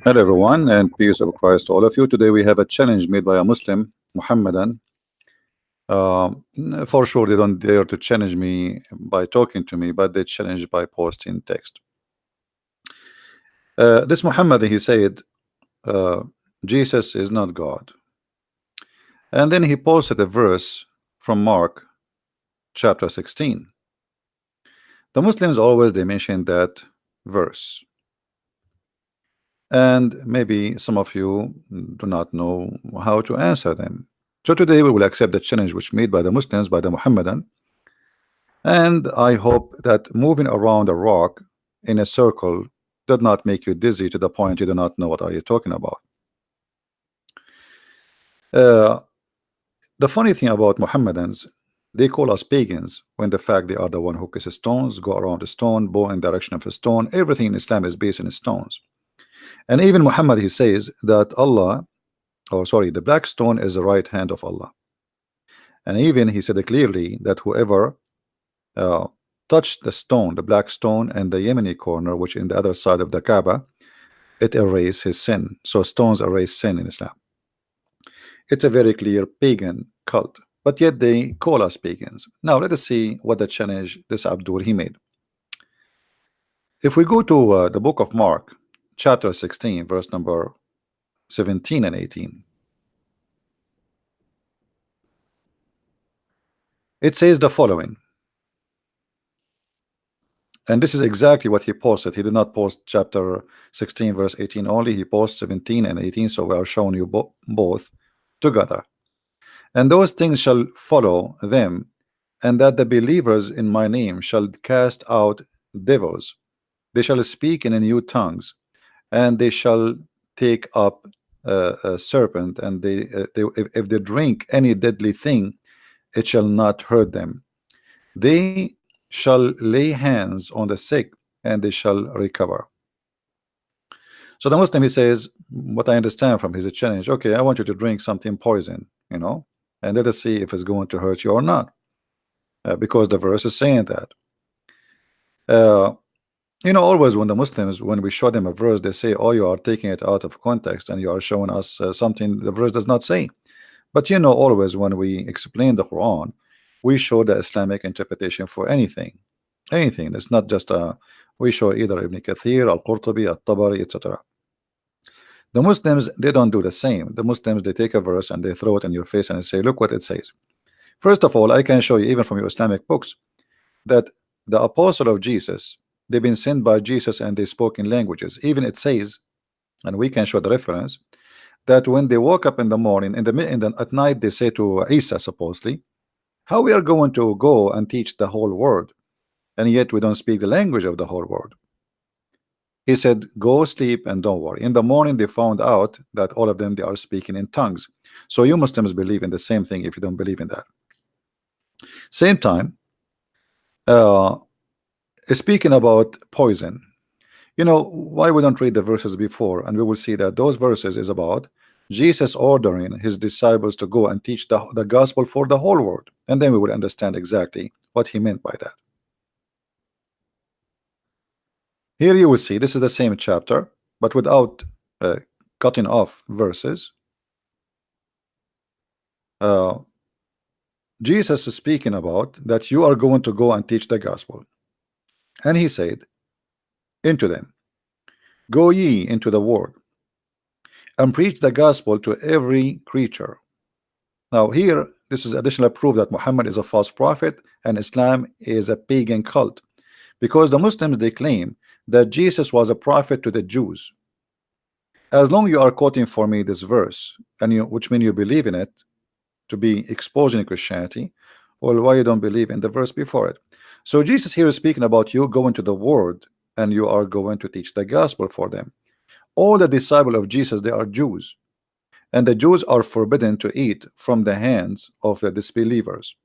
Hello everyone, and peace of Christ to all of you. Today we have a challenge made by a Muslim, Mohammedan. For sure they don't dare to challenge me by talking to me, but they challenge by posting text. This Muhammad, he said, Jesus is not God. And then he posted a verse from Mark chapter 16. The Muslims always they mention that verse. And maybe some of you do not know how to answer them. So today we will accept the challenge which made by the Muslims, by the Mohammedan, and I hope that moving around a rock in a circle does not make you dizzy to the point you do not know what are you talking about. The funny thing about Mohammedans, they call us pagans when the fact they are the one who kisses stones, go around a stone, bow in direction of a stone. Everything in Islam is based in stones. And even Muhammad, he says that Allah, or sorry, the black stone is the right hand of Allah. And even he said clearly that whoever touched the stone, the black stone, and the Yemeni corner, which in the other side of the Kaaba, it erases his sin. So stones erase sin in Islam. It's a very clear pagan cult, but yet they call us pagans. Now let us see what the challenge this Abdul he made. If we go to the book of Mark, chapter 16, verse number 17 and 18, it says the following, and this is exactly what he posted. He did not post chapter 16 verse 18 only, he posted 17 and 18, so we are showing you both together. And those things shall follow them, and that the believers in my name shall cast out devils, they shall speak in new tongues, and they shall take up a serpent, and if they drink any deadly thing, it shall not hurt them. They shall lay hands on the sick, and they shall recover. So the Muslim, he says, what I understand from his challenge, okay, I want you to drink something poison, you know, and let us see if it's going to hurt you or not, because the verse is saying that. You know, always when the Muslims, when we show them a verse, they say, oh, you are taking it out of context and you are showing us something the verse does not say. But you know, always when we explain the Quran, we show the Islamic interpretation for anything. It's not just we show either Ibn Kathir, Al-Qurtubi, Al-Tabari, etc. The Muslims, they don't do the same. The Muslims, they take a verse and they throw it in your face and they say, look what it says. First of all, I can show you even from your Islamic books that the apostle of Jesus, they've been sent by Jesus and they spoke in languages. Even it says, and we can show the reference, that when they woke up in the morning, at night, they say to Isa, supposedly, how we are going to go and teach the whole world, and yet we don't speak the language of the whole world. He said, go sleep and don't worry. In the morning, they found out that all of them, they are speaking in tongues. So you Muslims believe in the same thing if you don't believe in that. Same time, speaking about poison, you know, why we don't read the verses before, and we will see that those verses is about Jesus ordering his disciples to go and teach the gospel for the whole world, and then we will understand exactly what he meant by that. Here you will see this is the same chapter, but without cutting off verses. Jesus is speaking about that you are going to go and teach the gospel, and he said into them, go ye into the world and preach the gospel to every creature. Now here, this is additional proof that Muhammad is a false prophet and Islam is a pagan cult, because the Muslims, they claim that Jesus was a prophet to the Jews. As long you are quoting for me this verse, and which means you believe in it to be exposing Christianity, well, why you don't believe in the verse before it? So Jesus here is speaking about you going to the world and you are going to teach the gospel for them. All the disciples of Jesus, they are Jews, and the Jews are forbidden to eat from the hands of the disbelievers,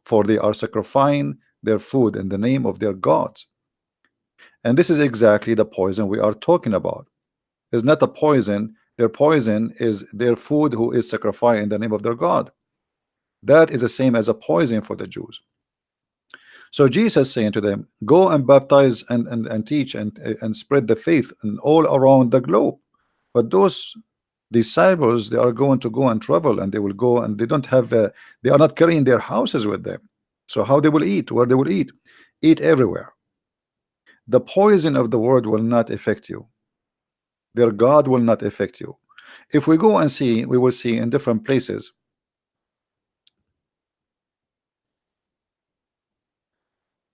for they are sacrificing their food in the name of their gods. And this is exactly the poison we are talking about. It's not a poison. Their poison is their food who is sacrificed in the name of their God. That is the same as a poison for the Jews. So Jesus saying to them, go and baptize and teach and spread the faith and all around the globe. But those disciples, they are going to go and travel, and they will go, and they don't have they are not carrying their houses with them. So how they will eat? Where they will eat? Eat everywhere. The poison of the world will not affect you. Their God will not affect you. If we go and see, we will see in different places.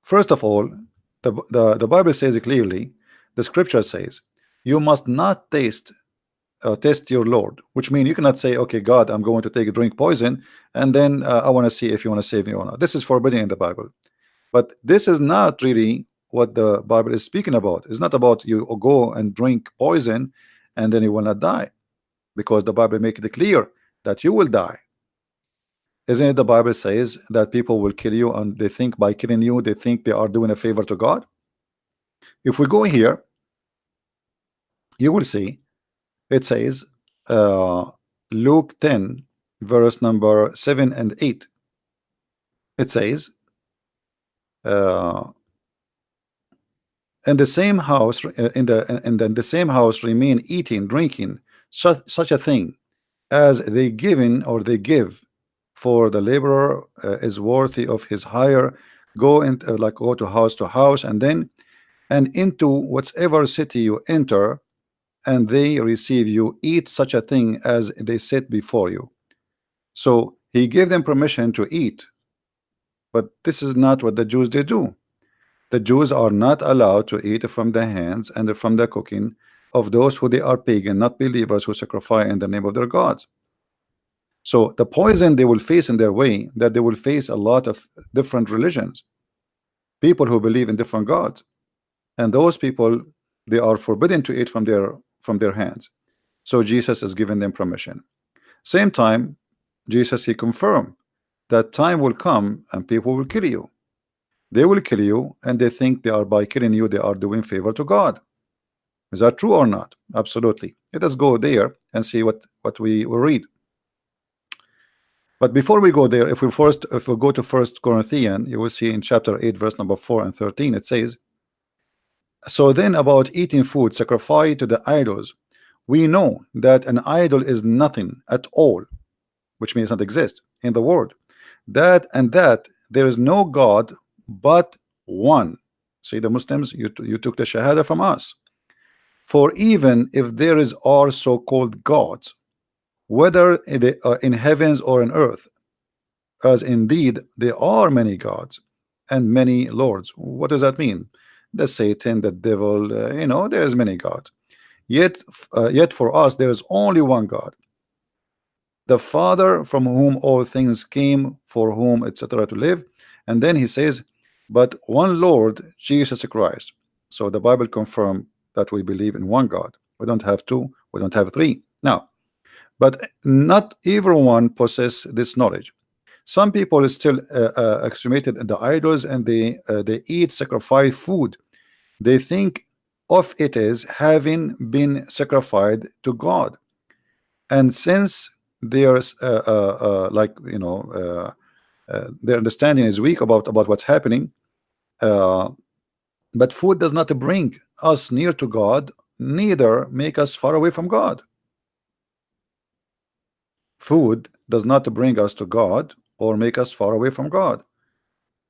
First of all, the Bible says it clearly. The scripture says you must not test your Lord, which means you cannot say, okay, God, I'm going to take a drink poison, and then I want to see if you want to save me or not. This is forbidden in the Bible. But this is not really what the Bible is speaking about. It's not about you go and drink poison and then you will not die, because the Bible makes it clear that you will die. Isn't it the Bible says that people will kill you, and they think by killing you they think they are doing a favor to God? If we go here, you will see it says Luke 10 verse number 7 and 8. It says in the same house in the same house remain eating, drinking, such a thing as they given or they give, for the laborer is worthy of his hire. Go into like go to house, and then and into whatever city you enter, and they receive you, eat such a thing as they set before you. So he gave them permission to eat, but this is not what the Jews they do. The Jews are not allowed to eat from the hands and from the cooking of those who they are pagan, not believers, who sacrifice in the name of their gods. So the poison they will face in their way, that they will face a lot of different religions, people who believe in different gods, and those people, they are forbidden to eat from their hands. So Jesus is giving them permission. Same time, Jesus, he confirmed that time will come and people will kill you. They will kill you, and they think they are, by killing you, they are doing favor to God. Is that true or not? Absolutely. Let us go there and see what we will read. But before we go there, if we go to 1 Corinthians, you will see in chapter 8 verse number 4 and 13, it says, so then about eating food sacrificed to the idols, we know that an idol is nothing at all, which means not exist in the world, that there is no God but one. See, the Muslims, you took the shahada from us. For even if there are so-called gods, whether in heavens or in earth, as indeed there are many gods and many lords. What does that mean? The Satan, the devil, there's many gods. Yet for us there is only one God, the Father, from whom all things came, for whom etc. to live. And then he says, but one Lord Jesus Christ. So the Bible confirms that we believe in one God. We don't have two, we don't have three. Now, but not everyone possess this knowledge. Some people still extremated in the idols, and they eat sacrificed food. They think of it as having been sacrificed to God, and since there's their understanding is weak about what's happening. But food does not bring us near to God, neither make us far away from God. Food does not bring us to God or make us far away from God.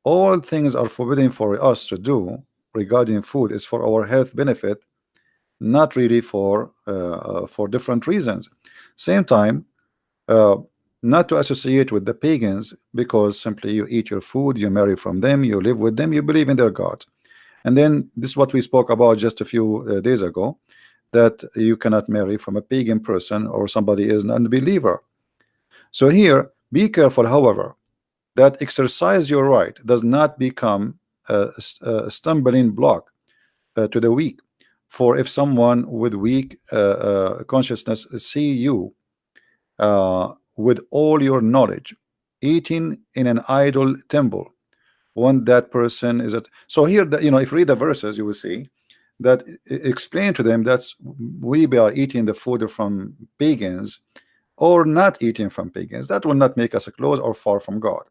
All things are forbidden for us to do regarding food is for our health benefit, not really for different reasons. Same time, not to associate with the pagans, because simply you eat your food, you marry from them, you live with them, you believe in their God. And then this is what we spoke about just a few days ago, that you cannot marry from a pagan person or somebody is an unbeliever. So here, be careful, however, that exercise your right does not become a stumbling block to the weak. For if someone with weak consciousness see you with all your knowledge eating in an idol temple, when that person is at, so here, if you read the verses, you will see that explain to them that we are eating the food from pagans or not eating from pagans. That will not make us close or far from God,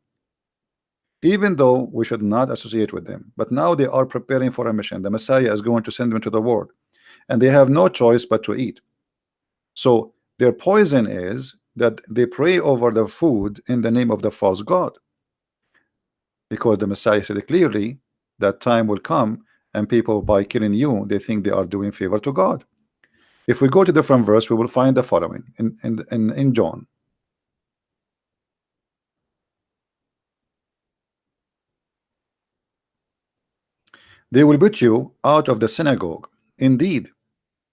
even though we should not associate with them. But now they are preparing for a mission. The Messiah is going to send them to the world, and they have no choice but to eat. So their poison is that they pray over the food in the name of the false god, because the Messiah said clearly that time will come and people, by killing you, they think they are doing favor to God. If we go to different verse, we will find the following in John. They will put you out of the synagogue. Indeed,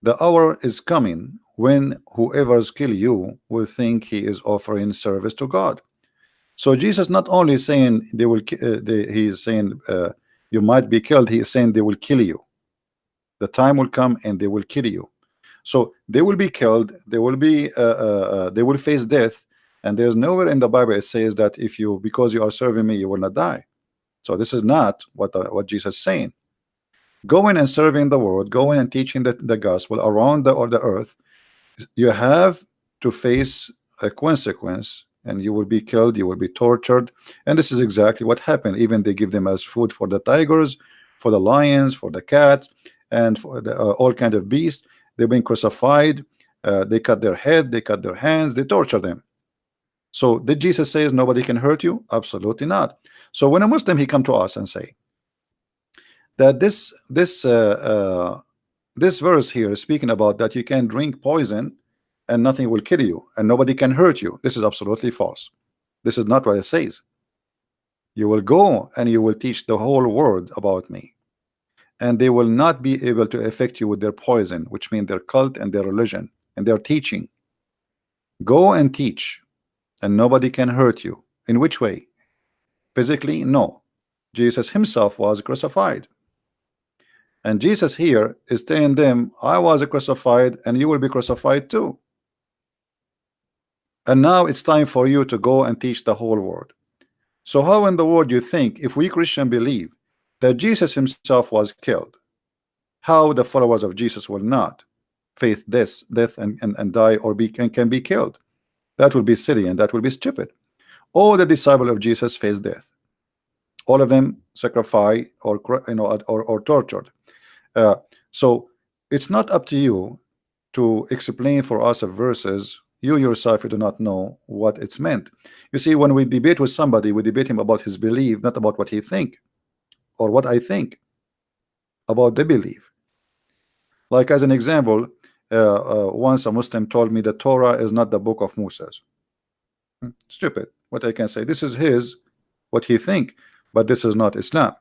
the hour is coming when whoever's kill you will think he is offering service to God. So Jesus not only saying they will, he is saying you might be killed. He is saying they will kill you. The time will come and they will kill you. So they will be killed. They will be they will face death. And there's nowhere in the Bible it says that if you, because you are serving me, you will not die. So this is not what Jesus is saying. Going and serving the world, going and teaching the gospel around the earth, you have to face a consequence, and you will be killed, you will be tortured. And this is exactly what happened. Even they give them as food for the tigers, for the lions, for the cats, and for the, all kind of beasts. They've been crucified. They cut their head, they cut their hands, they torture them. So did Jesus say nobody can hurt you? Absolutely not. So when a Muslim he come to us and say that this verse here is speaking about that you can drink poison and nothing will kill you and nobody can hurt you, this is absolutely false. This is not what it says. You will go and you will teach the whole world about me, and they will not be able to affect you with their poison, which means their cult and their religion and their teaching. Go and teach and nobody can hurt you. In which way? Physically? No. Jesus himself was crucified. And Jesus here is telling them, I was crucified and you will be crucified too. And now it's time for you to go and teach the whole world. So how in the world you think, if we Christian believe that Jesus himself was killed, how the followers of Jesus will not face death and die or can be killed? That will be silly and that will be stupid. All the disciples of Jesus faced death. All of them sacrificed or or tortured. Uh, so it's not up to you to explain for us a verses you yourself you do not know what it's meant. You see, when we debate with somebody, we debate him about his belief, not about what he think or what I think about the belief. Like as an example, once a Muslim told me the Torah is not the book of Moses. Stupid. What I can say, this is his what he think, but this is not Islam.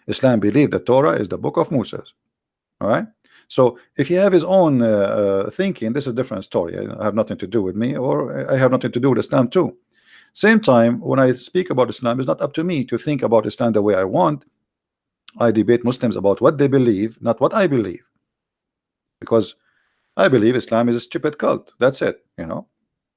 Islam believe the Torah is the book of Moses. All right. So if you have his own thinking, this is a different story. I have nothing to do with me, or I have nothing to do with Islam too. Same time, when I speak about Islam, it's not up to me to think about Islam the way I want. I debate Muslims about what they believe, not what I believe, because I believe Islam is a stupid cult. That's it, you know.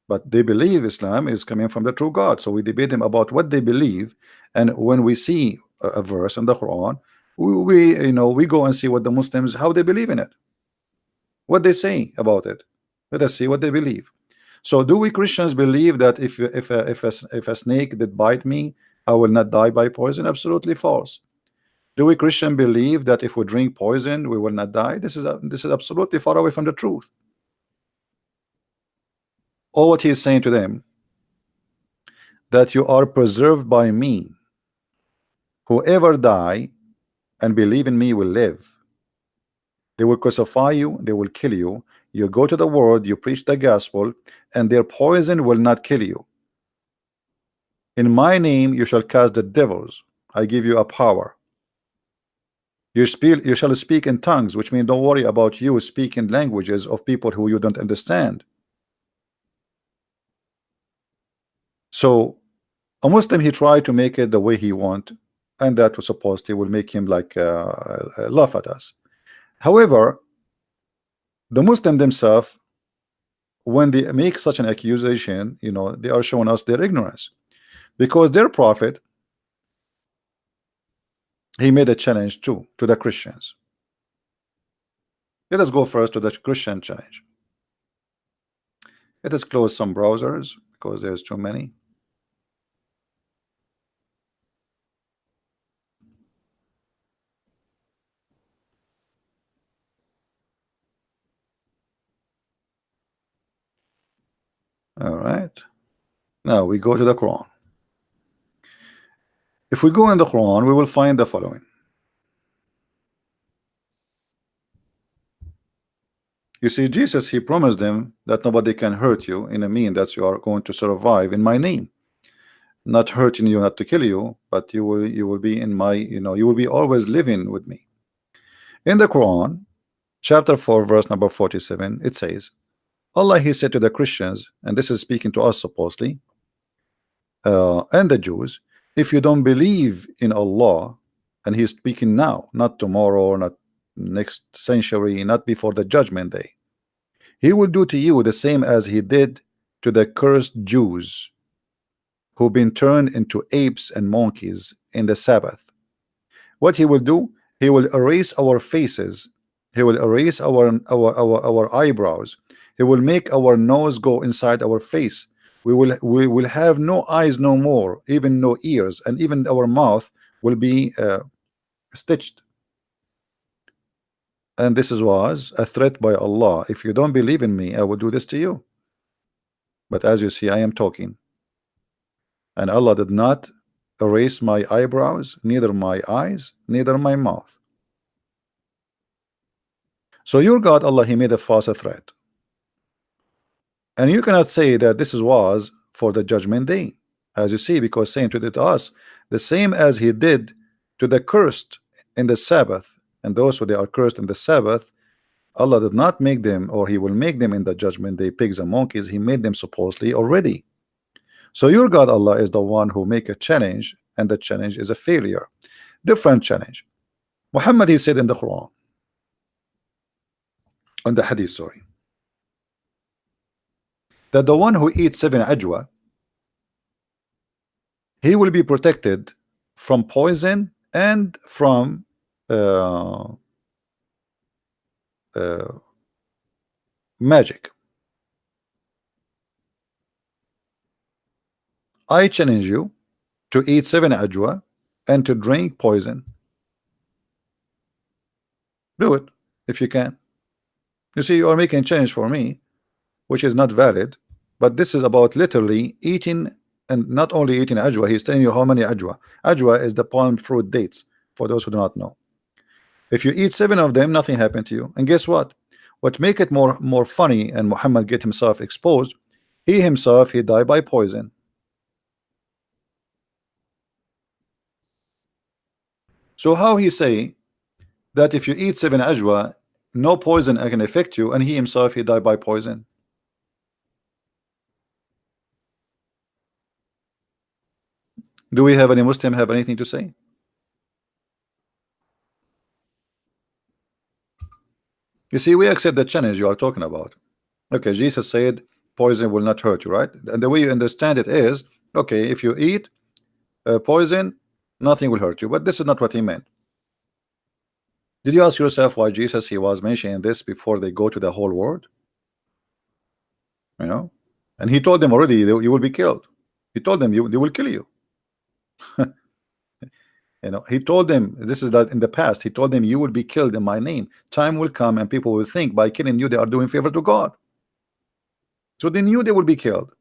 But they believe Islam is coming from the true God. So we debate them about what they believe, and when we see a verse in the Quran, we go and see what the Muslims, how they believe in it, what they say about it. Let us see what they believe. So do we Christians believe that if a snake did bite me, I will not die by poison? Absolutely false. Do we Christian believe that if we drink poison we will not die? This is absolutely far away from the truth. All what he is saying to them, that you are preserved by me, whoever die and believe in me will live. They will crucify you, they will kill you. You go to the world, you preach the gospel, and their poison will not kill you. In my name you shall cast the devils. I give you a power. You shall speak in tongues, which means don't worry about you speaking languages of people who you don't understand. So a Muslim, he tried to make it the way he want, and that was supposed to will make him like laugh at us. However, the Muslim themselves, when they make such an accusation, they are showing us their ignorance, because their prophet, he made a challenge too to the Christians. Let us go first to the Christian challenge. Let us close some browsers because there's too many. All right. Now we go to the Quran. If we go in the Quran, we will find the following. You see, Jesus, he promised them that nobody can hurt you in a mean that you are going to survive in my name. Not hurting you, not to kill you, but you will be in my, you will be always living with me. In the Quran, chapter 4, verse number 47, it says, Allah, he said to the Christians, and this is speaking to us supposedly, and the Jews, if you don't believe in Allah, and he's speaking now, not tomorrow, not next century, not before the judgment day, he will do to you the same as he did to the cursed Jews who've been turned into apes and monkeys in the Sabbath. What he will do, he will erase our faces, he will erase our eyebrows, he will make our nose go inside our face. We will have no eyes no more, even no ears, and even our mouth will be stitched. And this was a threat by Allah. If you don't believe in me, I will do this to you. But as you see, I am talking, and Allah did not erase my eyebrows, neither my eyes, neither my mouth. So your God, Allah, he made a false threat, and you cannot say that this was for the judgment day, as you see, because saying to us the same as he did to the cursed in the Sabbath, and those who they are cursed in the Sabbath, Allah did not make them, or he will make them in the judgment day, pigs and monkeys. He made them supposedly already. So your God, Allah, is the one who make a challenge, and the challenge is a failure. Different challenge. Muhammad, he said in the Quran, on the hadith, sorry, that the one who eats 7 ajwa, he will be protected from poison and from magic. I challenge you to eat 7 ajwa and to drink poison. Do it if you can. You see, you are making a challenge for me, which is not valid, but this is about literally eating, and not only eating ajwa. He's telling you how many ajwa. Ajwa is the palm fruit dates, for those who do not know. If you eat 7 of them, nothing happened to you. And guess what? What make it more funny, and Muhammad get himself exposed, he himself, he died by poison. So how he say that if you eat 7 ajwa, no poison can affect you, and he himself, he died by poison? Do we have any Muslim have anything to say? You see, we accept the challenge you are talking about. Okay, Jesus said poison will not hurt you, right? And the way you understand it is, okay, if you eat poison, nothing will hurt you. But this is not what he meant. Did you ask yourself why Jesus, he was mentioning this before they go to the whole world? You know, and he told them already, you will be killed. He told them they will kill you. You know, he told them, this is that in the past, he told them, you will be killed in my name. Time will come and people will think by killing you they are doing favor to God. So they knew they would be killed.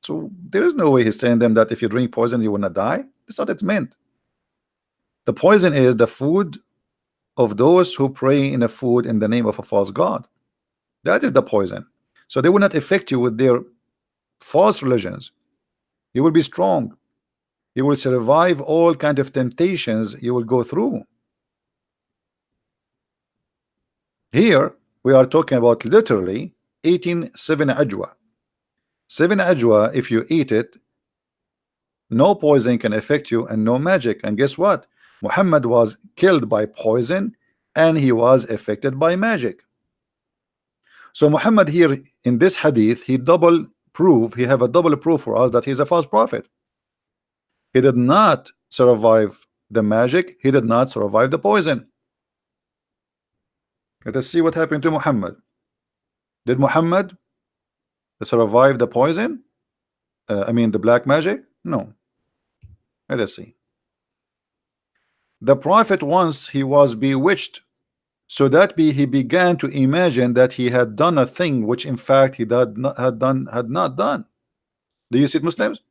So there is no way he's telling them that if you drink poison you will not die. That's not what it meant. The poison is the food of those who pray in a food in the name of a false god. That is the poison. So they will not affect you with their false religions. You will be strong. You will survive all kind of temptations you will go through. Here we are talking about literally eating 7 ajwa. 7 ajwa, if you eat it, no poison can affect you and no magic. And guess what? Muhammad was killed by poison and he was affected by magic. So Muhammad here in this hadith, he have a double proof for us that he's a false prophet. He did not survive the magic, he did not survive the poison. Let us see what happened to Muhammad. Did Muhammad survive the poison? I mean the black magic? No. Let us see. The prophet, once he was bewitched, so that he began to imagine that he had done a thing which in fact he had not done. Do you see it, Muslims?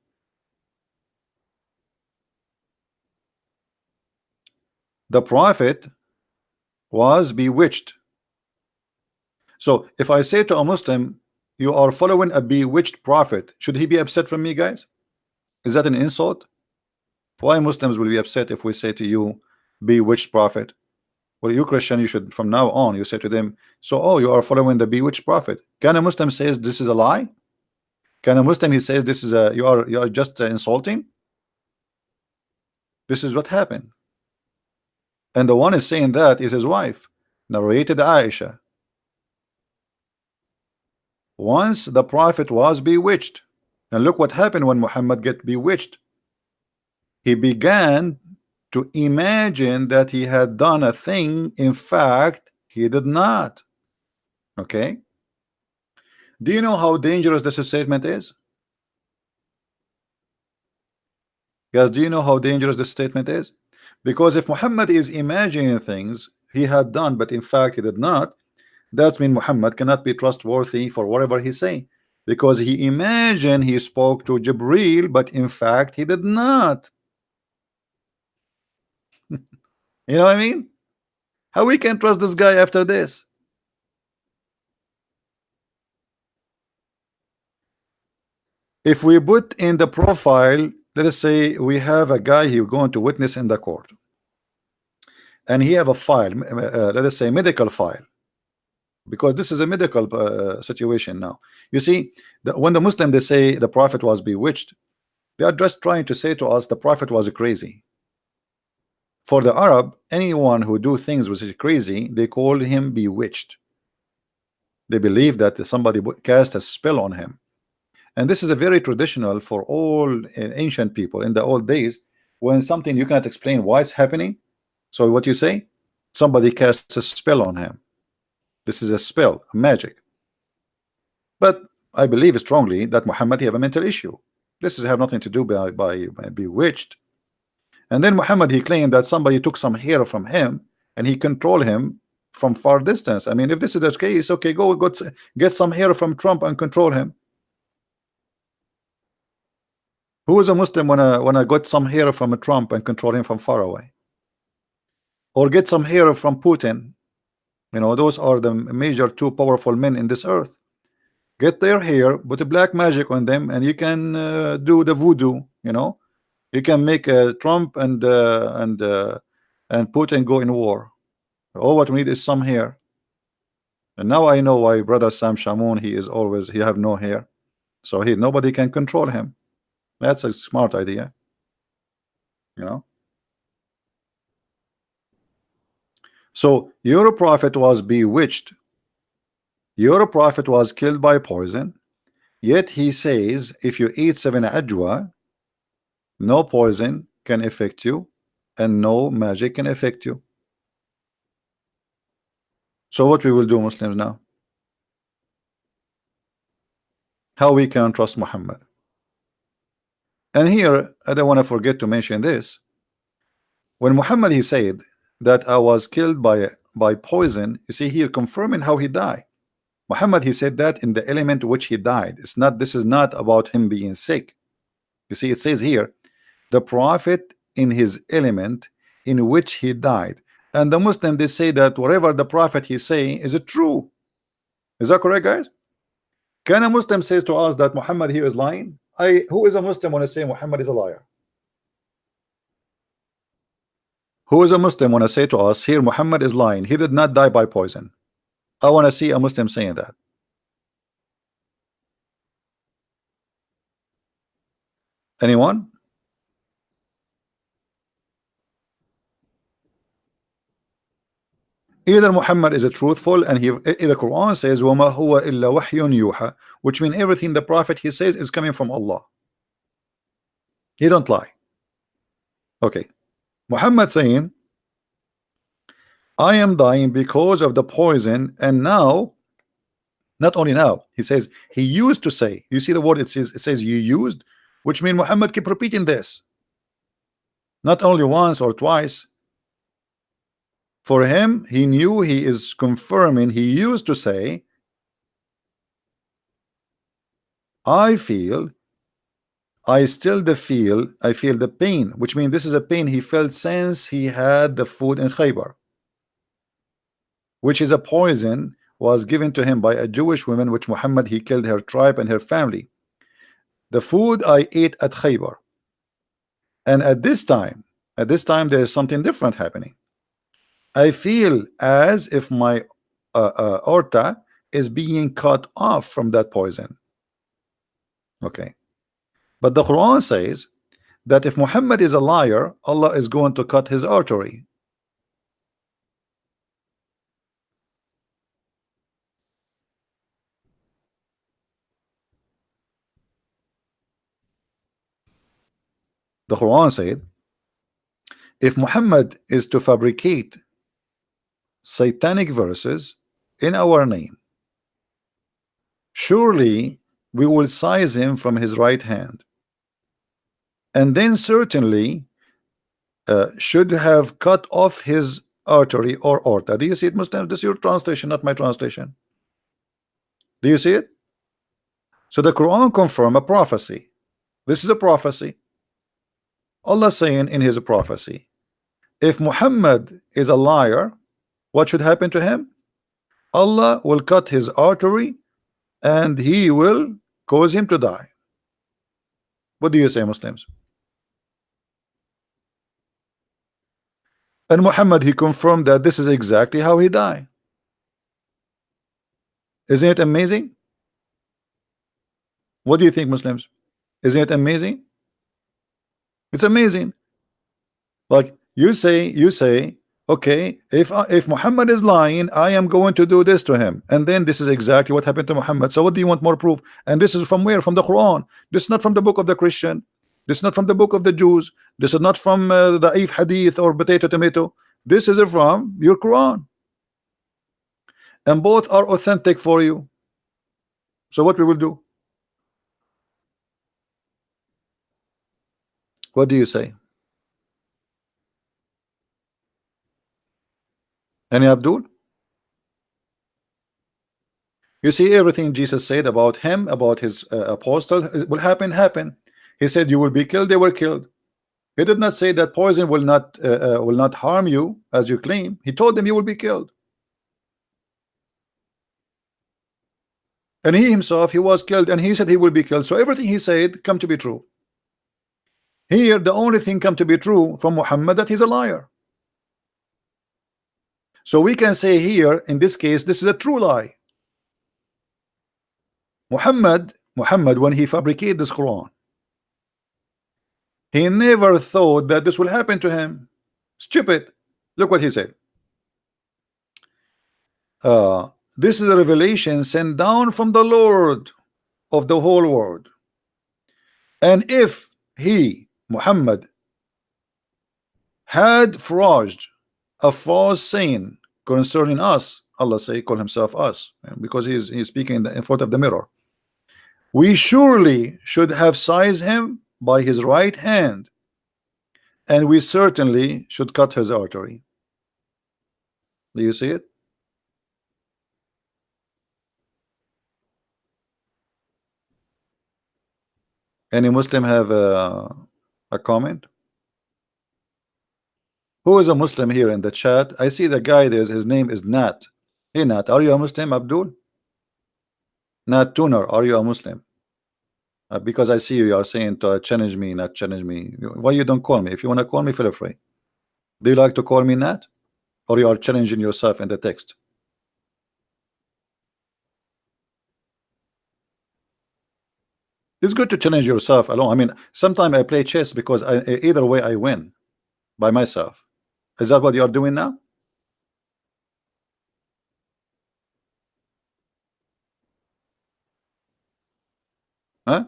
The prophet was bewitched. So if I say to a Muslim, you are following a bewitched prophet, should he be upset from me, guys? Is that an insult? Why Muslims will be upset if we say to you, bewitched prophet? Well, you Christian, you should from now on, you say to them, so oh, you are following the bewitched prophet. Can a Muslim says this is a lie? Can a Muslim he says this is a you are just insulting? This is what happened. And the one is saying that is his wife, narrated Aisha. Once the prophet was bewitched, and look what happened when Muhammad get bewitched. He began to imagine that he had done a thing. In fact, he did not. Okay. Do you know how dangerous this statement is? Guys, do you know how dangerous this statement is? Because if Muhammad is imagining things he had done, but in fact he did not, that means Muhammad cannot be trustworthy for whatever he say, because he imagined he spoke to Jibril, but in fact he did not. You know what I mean? How we can trust this guy after this? If we put in the profile, let us say we have a guy who going to witness in the court, and he have a file, let us say medical file, because this is a medical situation now. You see, when the Muslim they say the prophet was bewitched, they are just trying to say to us the prophet was crazy. For the Arab, anyone who do things which is crazy, they call him bewitched. They believe that somebody cast a spell on him. And this is a very traditional for all ancient people in the old days. When something you cannot explain why it's happening, so what you say, somebody casts a spell on him. This is a spell, a magic. But I believe strongly that Muhammad have a mental issue. This is have nothing to do by bewitched. And then Muhammad he claimed that somebody took some hair from him and he controlled him from far distance. I mean, if this is the case, okay, go get some hair from Trump and control him. Who is a Muslim when I got some hair from a Trump and control him from far away? Or get some hair from Putin? You know, those are the major two powerful men in this earth. Get their hair, put a black magic on them, and you can do the voodoo. You know, you can make Trump and Putin go in war. All what we need is some hair. And now I know why brother Sam Shamoun he have no hair, so nobody can control him. That's a smart idea, you know. So your prophet was bewitched. Your prophet was killed by poison. Yet he says if you eat 7 ajwa, no poison can affect you and no magic can affect you. So what we will do, Muslims, now? How we can trust Muhammad? And here I don't want to forget to mention this. When Muhammad he said that I was killed by poison, you see here confirming how he died. Muhammad he said that in the element which he died. This is not about him being sick. You see, it says here the prophet in his element in which he died. And the Muslim they say that whatever the prophet he saying is it true. Is that correct, guys? Can a Muslim says to us that Muhammad here is lying? Who is a Muslim when I say Muhammad is a liar? Who is a Muslim when I say to us here Muhammad is lying, he did not die by poison? I want to see a Muslim saying that. Anyone? Either Muhammad is a truthful and the Quran says وَمَا هُوَ إِلَّا وَحْيٌ يُوحَى, which means everything the prophet he says is coming from Allah. He don't lie. Okay. Muhammad saying I am dying because of the poison, and now, not only now, he says he used to say, you see the word it says you used, which means Muhammad keep repeating this not only once or twice. For him, he knew he is confirming he used to say I feel I feel the pain, which means this is a pain he felt since he had the food in Khaybar, which is a poison was given to him by a Jewish woman, which Muhammad he killed her tribe and her family. The food I ate at Khaybar, and at this time there is something different happening. I feel as if my aorta is being cut off from that poison. Okay, but the Quran says that if Muhammad is a liar, Allah is going to cut his artery. The Quran said if Muhammad is to fabricate satanic verses in our name, surely we will seize him from his right hand, and then certainly should have cut off his artery or aorta. Do you see it, Muslim? This is your translation, not my translation. Do you see it? So the Quran confirm a prophecy. This is a prophecy. Allah saying in his prophecy, if Muhammad is a liar, what should happen to him? Allah will cut his artery and he will cause him to die. What do you say, Muslims? And Muhammad he confirmed that this is exactly how he died. Isn't it amazing? What do you think, Muslims? Isn't it amazing? It's amazing. Like you say, okay, if Muhammad is lying, I am going to do this to him, and then this is exactly what happened to Muhammad. So what do you want more proof? And this is from where? From the Quran. This is not from the book of the Christian. This is not from the book of the Jews. This is not from the If Hadith or potato tomato. This is from your Quran, and both are authentic for you. So what we will do? What do you say? Any Abdul? You see, everything Jesus said about him, about his apostle, will happen. He said you will be killed. They were killed. He did not say that poison will not harm you as you claim. He told them you will be killed. And he himself, he was killed, and he said he will be killed. So everything he said come to be true. Here, the only thing come to be true from Muhammad that he's a liar. So we can say here, in this case, this is a true lie. Muhammad, when he fabricated this Quran, he never thought that this will happen to him. Stupid. Look what he said. This is a revelation sent down from the Lord of the whole world. And if he, Muhammad, had forged a false saying concerning us, Allah say, call himself us, because he's speaking in front of the mirror, we surely should have seized him by his right hand, and we certainly should cut his artery. Do you see it? Any Muslim have a comment? Who is a Muslim here in the chat? I see the guy there, his name is Nat. Hey Nat, are you a Muslim, Abdul? Nat Tuner, are you a Muslim? Because I see you are saying to challenge me, not challenge me. Why you don't call me? If you want to call me, feel free. Do you like to call me Nat? Or you are challenging yourself in the text? It's good to challenge yourself alone. I mean, sometimes I play chess because either way I win by myself. Is that what you are doing now? Huh?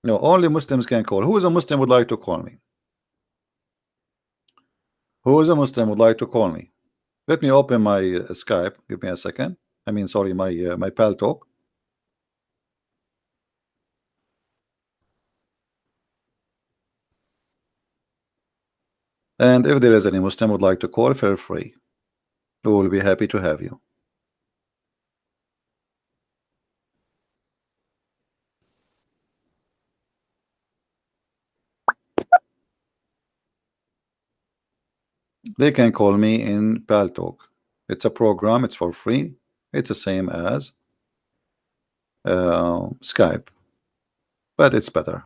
No, only Muslims can call. Who is a Muslim would like to call me? Who is a Muslim would like to call me? Let me open my Skype. Give me a second. I mean, sorry, my pal talk. And if there is any Muslim would like to call, feel free. We will be happy to have you. They can call me in Paltalk. It's a program, it's for free. It's the same as Skype, but it's better.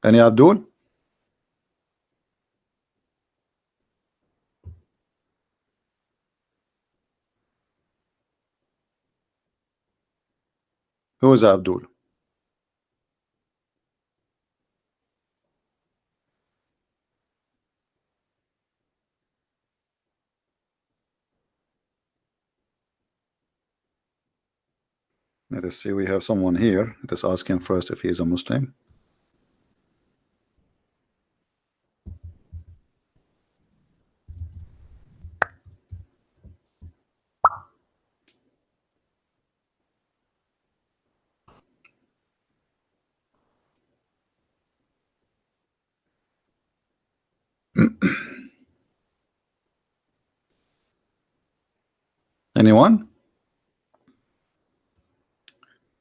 Any Abdul? Who is Abdul? Let us see, we have someone here. Let us ask him first if he is a Muslim. Anyone?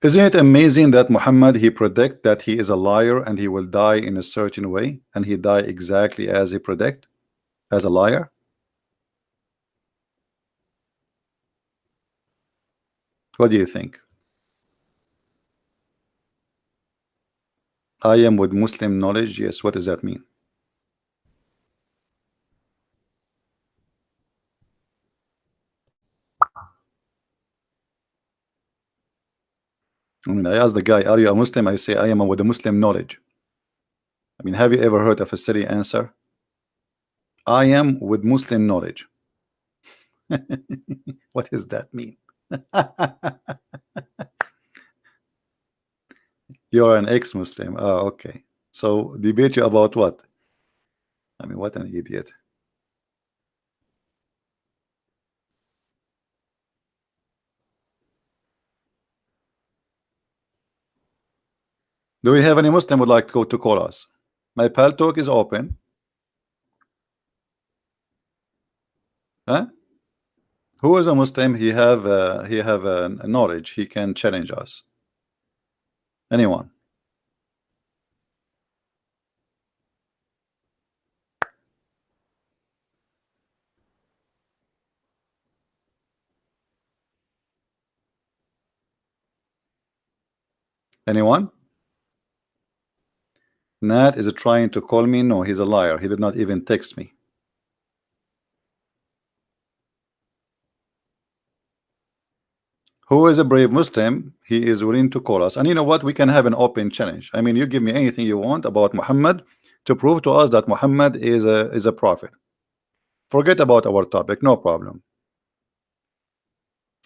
Isn't it amazing that Muhammad, he predict that he is a liar and he will die in a certain way, and he die exactly as he predict, as a liar? What do you think? I am with Muslim knowledge. Yes, what does that mean? I mean, I asked the guy, are you a Muslim? I say, I am with the Muslim knowledge. I mean, have you ever heard of a silly answer? I am with Muslim knowledge. What does that mean? You're an ex-Muslim. Oh, okay. So debate you about what? I mean, what an idiot. Do we have any Muslim would like to go to call us? My pal talk is open. Huh? Who is a Muslim? He have a knowledge. He can challenge us. Anyone? Anyone? Nat is trying to call me. No, he's a liar. He did not even text me. Who is a brave Muslim? He is willing to call us. And you know what? We can have an open challenge. I mean, you give me anything you want about Muhammad to prove to us that Muhammad is a prophet. Forget about our topic. No problem.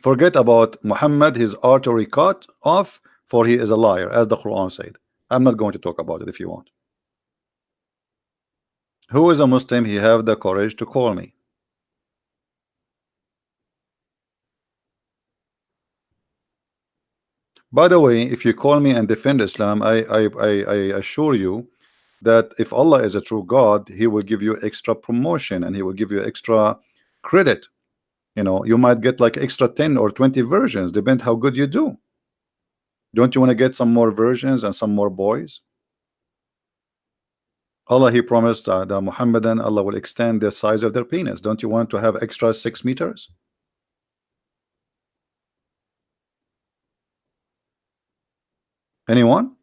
Forget about Muhammad, his artery cut off, for he is a liar, as the Quran said. I'm not going to talk about it if you want. Who is a Muslim? He have the courage to call me. By the way, if you call me and defend Islam, I assure you that if Allah is a true God, he will give you extra promotion and he will give you extra credit. You know, you might get like extra 10 or 20 versions, depend how good you do. Don't you want to get some more versions and some more boys? Allah, he promised the Mohammedan, Allah will extend the size of their penis. Don't you want to have extra 6 meters? Anyone?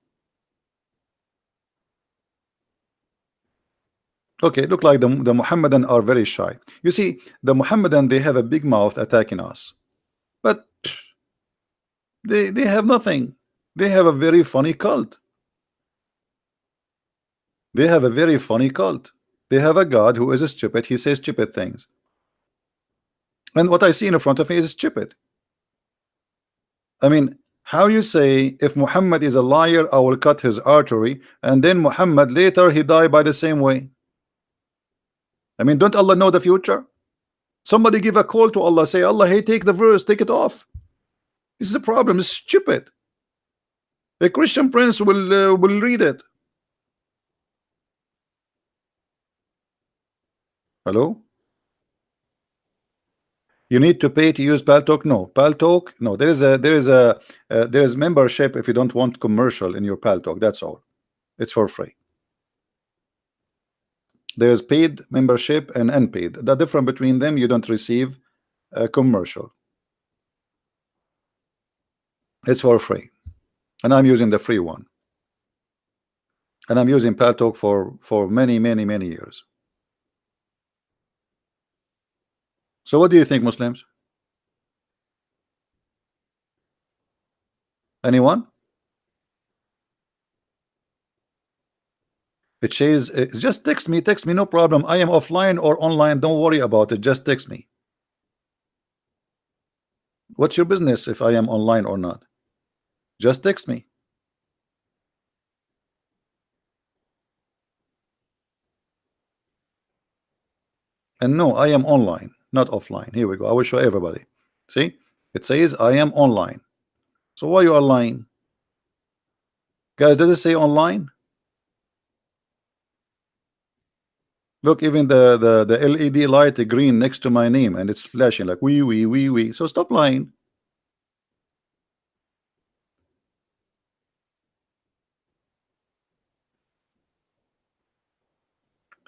Okay, look like the Mohammedan are very shy. You see, the Mohammedan, they have a big mouth attacking us, but they have nothing. They have a very funny cult. They have a very funny cult. They have a God who is stupid. He says stupid things, and what I see in front of me is stupid. I mean, How you say if Muhammad is a liar, I will cut his artery, and then Muhammad later he died by the same way? I mean, don't Allah know the future? Somebody give a call to Allah, say, Allah, hey, take the verse, take it off. This is a problem. It's stupid. A Christian prince will read it. Hello? You need to pay to use Paltalk? No, Paltalk. No, there is membership if you don't want commercial in your Paltalk. That's all. It's for free. There's paid membership and unpaid. The difference between them, you don't receive a commercial. It's for free, and I'm using the free one, and I'm using Paltalk for many years. So what do you think, Muslims? Anyone? It says just text me, no problem. I am offline or online, don't worry about it, just text me. What's your business if I am online or not? Just text me. And no, I am online, not offline. Here we go. I will show everybody. See, it says I am online. So why you are lying, guys? Does it say online? Look, even the LED light green next to my name, and it's flashing like we. So stop lying.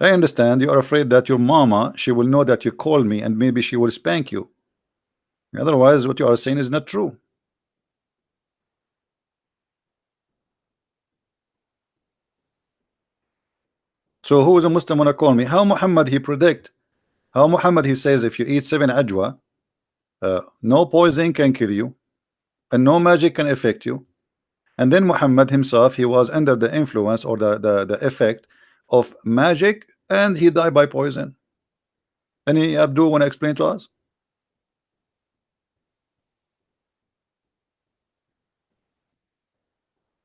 I understand you are afraid that your mama, she will know that you call me and maybe she will spank you. Otherwise, what you are saying is not true. So who is a Muslim wanna call me? How Muhammad he predict? How Muhammad he says if you eat 7 ajwa, no poison can kill you, and no magic can affect you. And then Muhammad himself, he was under the influence or the effect of magic, and he died by poison. Any Abdul want to explain to us?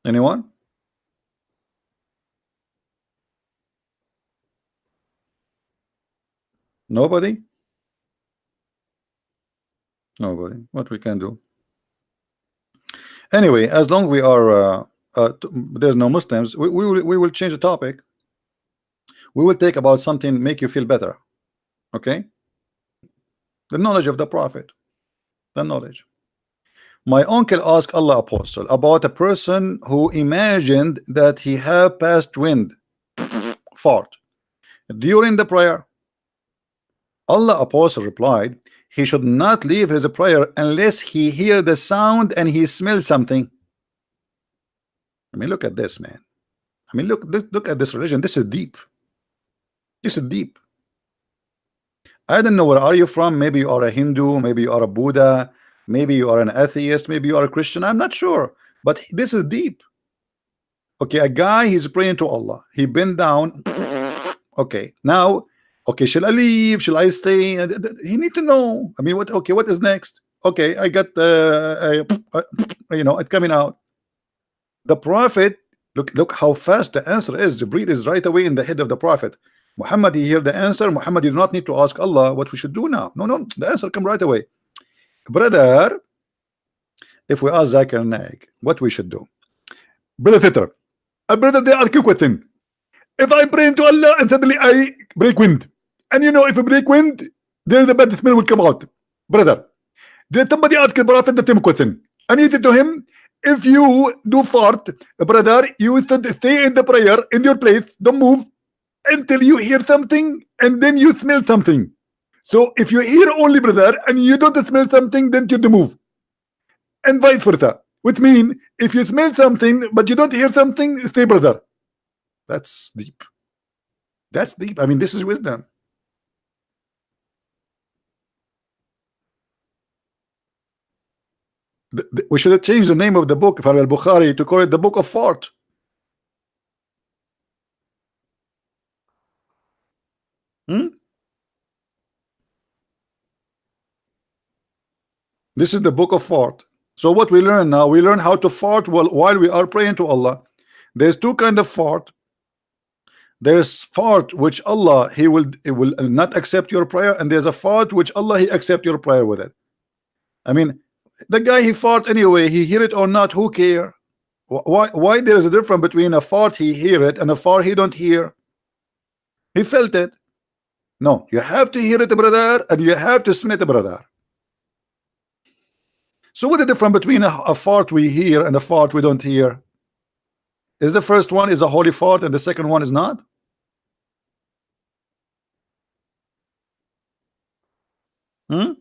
Anyone? Nobody? Nobody. What we can do? Anyway, as long we are there's no Muslims, we will change the topic. We will take about something make you feel better. Okay? The knowledge of the Prophet. The knowledge. My uncle asked Allah Apostle about a person who imagined that he had past wind fart during the prayer. Allah Apostle replied, he should not leave his prayer unless he hear the sound and he smells something. I mean, look at this, man. I mean, look at this religion. This is deep. This is deep. I don't know where are you from. Maybe you are a Hindu, maybe you are a Buddha, maybe you are an atheist, maybe you are a Christian. I'm not sure, but this is deep. Okay, a guy, he's praying to Allah. He bent down. Okay, now, okay, shall I leave? Shall I stay? He need to know. I mean, what? Okay, what is next? Okay, I got you know, it coming out. The Prophet, look how fast the answer is. Jibreel is right away in the head of the Prophet. Muhammad, he hear the answer. Muhammad, you do not need to ask Allah what we should do now. No, the answer come right away. Brother, if we ask Zakir Naik what we should do, brother Titter, a brother, they ask you a question. If I pray to Allah and suddenly I break wind, and you know, if I break wind, then the bad smell will come out. Brother, did somebody ask the Prophet the same question? And he said to him, if you do fart, brother, you should stay in the prayer in your place, don't move until you hear something and then you smell something. So if you hear only, brother, and you don't smell something, then you move, and vice versa. Which means if you smell something but you don't hear something, stay, brother. That's deep. That's deep. I mean, this is wisdom. We should have changed the name of the book, Farah al-Bukhari, to call it the Book of Fart. This is the Book of Fart. So what we learn now, we learn how to fart while we are praying to Allah. There's two kind of fart. There's fart which Allah he will not accept your prayer, and there's a fart which Allah he accept your prayer with it. I mean, the guy he fart anyway, he hear it or not, who care? Why there's a difference between a fart he hear it and a fart he don't hear? He felt it. No, you have to hear it, brother, and you have to smell it, brother. So what the difference between a fart we hear and a fart we don't hear? Is the first one is a holy fart and the second one is not? Hmm?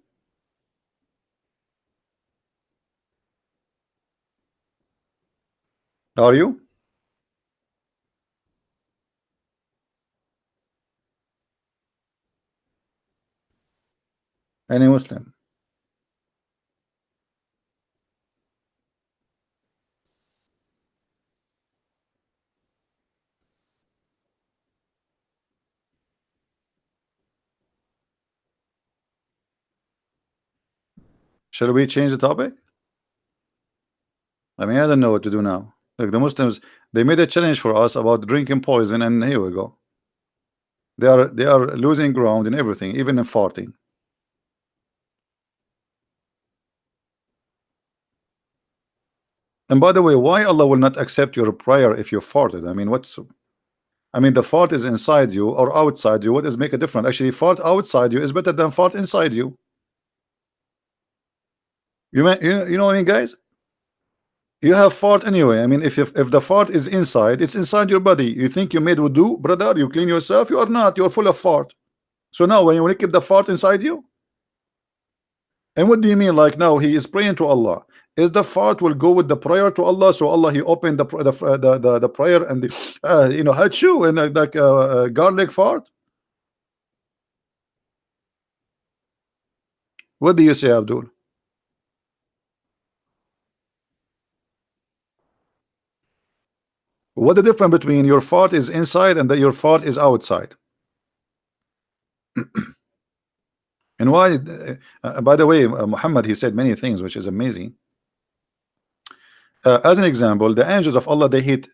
Are you? Any Muslim? Shall we change the topic? I mean, I don't know what to do now. Like the Muslims, they made a challenge for us about drinking poison, and here we go. They are losing ground in everything, even in farting. And by the way, why Allah will not accept your prayer if you farted? I mean, I mean, the fart is inside you or outside you. What does make a difference? Actually, fart outside you is better than fart inside you. You know what I mean, guys? You have fart anyway. I mean, if the fart is inside, it's inside your body. You think you made wudu, brother? You clean yourself? You are not. You are full of fart. So now, when you keep the fart inside you, and what do you mean? Like now, he is praying to Allah. Is the fart will go with the prayer to Allah? So Allah he opened the prayer and the hachu and like garlic fart. What do you say, Abdul? What the difference between your fart is inside and that your fart is outside? And why? By the way, Muhammad he said many things which is amazing. As an example, the angels of Allah they hate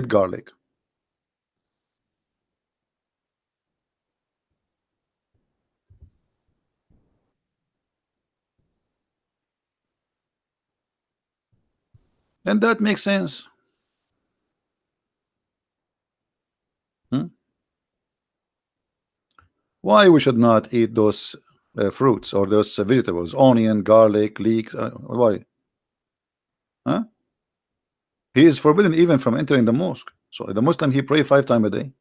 garlic. And that makes sense. Hmm? Why we should not eat those fruits or those vegetables, onion, garlic, leeks? Why? Huh? He is forbidden even from entering the mosque. So the Muslim he pray 5 times a day.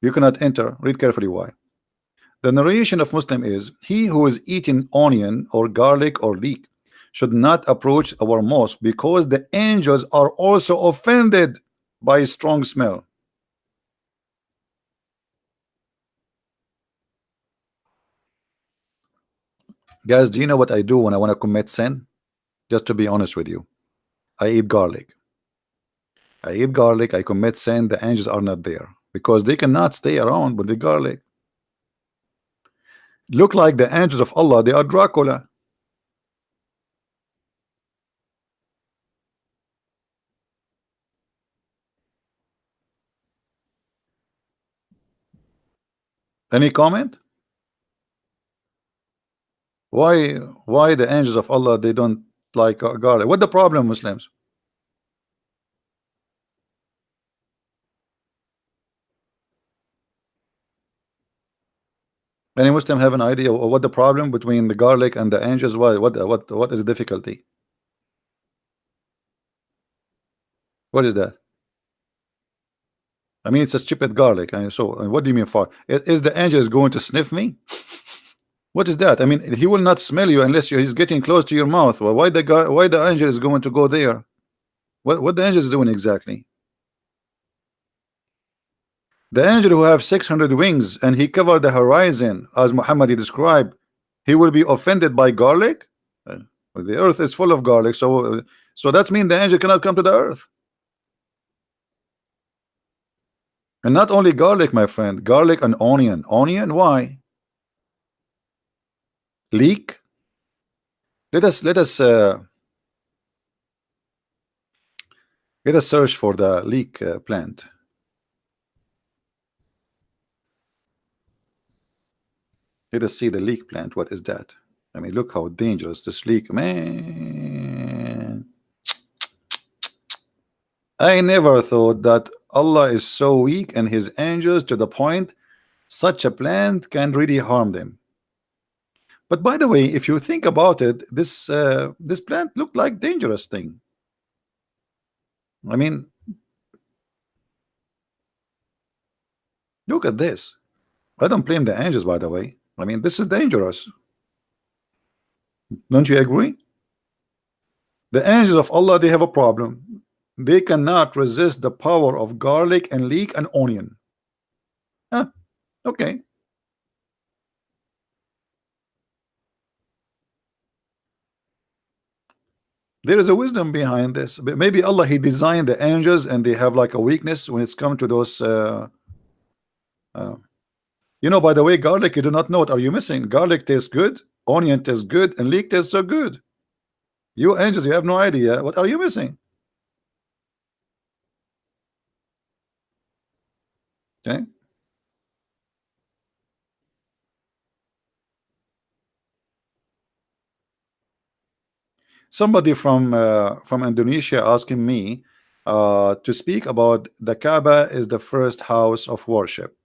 You cannot enter. Read carefully why. The narration of Muslim is he who is eating onion or garlic or leek should not approach our mosque because the angels are also offended by strong smell. Guys, do you know what I do when I want to commit sin? Just to be honest with you, I eat garlic. I commit sin. The angels are not there because they cannot stay around with the garlic. Look like the angels of Allah, they are Dracula. Any comment? Why the angels of Allah they don't like garlic? What the problem, Muslims? Any Muslim have an idea of what the problem between the garlic and the angels? Why? What is the difficulty? What is that? I mean, it's a stupid garlic. And so, what do you mean for? Is the angel going to sniff me? What is that? I mean, he will not smell you unless he's getting close to your mouth. Well, why the angel is going to go there? What the angel is doing exactly? The angel who have 600 wings and he covered the horizon as Muhammad described, he will be offended by garlic. The earth is full of garlic, so that means the angel cannot come to the earth. And not only garlic, my friend, garlic and onion. Onion, why? Leek. Let us Let us search for the leek plant. Let us see the leek plant. What is that? I mean, look how dangerous this leek, man. I never thought that Allah is so weak and his angels to the point such a plant can really harm them. But by the way, if you think about it, this plant looked like dangerous thing. I mean, look at this. I don't blame the angels, by the way. I mean, this is dangerous. Don't you agree? The angels of Allah, they have a problem. They cannot resist the power of garlic and leek and onion. Huh? Okay. There is a wisdom behind this. But maybe Allah, he designed the angels and they have like a weakness when it's come to those you know, by the way, garlic, you do not know what are you missing. Garlic tastes good, onion tastes good, and leek tastes so good. You angels, you have no idea. What are you missing? Okay. Somebody from Indonesia asking me to speak about the Kaaba is the first house of worship.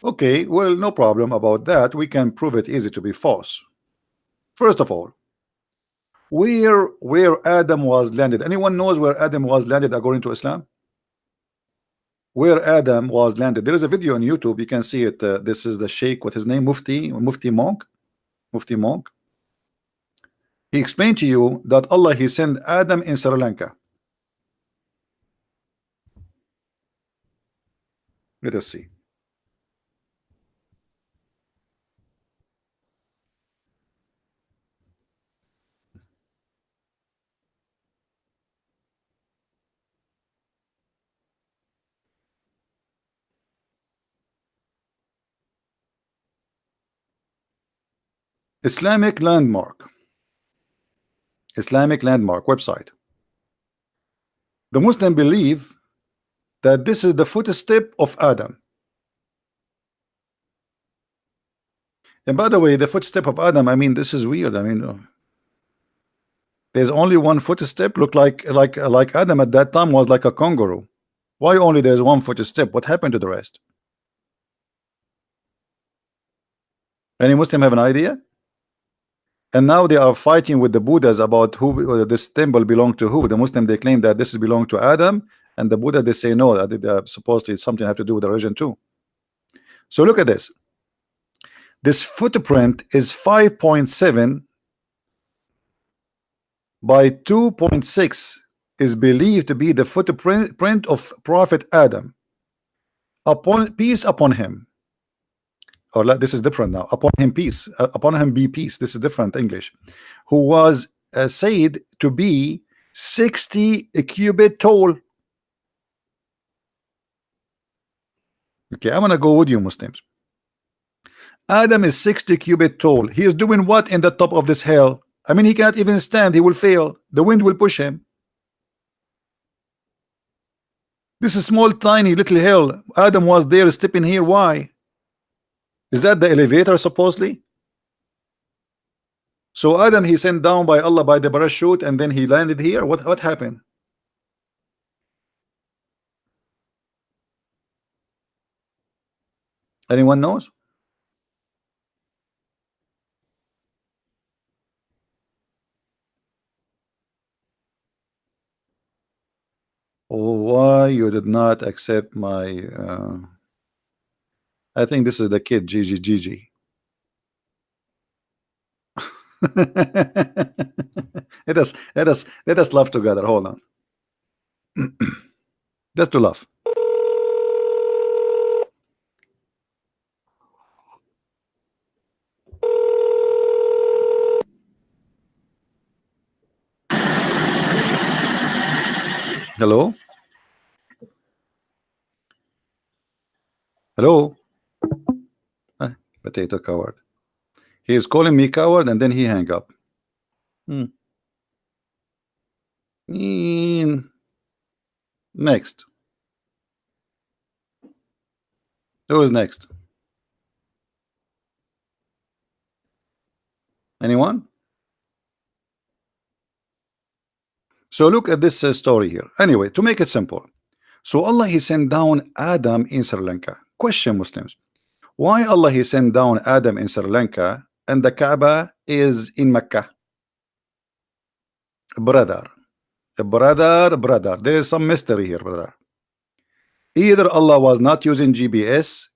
Okay, well, no problem about that. We can prove it easy to be false. First of all, where Adam was landed. Anyone knows where Adam was landed according to Islam? Where Adam was landed. There is a video on YouTube. You can see it. This is the Sheikh. What his name? Mufti Monk. Mufti Monk. He explained to you that Allah, he sent Adam in Sri Lanka. Let us see. Islamic landmark. Islamic landmark website. The Muslim believe that this is the footstep of Adam. And by the way, the footstep of Adam, I mean, this is weird. I mean, there's only one footstep. Look like Adam at that time was like a kangaroo. Why only there's one footstep? What happened to the rest? Any Muslim have an idea? And now they are fighting with the Buddhas about who this temple belonged to who. The Muslim, they claim that this is belonged to Adam, and the Buddha, they say no, that supposedly something have to do with the religion too. So look at this. This footprint is 5.7 by 2.6, is believed to be the footprint of Prophet Adam. Upon peace upon him. Or this is different now. Upon him peace. Upon him be peace. This is different English. Who was said to be 60 cubit tall. Okay, I'm gonna go with you, Muslims. Adam is 60 cubit tall. He is doing what in the top of this hill? I mean, he cannot even stand. He will fail. The wind will push him. This is small, tiny, little hill. Adam was there stepping here. Why? Is that the elevator supposedly? So Adam, he sent down by Allah by the parachute, and then he landed here. What happened? Anyone knows? Why you did not accept my I think this is the kid Gigi. let us laugh together. Hold on. Just to laugh. Hello? Hello? Potato coward. He is calling me coward and then he hang up. Next. Who is next? Anyone? So look at this story here. Anyway, to make it simple. So Allah He sent down Adam in Sri Lanka. Question, Muslims. Why Allah He sent down Adam in Sri Lanka and the Kaaba is in Mecca? Brother. There is some mystery here, brother. Either Allah was not using GPS,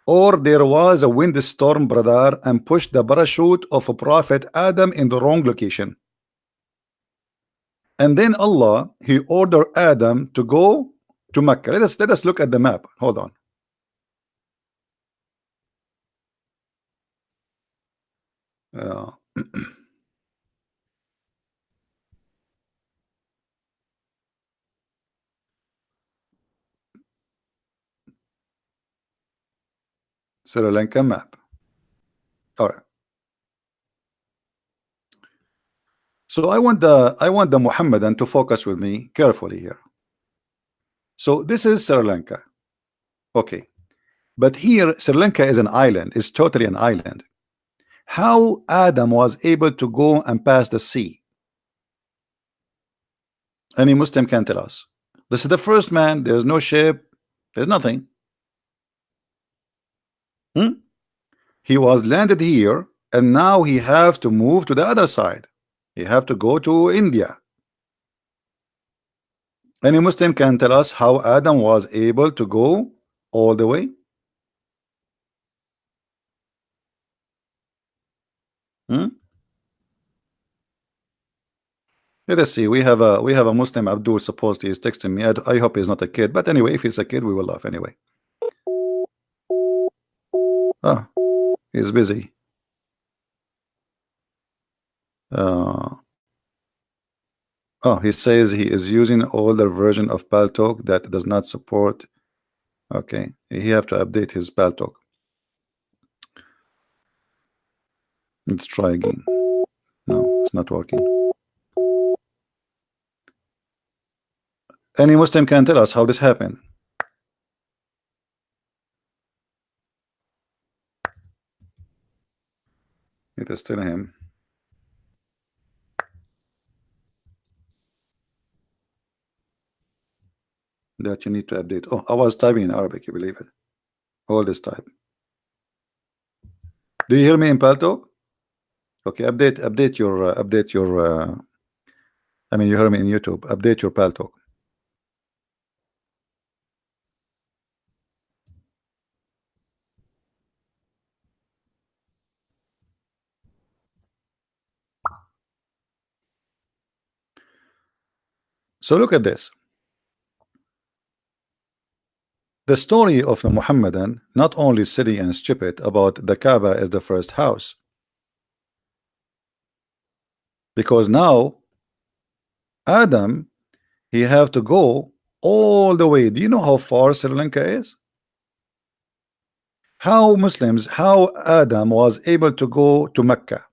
or there was a windstorm, brother, and pushed the parachute of a Prophet Adam in the wrong location. And then Allah He ordered Adam to go to Mecca. Let us look at the map. Hold on. Sri Lanka map. All right. So I want the Mohammedan to focus with me carefully here. So this is Sri Lanka. Okay. But here Sri Lanka is an island, is totally an island. How Adam was able to go and pass the sea? Any Muslim can tell us. This is the first man, there's no ship, there's nothing. He was landed here, and now he have to move to the other side. He have to go to India. Any Muslim can tell us how Adam was able to go all the way? Let us see. We have a Muslim Abdul, supposedly is texting me. I hope he's not a kid, but anyway, if he's a kid, we will laugh anyway. Oh, he's busy. Oh, he says he is using older version of Paltalk that does not support. Okay, he have to update his Paltalk. Let's try again. No, it's not working. Any Muslim can tell us how this happened? It is still him. That you need to update. Oh, I was typing in Arabic, you believe it? All this type. Do you hear me in Paltalk? Okay, update your I mean, you heard me in YouTube. Update your Paltalk. So look at this. The story of the Mohammedan, not only silly and stupid about the Kaaba as the first house, because now Adam, he have to go all the way. Do you know how far Sri Lanka is? How Adam was able to go to Mecca?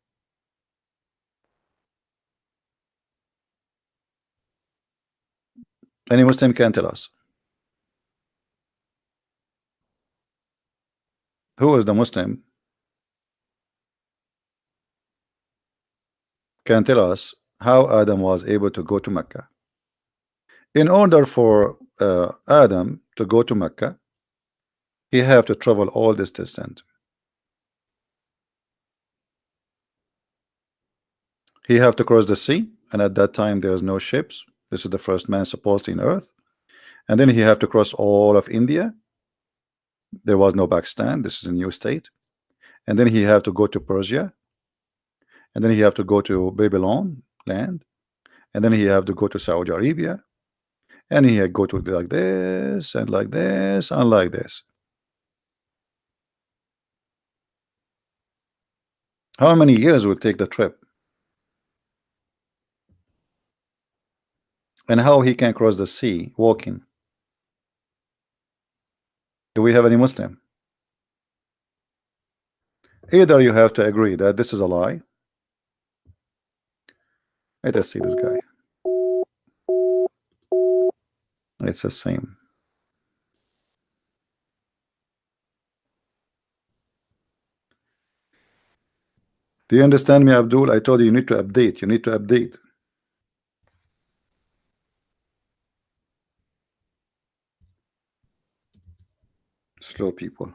Any Muslim can tell us. Who is the Muslim can tell us how Adam was able to go to Mecca? In order for Adam to go to Mecca, he have to travel all this distance. He have to cross the sea, and at that time there's no ships. This is the first man supposedly in earth. And then he have to cross all of India. There was no Pakistan. This is a new state. And then he have to go to Persia. And then he have to go to Babylon land. And then he have to go to Saudi Arabia. And he go to like this and like this and like this. How many years will take the trip? And how he can cross the sea walking? Do we have any Muslim? Either you have to agree that this is a lie. Let us see this guy. It's the same. Do you understand me, Abdul? I told you, you need to update. You need to update. Slow people.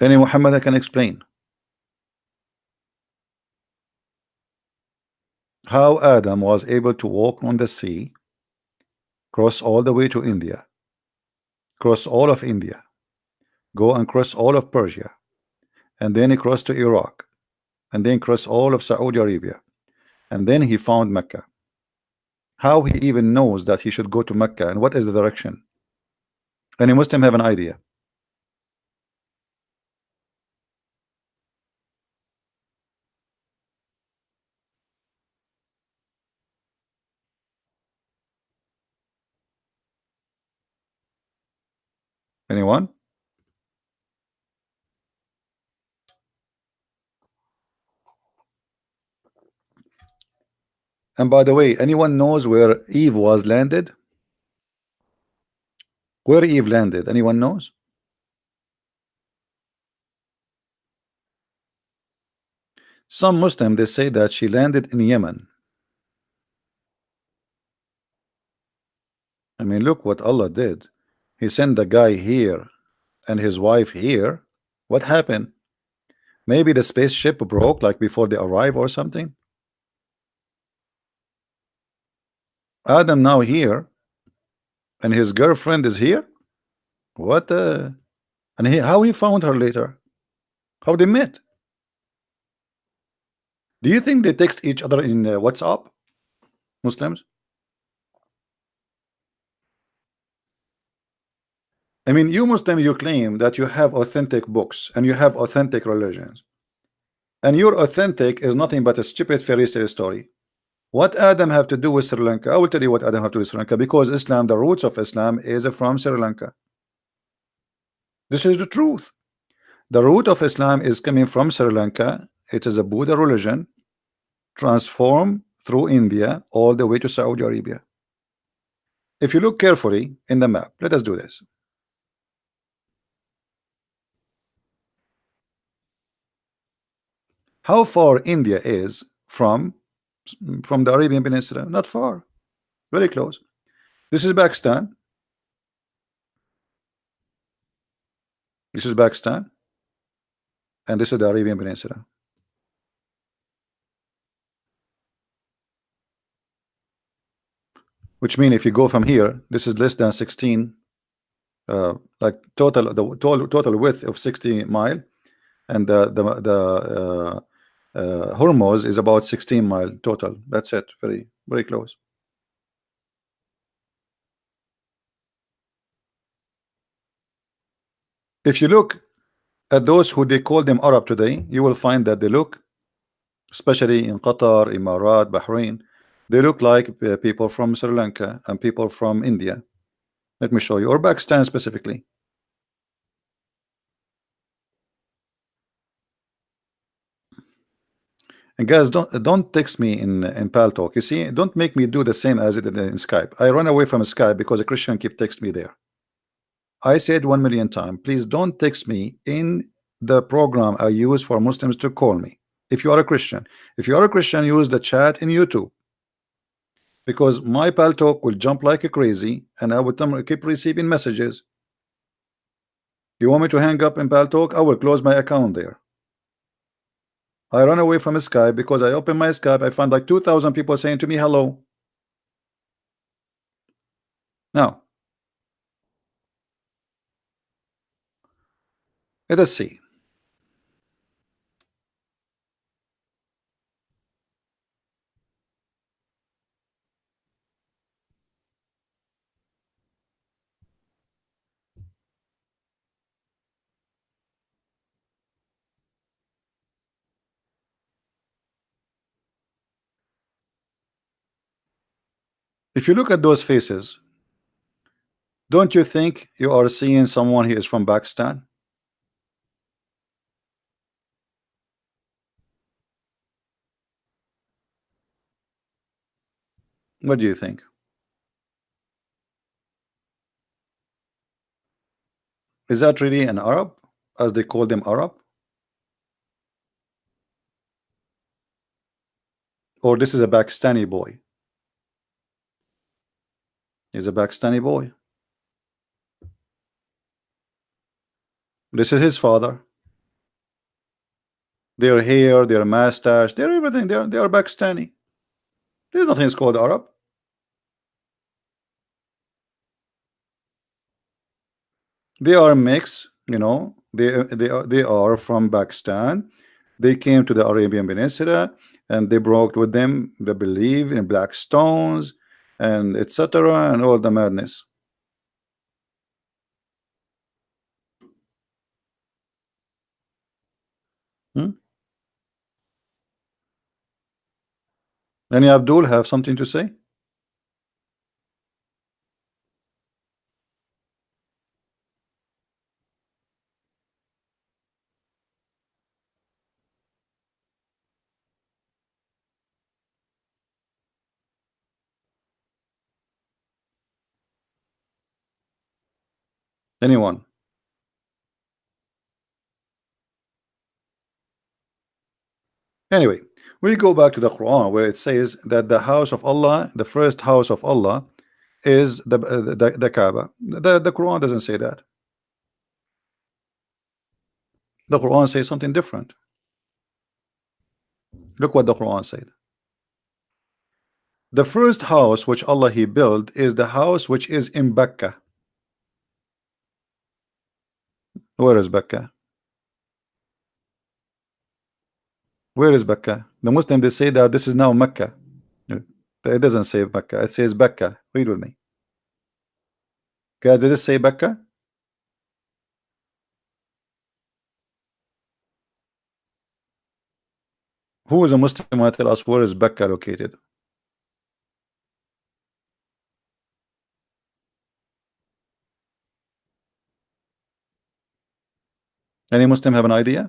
Any Muhammad I can explain how Adam was able to walk on the sea, cross all the way to India, cross all of India, go and cross all of Persia, and then he crossed to Iraq, and then cross all of Saudi Arabia, and then he found Mecca. How he even knows that he should go to Mecca and what is the direction? Any Muslim have an idea? Anyone? And by the way, anyone knows where Eve was landed? Where Eve landed? Anyone knows? Some Muslim they say that she landed in Yemen. I mean, look what Allah did. He sent the guy here and his wife here. What happened? Maybe the spaceship broke like before they arrive or something. Adam now here and his girlfriend is here. What? And how he found her later? How they met? Do you think they text each other in WhatsApp? Muslims? I mean, you Muslim, you claim that you have authentic books and you have authentic religions, and your authentic is nothing but a stupid fairy tale story. What Adam have to do with Sri Lanka? I will tell you what Adam have to do with Sri Lanka, because Islam, the roots of Islam is from Sri Lanka. This is the truth. The root of Islam is coming from Sri Lanka. It is a Buddha religion transformed through India all the way to Saudi Arabia. If you look carefully in the map, let us do this. How far India is from the Arabian Peninsula? Not far, very close. This is Pakistan. This is Pakistan, and this is the Arabian Peninsula. Which means if you go from here, this is less than 16, like total width of 60 mile, and the Hormuz is about 16 mile total. That's it. Very close. If you look at those who they call them Arab today, you will find that they look, especially in Qatar, Emirat, Bahrain, they look like people from Sri Lanka and people from India. Let me show you, or Pakistan specifically. And guys, don't text me in Pal Talk. You see, don't make me do the same as it did in Skype. I run away from Skype because a Christian keep text me there. I said 1,000,000 times, please don't text me in the program I use for Muslims to call me. If you are a Christian, use the chat in YouTube, because my Pal Talk will jump like a crazy, and I will keep receiving messages. You want me to hang up in Pal Talk? I will close my account there. I run away from Skype because I open my Skype, I find like 2,000 people saying to me hello. Now, let us see. If you look at those faces, don't you think you are seeing someone who is from Pakistan? What do you think? Is that really an Arab, as they call them Arab, or this is a Pakistani boy? He's a Pakistani boy. This is his father. Their hair, their mustache, their everything. They are Pakistani. There's nothing is called Arab. They are mix. They are from Pakistan. They came to the Arabian Peninsula and they brought with them the belief in black stones and etc. and all the madness. Hmm? Any Abdul have something to say? Anyone? Anyway, we go back to the Quran where it says that the house of Allah, the first house of Allah, is the Kaaba. The Quran doesn't say that. The Quran says something different. Look what the Quran said. The first house which Allah He built is the house which is in Mecca. Where is Mecca? Where is Mecca? The Muslim they say that this is now Mecca. No, it doesn't say Mecca. It says Mecca. Read with me. Okay, did it say Mecca? Who is a Muslim who tell us where is Mecca located? Any Muslim have an idea?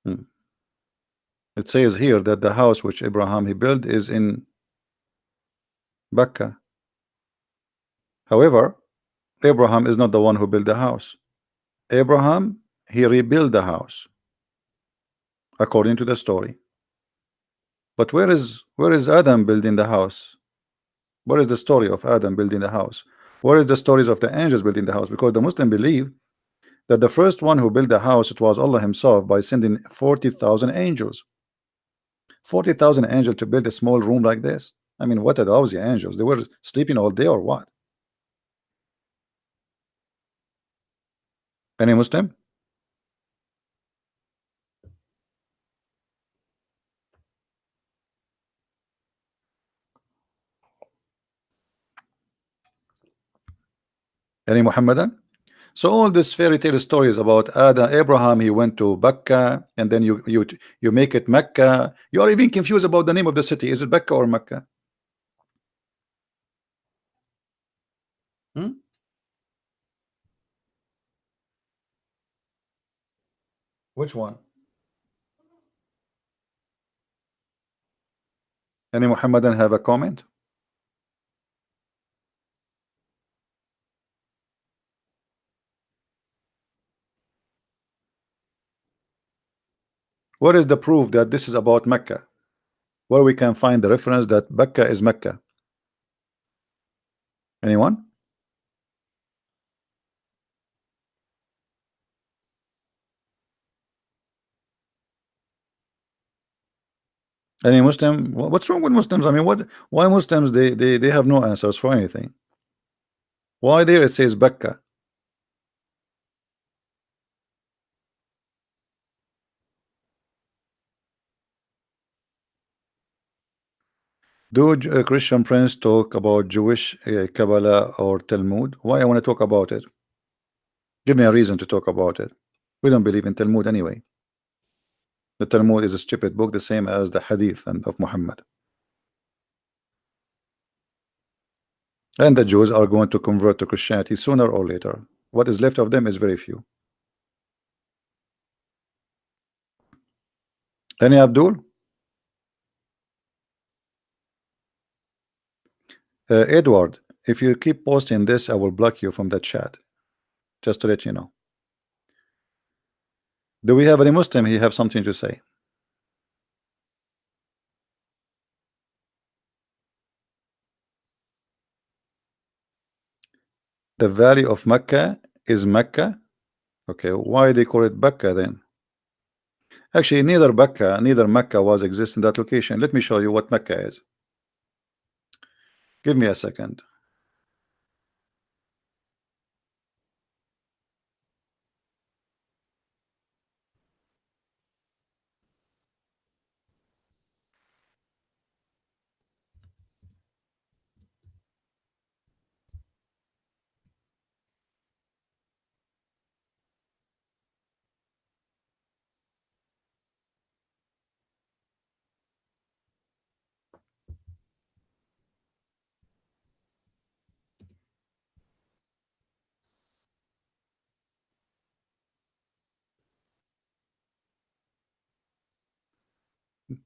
Hmm. It says here that the house which Abraham he built is in Mecca. However, Abraham is not the one who built the house. Abraham he rebuilt the house according to the story. But where is Adam building the house? What is the story of Adam building the house? What is the stories of the angels building the house? Because the Muslim believe that the first one who built the house it was Allah Himself by sending 40,000 angels. 40,000 angels to build a small room like this. I mean, what are those angels? They were sleeping all day or what? Any Muslim? Any Muhammadan? So all these fairy tale stories about Adam, Abraham, he went to Mecca, and then you make it Mecca. You are even confused about the name of the city. Is it Mecca or Mecca? Hmm? Which one? Any Muhammadan have a comment? What is the proof that this is about Mecca? Where we can find the reference that Mecca is Mecca? Anyone? Any Muslim? What's wrong with Muslims? I mean, why Muslims they have no answers for anything? Why there it says Mecca? Do Christian Prince talk about Jewish Kabbalah or Talmud? Why I want to talk about it? Give me a reason to talk about it. We don't believe in Talmud anyway. The Talmud is a stupid book, the same as the Hadith and of Muhammad. And the Jews are going to convert to Christianity sooner or later. What is left of them is very few. Any Abdul? Edward, if you keep posting this, I will block you from the chat. Just to let you know. Do we have any Muslim? He have something to say. The valley of Mecca is Mecca. Okay, why they call it Becca then? Actually, neither Becca, neither Mecca was exist in that location. Let me show you what Mecca is. Give me a second.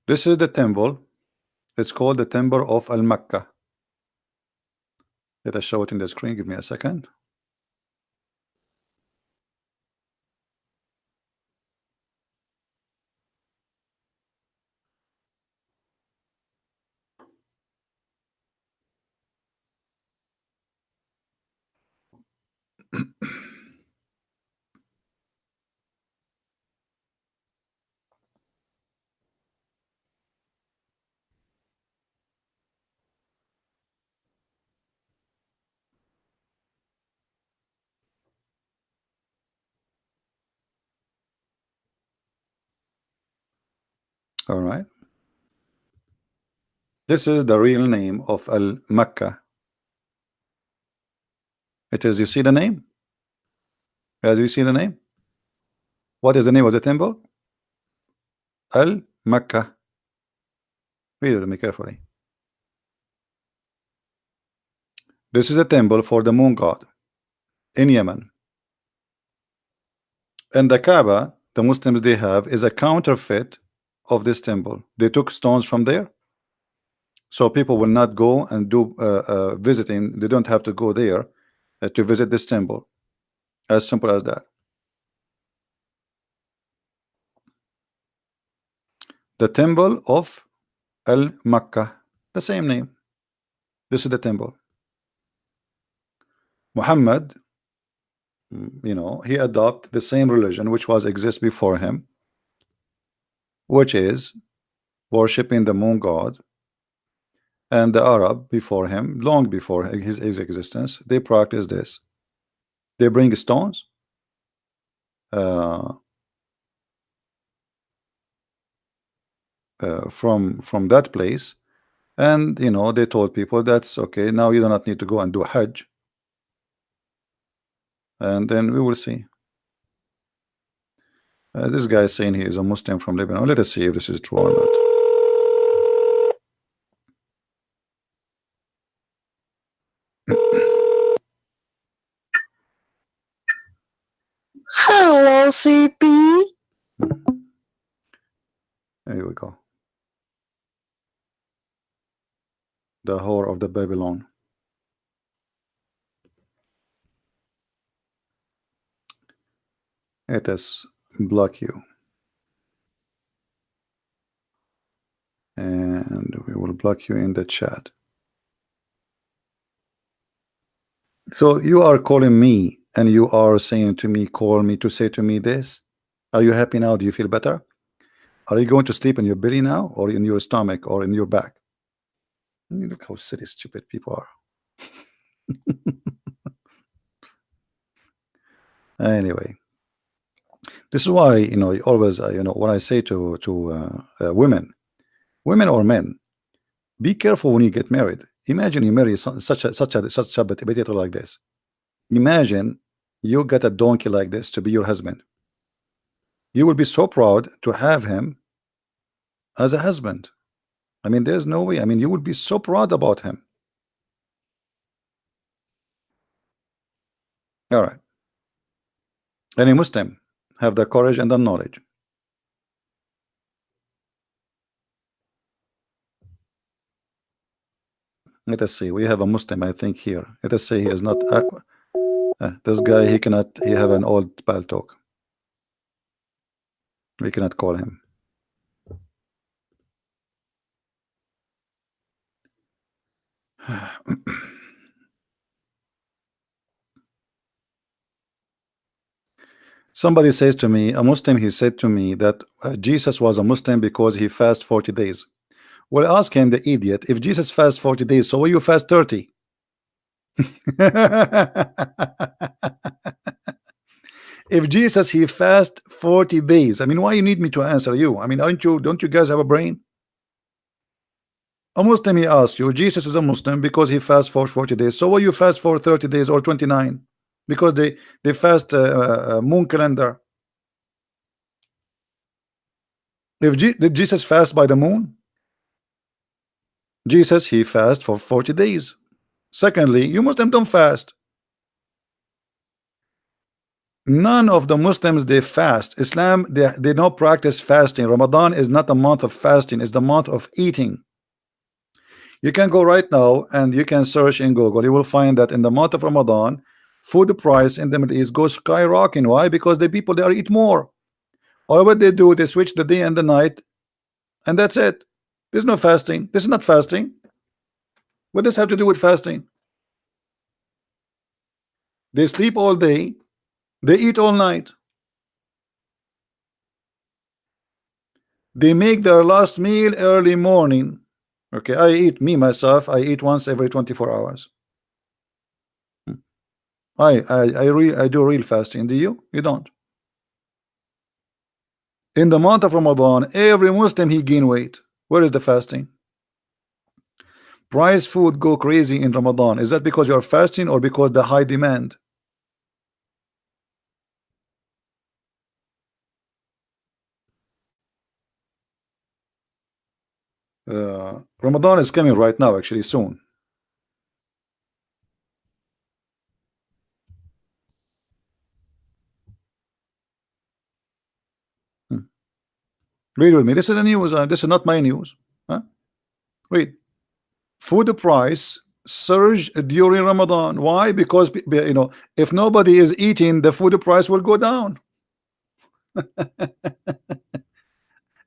This is the temple. It's called the Temple of Al Mecca. Let us show it in the screen. Give me a second. All right. This is the real name of Al Mecca. It is. You see the name? As you see the name. What is the name of the temple? Al Mecca. Read it me carefully. This is a temple for the moon god in Yemen. And the Kaaba, the Muslims they have, is a counterfeit of this temple. They took stones from there, so people will not go and do visiting. They don't have to go there to visit this temple. As simple as that. The temple of Al Makkah, the same name. This is the temple. Muhammad, he adopted the same religion which was exist before him, which is worshiping the moon god. And the Arab before him, long before his existence, they practice this. They bring stones uh, from that place, and they told people that's okay. Now you do not need to go and do Hajj, and then we will see. This guy is saying he is a Muslim from Lebanon. Let us see if this is true or not. Hello, CP. Here we go. The whore of the Babylon. Let us block you, and we will block you in the chat. So you are calling me and you are saying to me, call me to say to me this. Are you happy now? Do you feel better? Are you going to sleep in your belly now, or in your stomach, or in your back? Look how silly, stupid people are. Anyway, this is why always when I say to women or men, be careful when you get married. Imagine you marry such a potato like this. Imagine you get a donkey like this to be your husband. You will be so proud to have him as a husband. I mean, there's no way. I mean, you would be so proud about him. All right. Any Muslim have the courage and the knowledge Let us see. We have a Muslim, I think, here. Let us say he is not. This guy, he cannot. He have an old pal talk. We cannot call him. Somebody says to me, a Muslim, he said to me that Jesus was a Muslim because he fast 40 days. Well, ask him, the idiot, if Jesus fast 40 days, so why you fast 30? If Jesus he fast 40 days, I mean, why you need me to answer you? I mean, don't you guys have a brain? A Muslim, he asks you, Jesus is a Muslim because he fasts for 40 days. So why you fast for 30 days or 29? Because they fast moon calendar. Did Jesus fast by the moon? Jesus he fast for 40 days. Secondly, you Muslims don't fast. None of the Muslims they fast. Islam they don't practice fasting. Ramadan is not a month of fasting, it's the month of eating. You can go right now and you can search in Google. You will find that in the month of Ramadan, food price in the Middle East goes skyrocketing. Why? Because the people there eat more. All what they do, they switch the day and the night, and that's it. There's no fasting. This is not fasting. What does this have to do with fasting? They sleep all day, they eat all night. They make their last meal early morning. Okay, I eat myself. I eat once every 24 hours. I do real fasting. Do you? You don't. In the month of Ramadan, every Muslim he gain weight. Where is the fasting? Price food go crazy in Ramadan. Is that because you are fasting or because the high demand? Ramadan is coming right now, actually soon. Read with me. This is the news. This is not my news. Huh? Read. Food price surge during Ramadan. Why? Because you know, if nobody is eating, the food price will go down.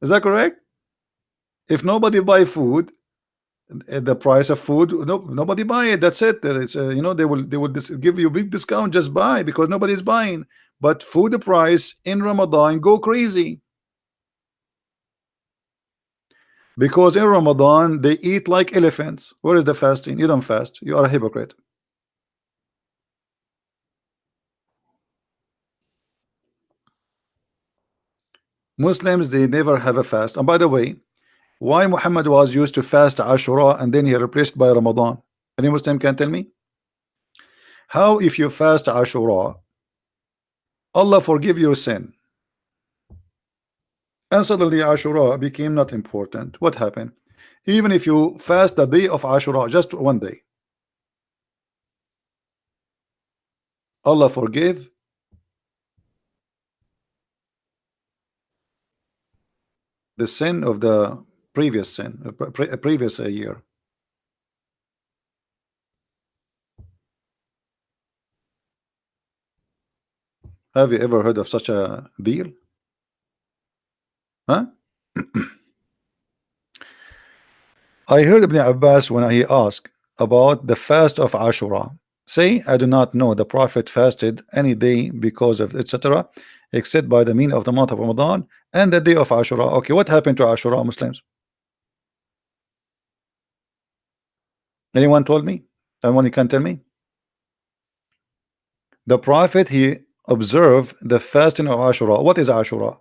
Is that correct? If nobody buy food, the price of food, nobody buy it. That's it. It's you know, they will give you a big discount. Just buy because nobody's buying. But food price in Ramadan go crazy. Because in Ramadan they eat like elephants. Where is the fasting? You don't fast. You are a hypocrite. Muslims they never have a fast. And by the way, why Muhammad was used to fast Ashura and then he replaced by Ramadan? Any Muslim can tell me? How if you fast Ashura, Allah forgive your sin, and suddenly Ashura became not important? What happened? Even if you fast the day of Ashura, just one day, Allah forgive the sin of the previous sin, previous year. Have you ever heard of such a deal? Huh? I heard Ibn Abbas when he asked about the fast of Ashura. Say, I do not know the Prophet fasted any day because of etc. except by the mean of the month of Ramadan and the day of Ashura. Okay, what happened to Ashura, Muslims? Anyone told me? Anyone can tell me? The Prophet he observed the fasting of Ashura. What is Ashura?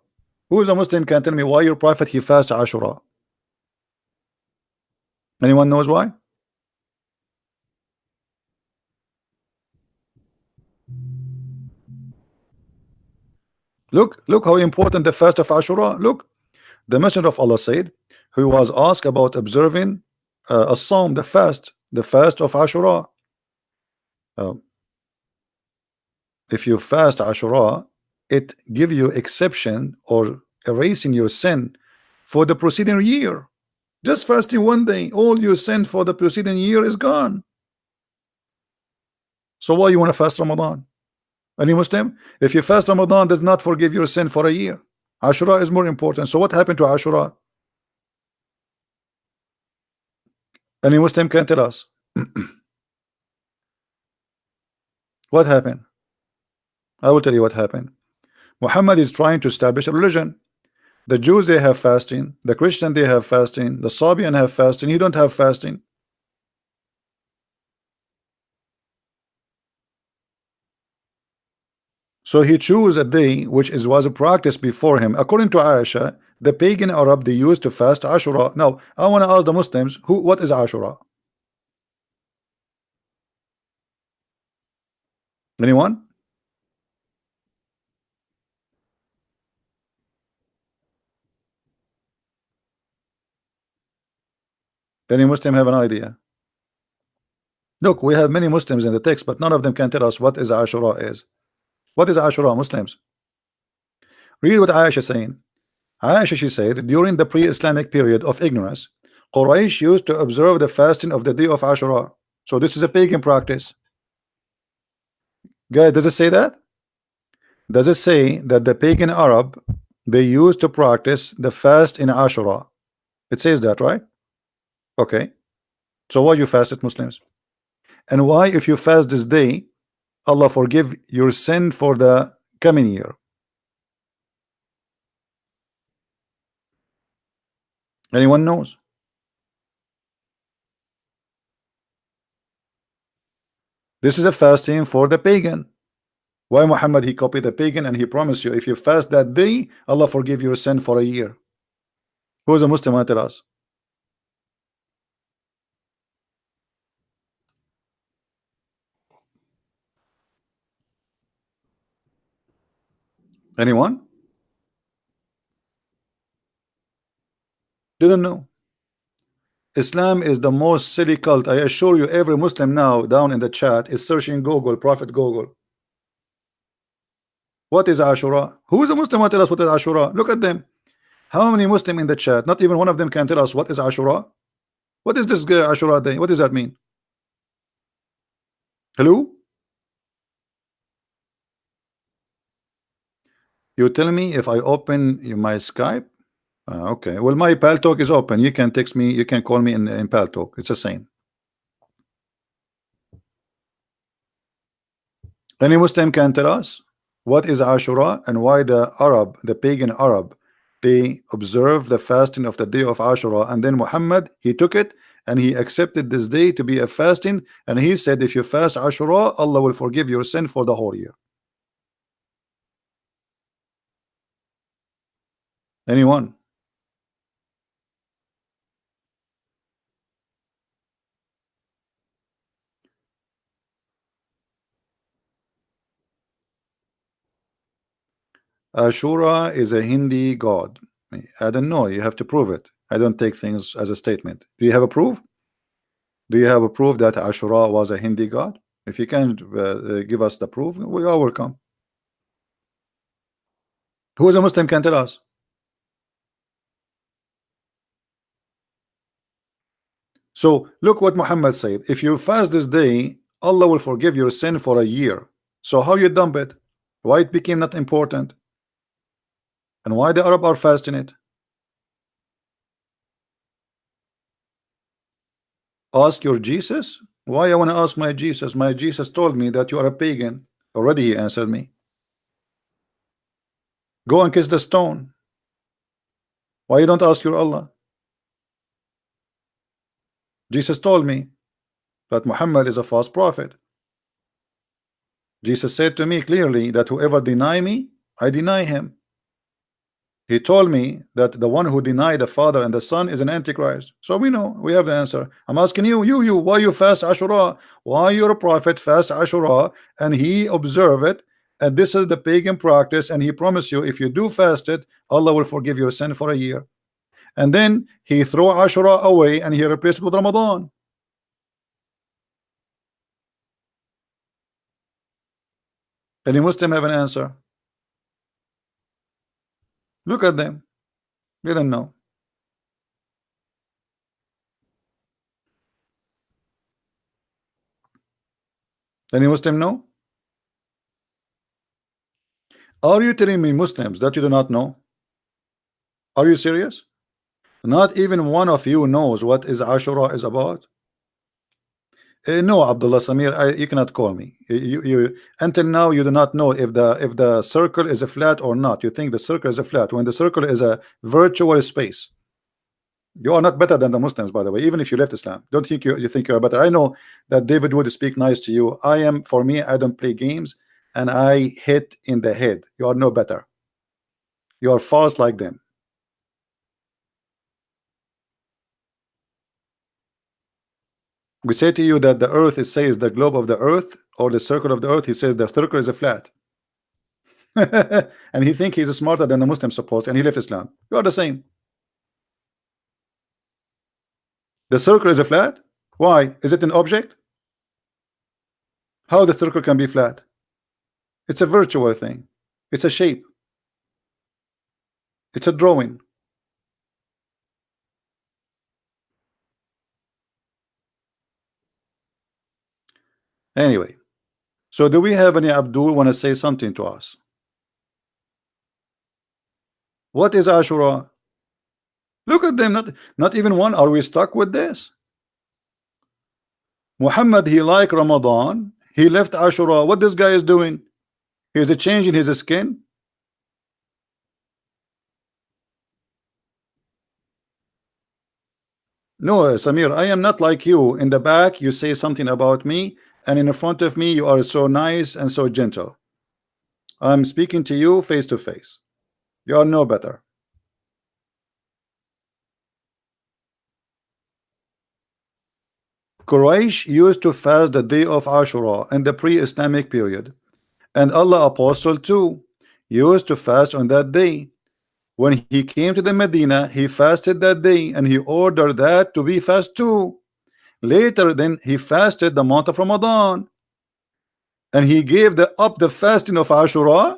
Who is a Muslim can tell me why your Prophet he fast Ashura? Anyone knows why? Look how important the fast of Ashura. Look, the Messenger of Allah said, who was asked about observing a psalm, the fast of Ashura. Uh, if you fast Ashura, it give you exception or erasing your sin for the preceding year. Just fasting one day, all your sin for the preceding year is gone. So why you want to fast Ramadan? Any Muslim? If you fast Ramadan, does not forgive your sin for a year. Ashura is more important. So what happened to Ashura? Any Muslim can tell us. What happened? I will tell you what happened. Muhammad is trying to establish a religion. The Jews, they have fasting. The Christian, they have fasting. The Sabian have fasting. You don't have fasting. So he chose a day which was a practice before him. According to Aisha, the pagan Arab, they used to fast Ashura. Now, I want to ask the Muslims, what is Ashura? Anyone? Any Muslim have an idea? Look, we have many Muslims in the text, but none of them can tell us what is Ashura is. What is Ashura, Muslims? Read what Aisha is saying. Aisha, she said, during the pre-Islamic period of ignorance, Quraysh used to observe the fasting of the day of Ashura. So this is a pagan practice. Guys, does it say that? Does it say that the pagan Arab, they used to practice the fast in Ashura? It says that, right? Okay. So why you fast it, Muslims? And why, if you fast this day, Allah forgive your sin for the coming year? Anyone knows? This is a fasting for the pagan. Why Muhammad, he copied the pagan and he promised you if you fast that day, Allah forgive your sin for a year. Who is a Muslim? Tell us. Anyone? Didn't know. Islam is the most silly cult. I assure you, every Muslim now down in the chat is searching Google, Prophet Google. What is Ashura? Who is a Muslim? Tell us what is Ashura. Look at them. How many Muslim in the chat? Not even one of them can tell us what is Ashura. What is this Ashura day? What does that mean? Hello? You tell me if I open my Skype. Okay. Well, my Pal Talk is open. You can text me. You can call me in Pal Talk. It's the same. Any Muslim can tell us what is Ashura and why the Arab, the pagan Arab, they observe the fasting of the day of Ashura, and then Muhammad, he took it and he accepted this day to be a fasting, and he said if you fast Ashura, Allah will forgive your sin for the whole year. Anyone? Ashura is a Hindi god. I don't know. You have to prove it. I don't take things as a statement. Do you have a proof? Do you have a proof that Ashura was a Hindi god? If you can give us the proof, we are welcome. Who is a Muslim can tell us? So look what Muhammad said. If you fast this day, Allah will forgive your sin for a year. So how you dump it? Why it became not important? And why the Arab are fasting it? Ask your Jesus. Why I want to ask my Jesus? My Jesus told me that you are a pagan. Already he answered me. Go and kiss the stone. Why you don't ask your Allah? Jesus told me that Muhammad is a false prophet. Jesus said to me clearly that whoever deny me, I deny him. He told me that the one who denied the Father and the Son is an Antichrist. So we know, we have the answer. I'm asking you, why you fast Ashura? Why your prophet fast Ashura and he observe it? And this is the pagan practice, and he promised you if you do fast it, Allah will forgive your sin for a year. And then he threw Ashura away and he replaced it with Ramadan. Any Muslim have an answer? Look at them. They don't know. Any Muslim know? Are you telling me, Muslims, that you do not know? Are you serious? Not even one of you knows what is Ashura is about? No, Abdullah Samir, you cannot call me. Until now you do not know if the circle is a flat or not. You think the circle is a flat when the circle is a virtual space. You are not better than the Muslims, by the way, even if you left Islam. Don't think you think you're better. I know that David would speak nice to you. For me, I don't play games and I hit in the head. You are no better. You are false like them. We say to you that the earth is says the globe of the earth or the circle of the earth. He says the circle is a flat. And he think he's smarter than the Muslims supposed, and he left Islam. You are the same. The circle is a flat. Why? Is it an object? How the circle can be flat? It's a virtual thing. It's a shape. It's a drawing. Anyway, so do we have any Abdul want to say something to us? What is Ashura? Look at them, not even one. Are we stuck with this? Muhammad, he like Ramadan, he left Ashura. What this guy is doing? He's a change in his skin. No, Samir, I am not like you. In the back you say something about me, and in front of me you are so nice and so gentle. I'm speaking to you face to face. You are no better. Quraysh used to fast the day of Ashura in the pre-Islamic period, and Allah Apostle too used to fast on that day. When he came to the Medina, he fasted that day, and he ordered that to be fast too. Later, then he fasted the month of Ramadan, and he gave up the fasting of Ashura.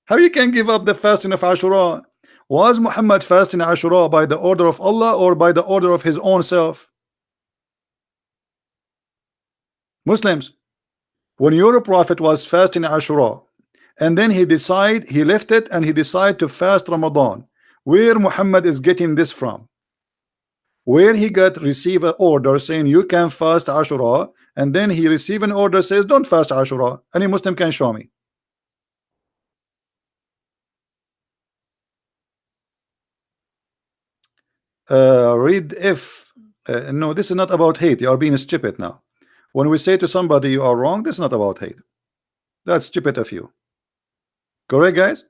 How you can give up the fasting of Ashura? Was Muhammad fasting Ashura by the order of Allah or by the order of his own self? Muslims, when your prophet was fasting Ashura, and then he left it and he decided to fast Ramadan, where Muhammad is getting this from? Where he receive an order saying you can fast Ashura, and then he receive an order says don't fast Ashura? Any Muslim can show me. Read if no, this is not about hate. You are being stupid now. When we say to somebody you are wrong, this is not about hate. That's stupid of you. Correct, guys?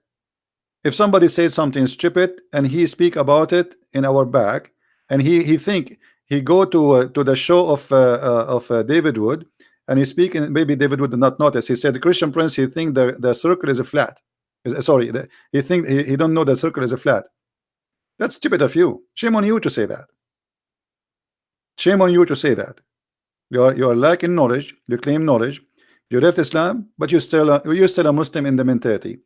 If somebody says something stupid and he speak about it in our back, and he think he go to the show of David Wood, and he speak, and maybe David Wood did not notice. He said the Christian Prince, he think the circle is a flat. Sorry, he think he don't know the circle is a flat. That's stupid of you. Shame on you to say that. Shame on you to say that. You are lacking knowledge. You claim knowledge. You left Islam, but you're still a Muslim in the mentality.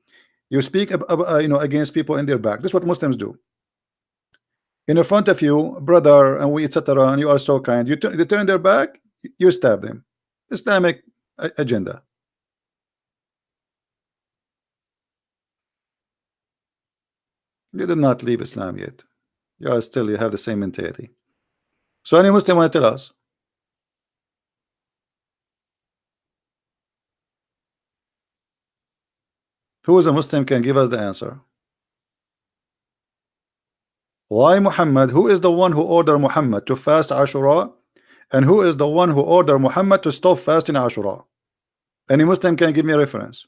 You speak against people in their back. That's what Muslims do. In front of you, brother, and we etc. And you are so kind. They turn their back. You stab them. Islamic agenda. You did not leave Islam yet. You have the same mentality. So any Muslim want to tell us? Who is a Muslim can give us the answer? Why Muhammad? Who is the one who ordered Muhammad to fast Ashura? And who is the one who ordered Muhammad to stop fasting Ashura? Any Muslim can give me a reference.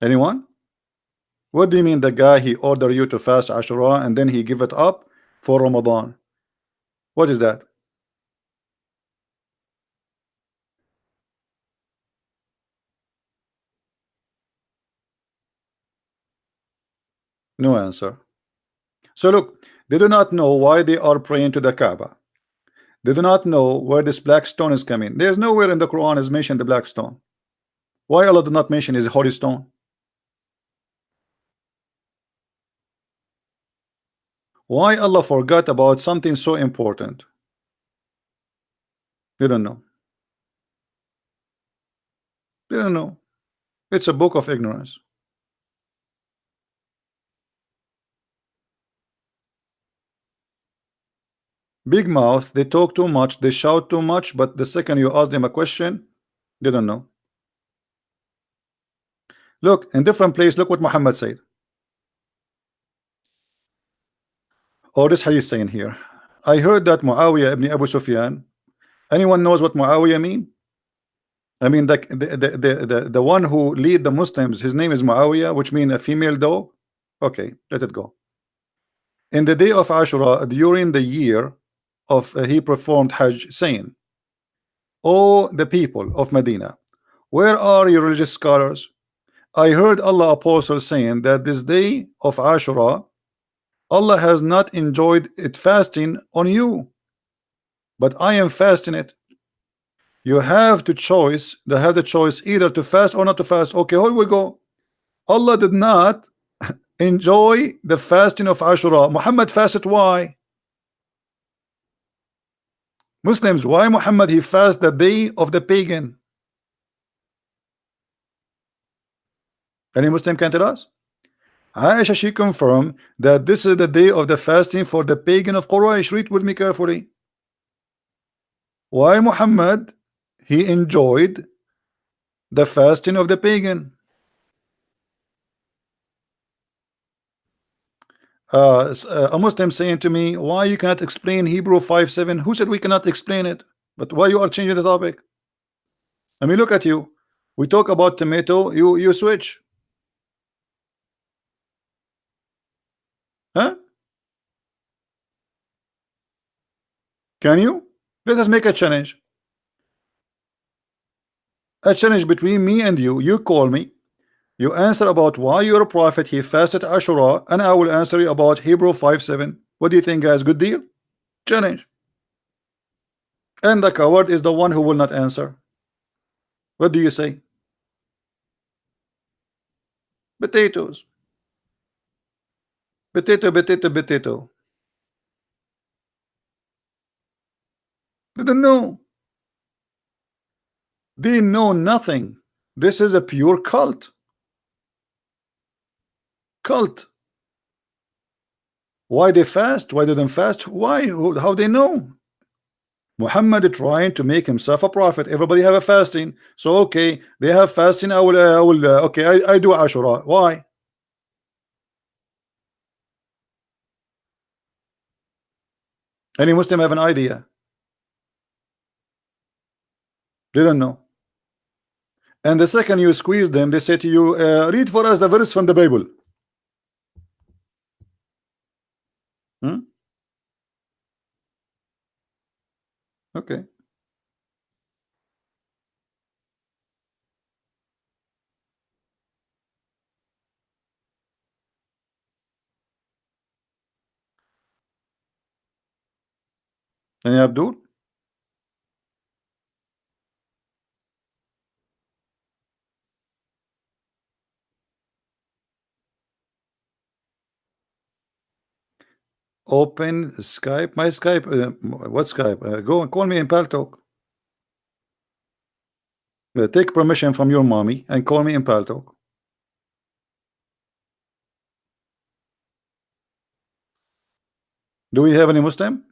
Anyone? What do you mean the guy he ordered you to fast Ashura and then he give it up for Ramadan? What is that? No answer. So look, they do not know why they are praying to the Kaaba. They do not know where this black stone is coming. There's nowhere in the Quran is mentioned the black stone. Why Allah did not mention is holy stone? Why Allah forgot about something so important? You don't know. You don't know. It's a book of ignorance. Big mouth, they talk too much, they shout too much, but the second you ask them a question, they don't know. Look, in different place, look what Muhammad said. Or this hadith saying here. I heard that Muawiyah ibn Abu Sufyan. Anyone knows what Muawiyah mean? I mean the one who lead the Muslims, his name is Muawiyah, which means a female dog. Okay, let it go. In the day of Ashura, during the year of he performed Hajj, saying, "O the people of Medina, where are your religious scholars? I heard Allah apostle saying that this day of Ashura, Allah has not enjoyed it fasting on you, but I am fasting it. You have to choice. They have the choice either to fast or not to fast. Okay, here we go. Allah did not enjoy the fasting of Ashura. Muhammad fasted. Why? Muslims, why Muhammad he fast the day of the pagan? Any Muslim can tell us? Aisha, she confirmed that this is the day of the fasting for the pagan of Quraysh. Read with me carefully. Why Muhammad he enjoyed the fasting of the pagan? A Muslim saying to me, why you cannot explain Hebrew 5:7? Who said we cannot explain it? But why you are changing the topic? I mean, look at you. We talk about tomato, you switch. Huh? Can you? Let us make a challenge. A challenge between me and you. You call me. You answer about why your prophet he fasted Ashura, and I will answer you about Hebrew 5:7. What do you think, guys? Good deal? Challenge. And the coward is the one who will not answer. What do you say? Potatoes. Potato, potato, potato. They don't know. They know nothing. This is a pure cult. Cult. Why they fast? Why they don't fast? Why? How they know? Muhammad trying to make himself a prophet. Everybody have a fasting. So okay, they have fasting. I will. Okay, I do Ashura. Why? Any Muslim have an idea? They don't know. And the second you squeeze them, they say to you, read for us the verse from the Bible. Hmm? Okay. And Abdul? Open Skype. My Skype. What Skype? Go and call me in Paltalk. Take permission from your mommy and call me in Paltalk. Do we have any Muslim?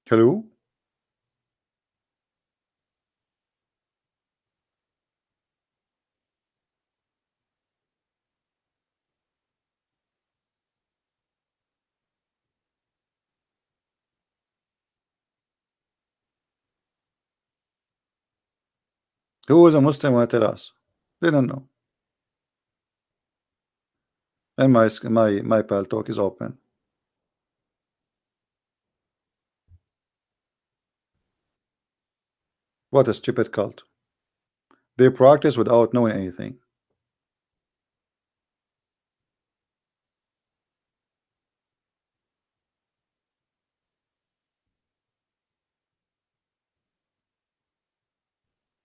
Hello? Who is a Muslim will tell us? They don't know. And my Paltalk is open. What a stupid cult. They practice without knowing anything.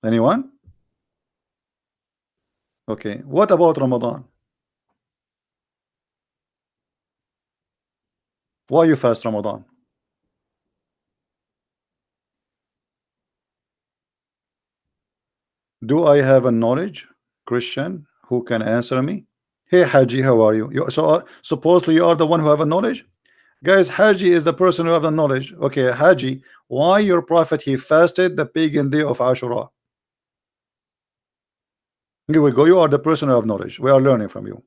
Anyone? Okay. What about Ramadan? Why you fast Ramadan? Do I have a knowledge, Christian, who can answer me? Hey Haji, how are you? Supposedly you are the one who have a knowledge? Guys, Haji is the person who have the knowledge. Okay, Haji, why your prophet he fasted the pagan day of Ashura? Here we go. You are the person who have knowledge. We are learning from you.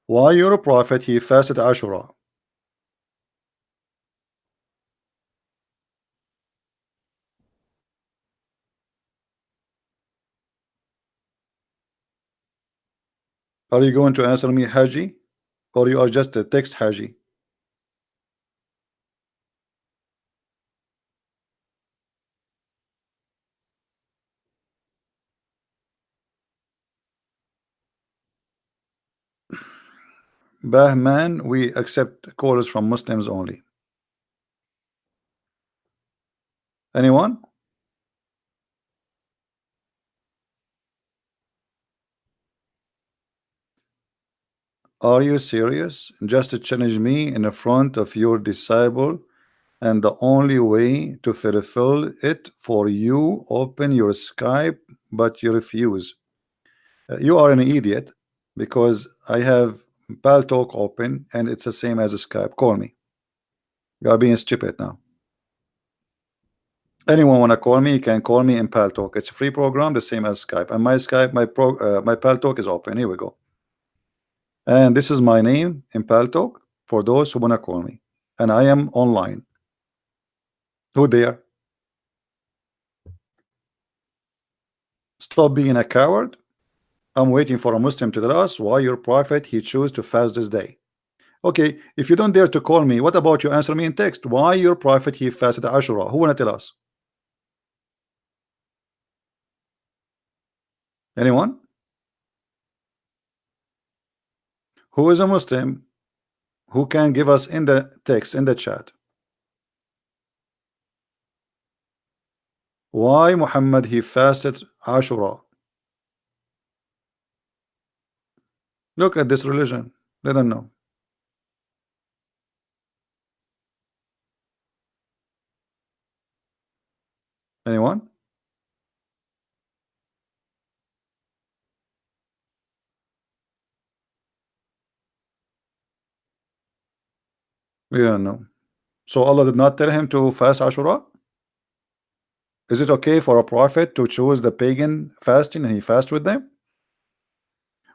Why your prophet he fasted Ashura? Are you going to answer me, Haji? Or you are just a text Haji? Bahman, we accept calls from Muslims only. Anyone? Are you serious? Just to challenge me in front of your disciple, and the only way to fulfill it for you, open your Skype, but you refuse. You are an idiot because I have Paltalk open and it's the same as Skype. Call me. You are being stupid now. Anyone wanna call me? You can call me in Paltalk. It's a free program, the same as Skype. And my Skype, my Paltalk is open. Here we go. And this is my name in Paltalk for those who wanna call me. And I am online. Who there? Stop being a coward. I'm waiting for a Muslim to tell us why your prophet he chose to fast this day. Okay, if you don't dare to call me, what about you answer me in text? Why your prophet he fasted Ashura? Who wanna tell us? Anyone? Who is a Muslim who can give us in the text in the chat why Muhammad he fasted Ashura? Look at this religion. They don't know. Anyone? We don't know. So Allah did not tell him to fast Ashura? Is it okay for a prophet to choose the pagan fasting and he fast with them?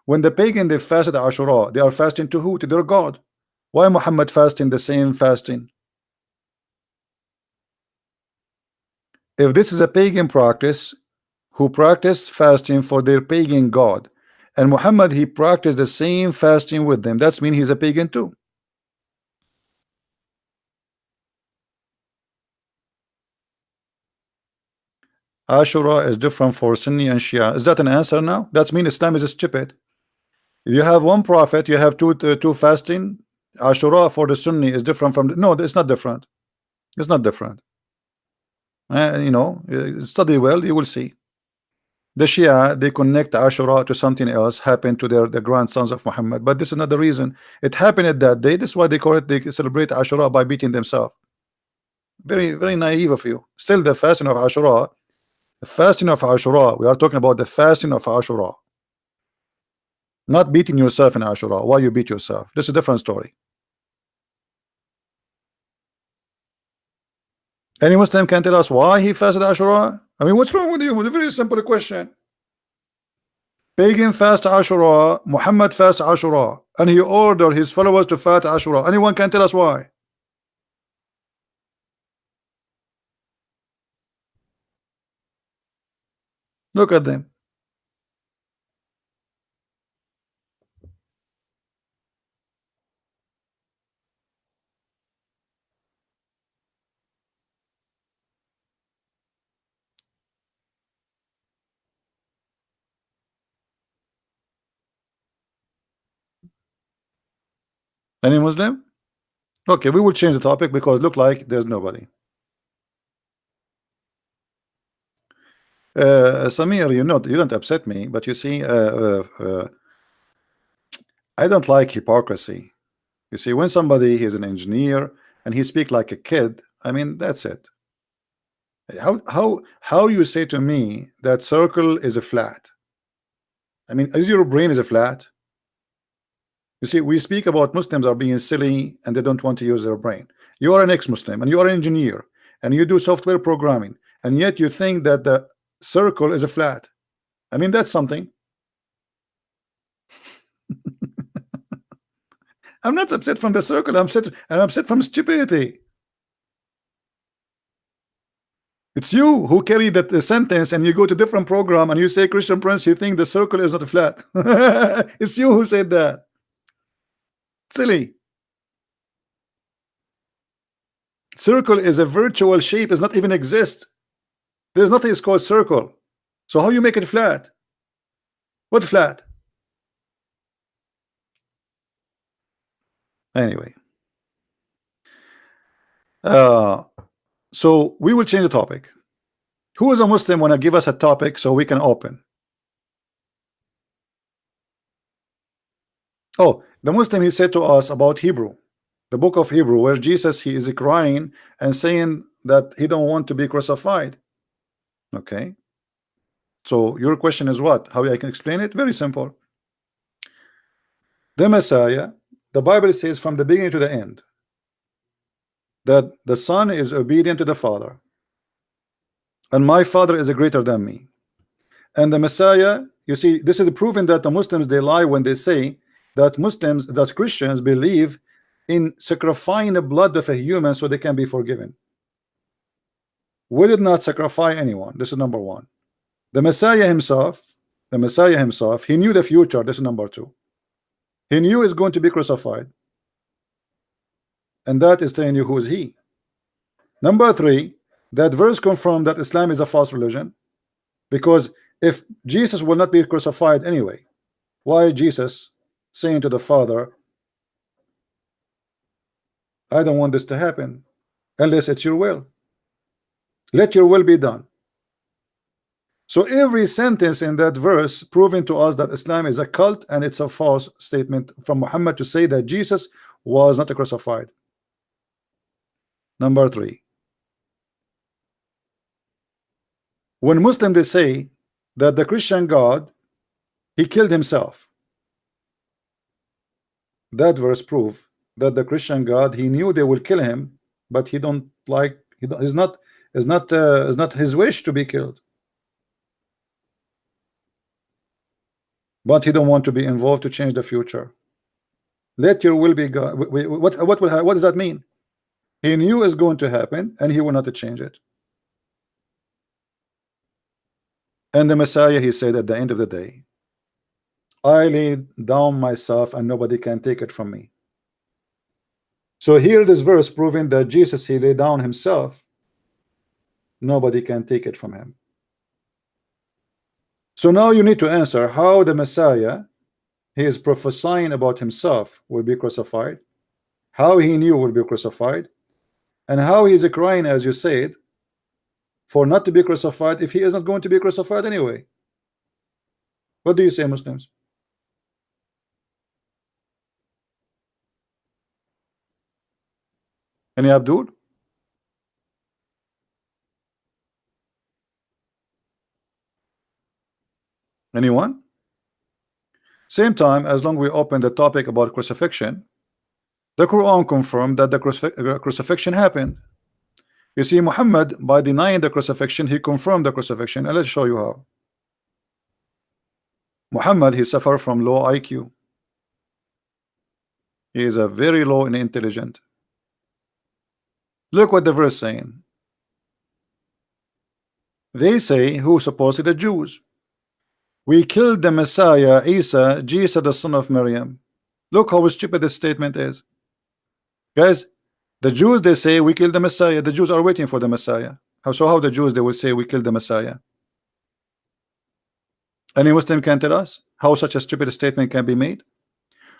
When the pagan they fasted Ashura, they are fasting to who? To their God. Why Muhammad fasting the same fasting? If this is a pagan practice who practice fasting for their pagan God, and Muhammad he practiced the same fasting with them, that's mean he's a pagan too. Ashura is different for Sunni and Shia. Is that an answer now? That means Islam is stupid. You have one prophet, you have two fasting. Ashura for the Sunni is different from no, it's not different. It's not different. Study well, you will see. The Shia they connect Ashura to something else happened to the grandsons of Muhammad, but this is not the reason. It happened at that day. This is why they call it. They celebrate Ashura by beating themselves. Very, very naive of you. Still, the fasting of Ashura. The fasting of Ashura, we are talking about the fasting of Ashura, not beating yourself in Ashura. Why you beat yourself? This is a different story. Any Muslim can tell us why he fasted Ashura? I mean, what's wrong with you? It's a very simple question. Pagan fast Ashura, Muhammad fast Ashura, and he ordered his followers to fast Ashura. Anyone can tell us why? Look at them. Any Muslim? Okay, we will change the topic because look like there's nobody. Samir, you don't upset me, but you see, I don't like hypocrisy. You see, when somebody is an engineer and he speak like a kid, I mean, that's it. How you say to me that circle is a flat? I mean, is your brain is a flat? You see, we speak about Muslims are being silly and they don't want to use their brain. You are an ex-Muslim and you are an engineer and you do software programming, and yet you think that the circle is a flat. I mean, that's something. I'm not upset from the circle. I'm upset from stupidity. It's you who carry that the sentence and you go to different program and you say, Christian Prince, you think the circle is not flat. It's you who said that. Silly. Circle is a virtual shape, does not even exist. There's nothing is called circle. So how you make it flat? What flat? Anyway. So we will change the topic. Who is a Muslim want to give us a topic so we can open? Oh, the Muslim, he said to us about Hebrew, the book of Hebrew, where Jesus, he is crying and saying that he don't want to be crucified. Okay. So your question is what? How I can explain it? Very simple. The Messiah, the Bible says from the beginning to the end, that the Son is obedient to the Father, and my Father is greater than me. And the Messiah, you see, this is proven that the Muslims, they lie when they say that Muslims, that Christians believe in sacrificing the blood of a human so they can be forgiven. We did not sacrifice anyone. This is number one. The Messiah himself, he knew the future. This is number two. He knew he's going to be crucified, and that is telling you who is he. Number three, that verse confirmed that Islam is a false religion, because if Jesus will not be crucified anyway, why Jesus saying to the Father, I don't want this to happen unless it's your will. Let your will be done. So every sentence in that verse proving to us that Islam is a cult and it's a false statement from Muhammad to say that Jesus was not crucified. Number three, when Muslims they say that the Christian God, he killed himself, that verse prove that the Christian God, he knew they will kill him, but he don't like, is not his wish to be killed, but he don't want to be involved to change the future. Let your will be God. What does that mean? He knew it's going to happen and he will not change it. And the Messiah, he said at the end of the day, I laid down myself and nobody can take it from me. So here this verse proving that Jesus, he laid down himself, nobody can take it from him. So now you need to answer how the Messiah, he is prophesying about himself will be crucified, how he knew will be crucified, and how he is crying, as you said, for not to be crucified if he isn't going to be crucified anyway. What do you say, Muslims? Any Abdul? Anyone? Same time, as long we open the topic about crucifixion, the Quran confirmed that the crucifixion happened. You see, Muhammad, by denying the crucifixion, he confirmed the crucifixion, and let's show you how. Muhammad, he suffered from low IQ. He is a very low and intelligent. Look what the verse saying. They say, who supposedly the Jews, we killed the Messiah, Isa, Jesus, the son of Maryam. Look how stupid this statement is. Guys, the Jews, they say we killed the Messiah. The Jews are waiting for the Messiah. How the Jews, they will say we killed the Messiah? Any Muslim can tell us how such a stupid statement can be made?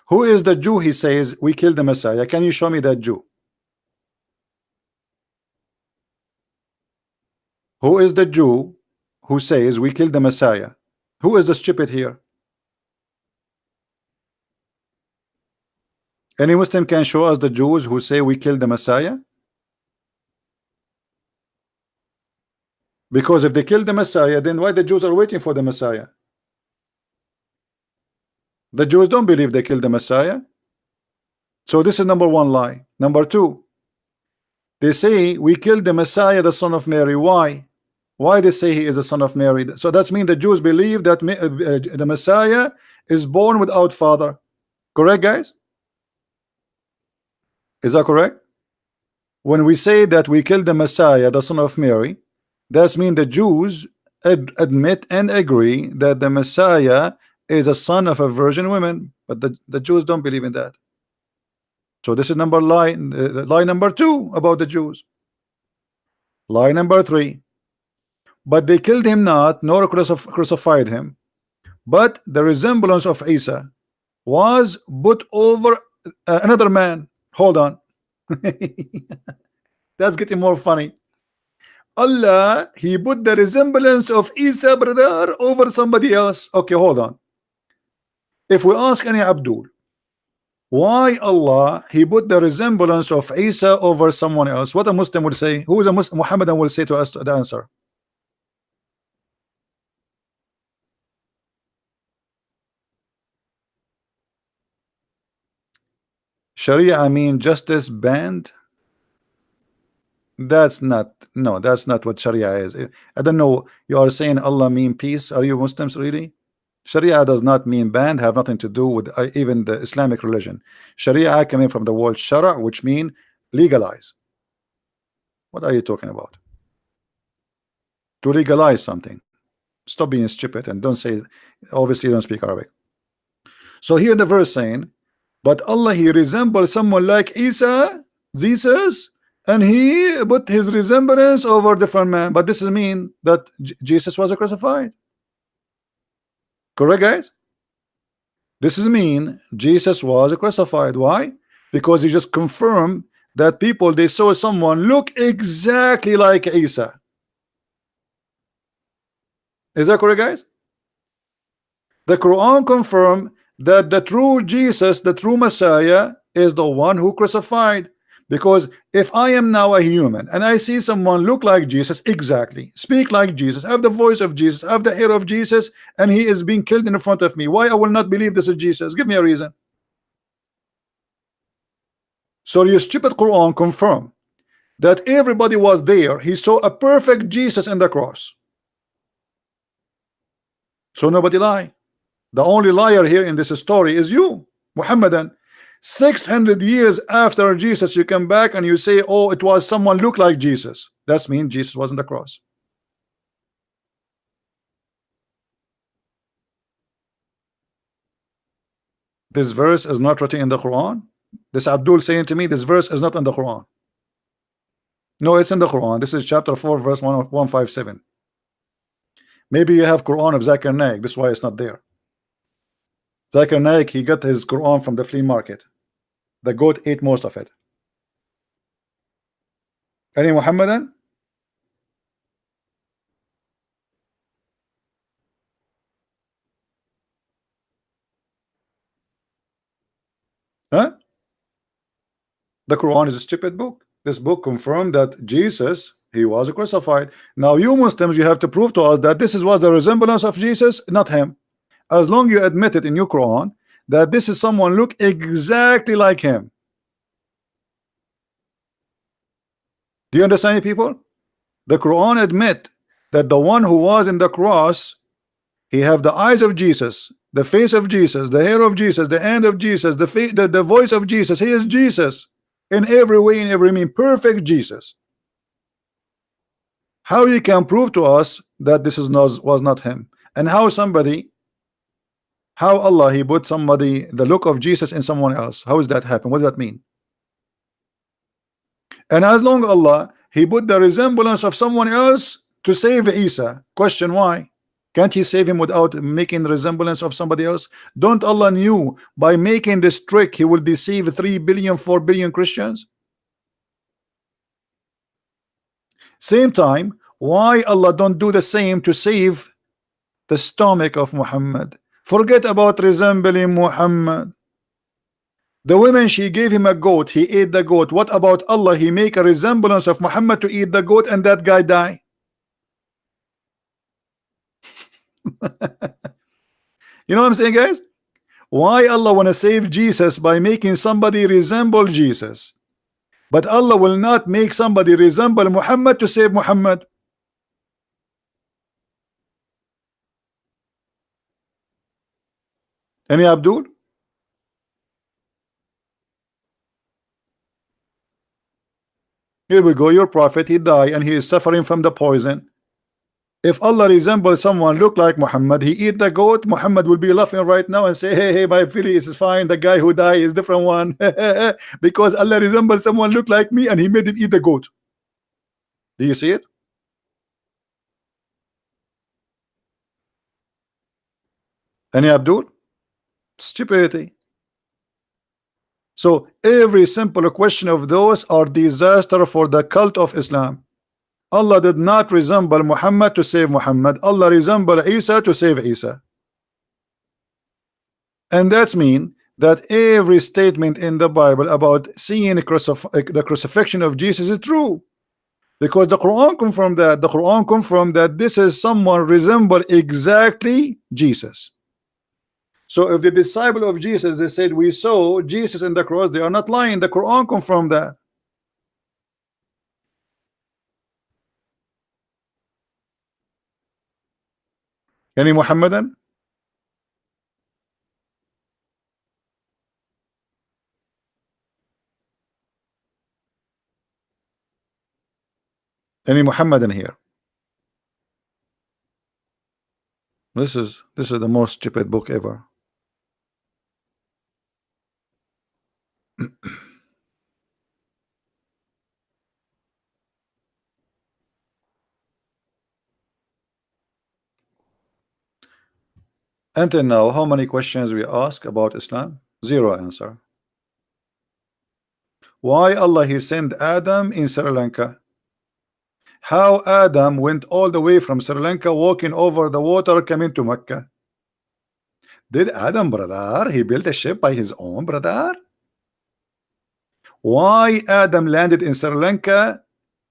Who is the Jew, he says we killed the Messiah? Can you show me that Jew? Who is the Jew who says we killed the Messiah. Who is the stupid here? Any Muslim can show us the Jews who say we killed the Messiah? Because if they killed the Messiah, then why the Jews are waiting for the Messiah? The Jews don't believe they killed the Messiah. So this is number one lie. Number two, they say we killed the Messiah, the son of Mary. Why? Why they say he is the son of Mary? So that means the Jews believe that the Messiah is born without father. Correct, guys? Is that correct? When we say that we killed the Messiah, the son of Mary, that means the Jews admit and agree that the Messiah is a son of a virgin woman, but the Jews don't believe in that. So this is lie number two about the Jews. Lie number three, but they killed him not, nor crucified him, but the resemblance of Isa was put over another man. Hold on. That's getting more funny. Allah, he put the resemblance of Isa, brother, over somebody else. Okay, hold on. If we ask any Abdul, why Allah he put the resemblance of Isa over someone else, what a Muslim will say? Who is a Muslim? Mohammedan will say to us the answer. Sharia, I mean justice banned. That's not, no, that's not what Sharia is. I don't know, you are saying Allah mean peace. Are you Muslims really? Sharia does not mean banned, have nothing to do with even the Islamic religion. Sharia coming from the word shara, which mean legalize. What are you talking about? To legalize something. Stop being stupid and don't say, obviously you don't speak Arabic. So here the verse saying, but Allah he resembles someone like Isa, Jesus, and he put his resemblance over different man. But this is mean that Jesus was crucified. Correct, guys? This is mean Jesus was crucified. Why? Because he just confirmed that people they saw someone look exactly like Isa. Is that correct, guys? The Quran confirmed that the true Jesus, the true Messiah, is the one who crucified. Because if I am now a human and I see someone look like Jesus exactly, speak like Jesus, have the voice of Jesus, have the hair of Jesus, and he is being killed in front of me, why I will not believe this is Jesus? Give me a reason. So your stupid Quran confirm that everybody was there. He saw a perfect Jesus in the cross. So nobody lie. The only liar here in this story is you, Muhammadan. 600 years after Jesus, you come back and you say, oh, it was someone look like Jesus. That means Jesus was on the cross. This verse is not written in the Quran. This Abdul saying to me, this verse is not in the Quran. No, it's in the Quran. This is chapter 4, verse 157. Maybe you have Quran of Zakir Naik. That's why it's not there. Zakir Naik, he got his Quran from the flea market. The goat ate most of it. Any Muhammadan? Huh? The Quran is a stupid book. This book confirmed that Jesus, he was crucified. Now you Muslims, you have to prove to us that this was the resemblance of Jesus, not him. As long you admit it in your Quran that this is someone look exactly like him. Do you understand, people? The Quran admit that the one who was in the cross, he have the eyes of Jesus, the face of Jesus, the hair of Jesus, the hand of Jesus, the voice of Jesus. He is Jesus in every way, in every mean, perfect Jesus. How you can prove to us that this was not him? And how Allah he put somebody the look of Jesus in someone else? How does that happen? What does that mean? And as long Allah he put the resemblance of someone else to save Isa. Question why? Can't he save him without making the resemblance of somebody else? Don't Allah knew by making this trick he will deceive 3 billion, 4 billion Christians? Same time, Why Allah don't do the same to save the stomach of Muhammad? Forget about resembling Muhammad. The woman, she gave him a goat, he ate the goat. What about Allah? He make a resemblance of Muhammad to eat the goat, and that guy die. You know what I'm saying, guys? Why Allah want to save Jesus by making somebody resemble Jesus, but Allah will not make somebody resemble Muhammad to save Muhammad? Any Abdul? Here we go, your prophet, he died and he is suffering from the poison. If Allah resembles someone look like Muhammad, he eat the goat, Muhammad will be laughing right now and say, hey, my feelings is fine, the guy who died is different one. Because Allah resembles someone look like me and he made him eat the goat. Do you see it? Any Abdul? Stupidity. So every simple question of those are disaster for the cult of Islam. Allah did not resemble Muhammad to save Muhammad. Allah resembled Isa to save Isa. And that's mean that every statement in the Bible about seeing the crucifixion of Jesus is true. Because the Quran confirmed that. The Quran confirmed that this is someone resemble exactly Jesus. So if the disciple of Jesus, they said we saw Jesus in the cross, they are not lying. The Quran confirmed that. Any Mohammedan? Any Mohammedan here? This is the most stupid book ever. Until now, how many questions we ask about Islam? Zero answer. Why Allah he sent Adam in Sri Lanka? How Adam went all the way from Sri Lanka walking over the water coming to Mecca? Did Adam, brother, he built a ship by his own, brother? Why Adam landed in Sri Lanka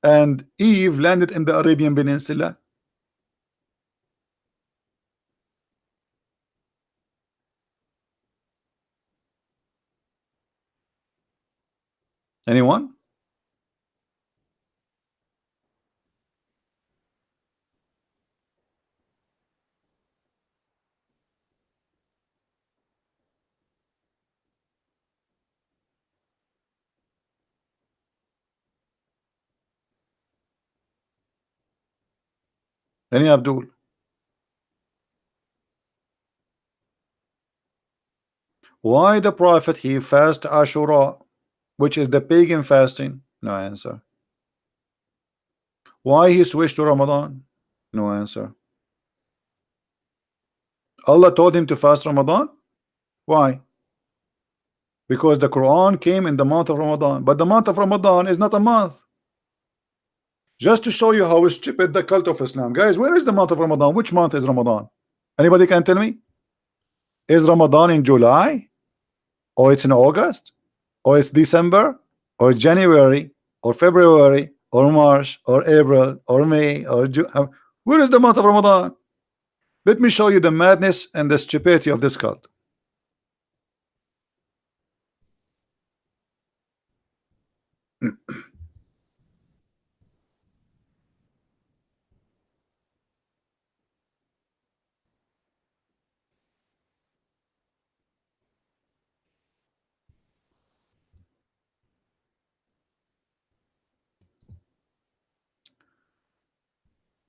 and Eve landed in the Arabian Peninsula? Anyone? Any Abdul? Why the Prophet he fast Ashura, which is the pagan fasting? No answer. Why he switched to Ramadan? No answer. Allah told him to fast Ramadan? Why? Because the Quran came in the month of Ramadan, but the month of Ramadan is not a month. Just to show you how stupid the cult of Islam. Guys, where is the month of Ramadan? Which month is Ramadan? Anybody can tell me? Is Ramadan in July? Or it's in August? Or it's December? Or January? Or February? Or March? Or April? Or May? Or June? Where is the month of Ramadan? Let me show you the madness and the stupidity of this cult.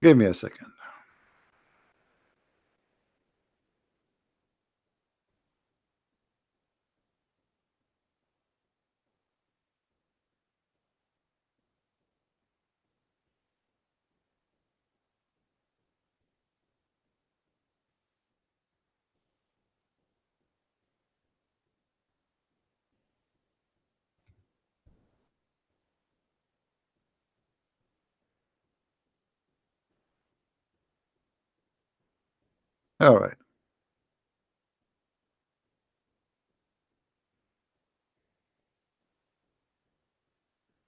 Give me a second. All right.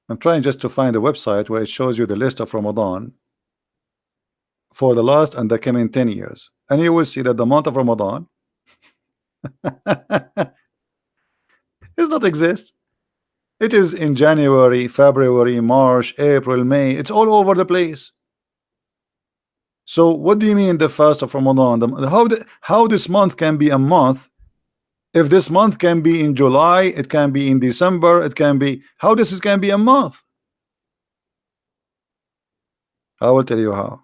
I'm trying just to find a website where it shows you the list of Ramadan for the last and the coming 10 years, and you will see that the month of Ramadan does not exist. It is in January, February, March, April, May. It's all over the place. So what do you mean the fast of Ramadan? How this month can be a month? If this month can be in July, it can be in December, it can be, how this can be a month? I will tell you how.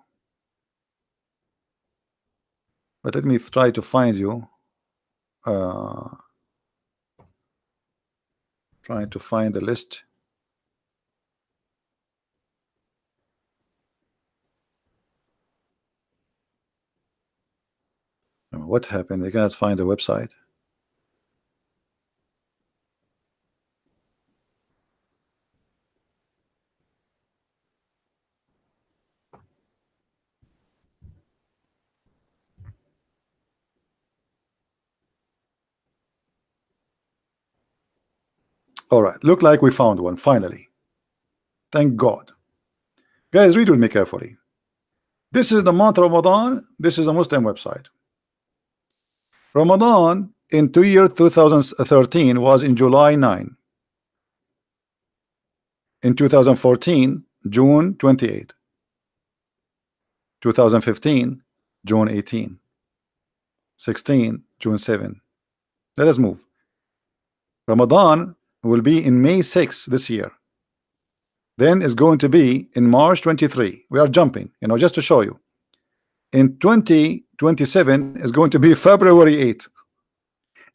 But let me try to find you. Trying to find the list. What happened? I cannot find the website. All right, look like we found one finally. Thank God. Guys, read with me carefully. This is the month Ramadan. This is a Muslim website. Ramadan in 2013 was in July 9. In 2014, June 28. 2015, June 18. 16, June 7. Let us move. Ramadan will be in May 6 this year. Then is going to be in March 23. We are jumping, just to show you. In 2027 is going to be February 8.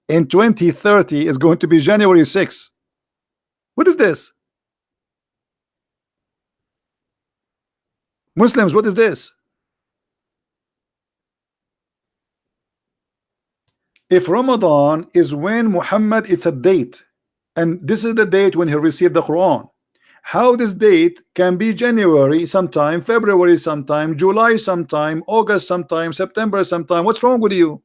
In 2030 is going to be January 6. What is this? Muslims, what is this? If Ramadan is when Muhammad, it's a date, and this is the date when he received the Quran, how this date can be January sometime, February sometime, July sometime, August sometime, September sometime? What's wrong with you?